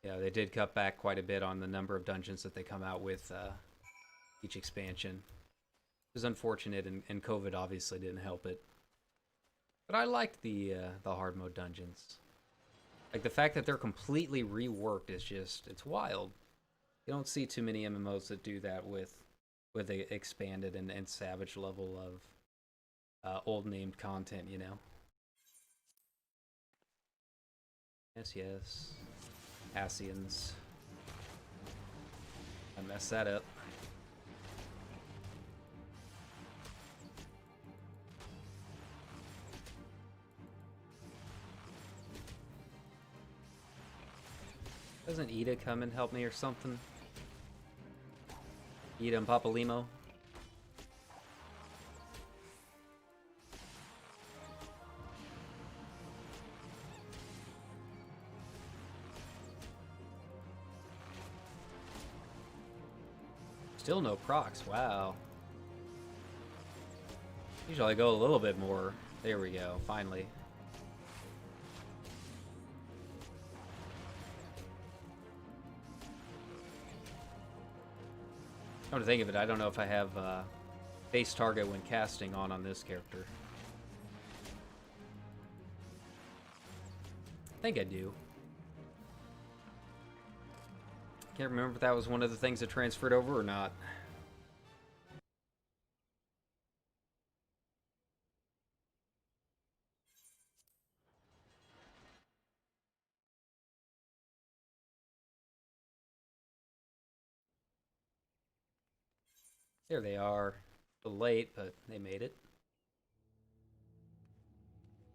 Yeah, they did cut back quite a bit on the number of dungeons that they come out with each expansion. It was unfortunate, and COVID obviously didn't help it. But I liked the hard mode dungeons. Like, the fact that they're completely reworked is just, it's wild. You don't see too many MMOs that do that with the expanded and savage level of old named content, you know? Yes. Asians. I messed that up. Doesn't Ida come and help me or something? Ida and Papa Limo? Still no procs, wow. Usually I go a little bit more. There we go, finally. Come to think of it, I don't know if I have base target when casting on this character. I think I do. Can't remember if that was one of the things that transferred over or not. There they are. A little late, but they made it.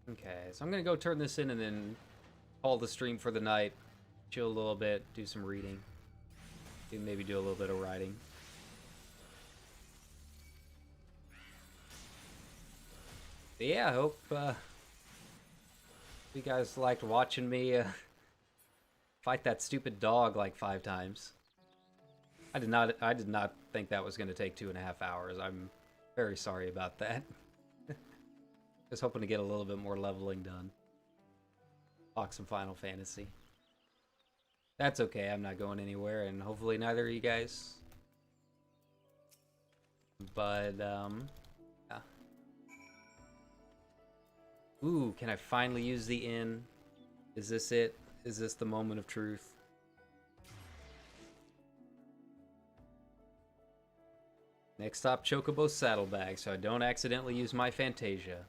Okay, so I'm gonna go turn this in and then call the stream for the night. Chill a little bit, do some reading. Maybe do a little bit of writing. But yeah, I hope you guys liked watching me fight that stupid dog like 5 times. I did not think that was going to take 2.5 hours. I'm very sorry about that. Just hoping to get a little bit more leveling done. Talk some Final Fantasy. That's okay, I'm not going anywhere, and hopefully neither of you guys. But, yeah. Ooh, can I finally use the inn? Is this it? Is this the moment of truth? Next stop, Chocobo Saddlebag, so I don't accidentally use my Fantasia.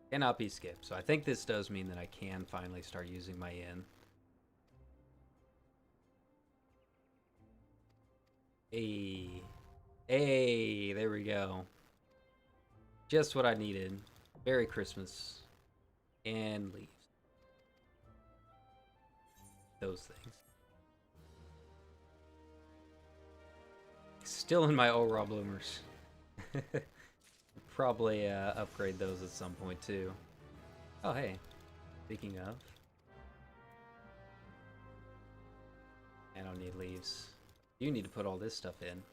Cannot be skipped, so I think this does mean that I can finally start using my inn. Hey. Hey, there we go. Just what I needed. Merry Christmas. And leaves. Those things. Still in my Aura Bloomers. Probably upgrade those at some point too. Oh hey, speaking of, I don't need leaves. You need to put all this stuff in.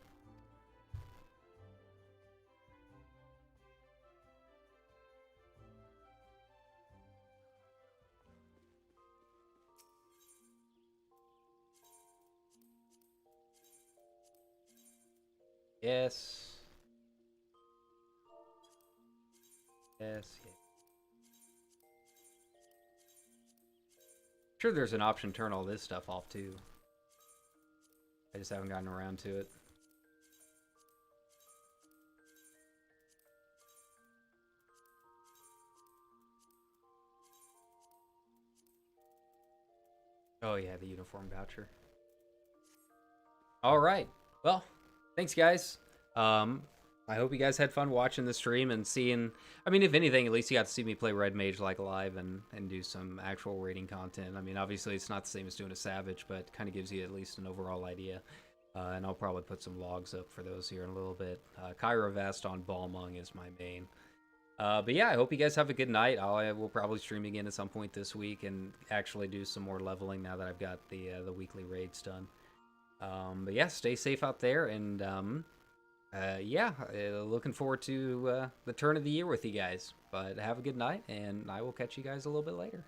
Yes. Yes, yes. Sure, there's an option to turn all this stuff off too. I just haven't gotten around to it. Oh yeah, the uniform voucher. All right. Well, thanks guys. I hope you guys had fun watching the stream and seeing, I mean, if anything, at least you got to see me play Red Mage like live and do some actual raiding content. I mean, obviously it's not the same as doing a Savage, but kind of gives you at least an overall idea. And I'll probably put some logs up for those here in a little bit. Kyra Vest on Balmung is my main. But yeah, I hope you guys have a good night. I will probably stream again at some point this week and actually do some more leveling now that I've got the weekly raids done. But yeah, stay safe out there, and yeah, looking forward to the turn of the year with you guys. But have a good night, and I will catch you guys a little bit later.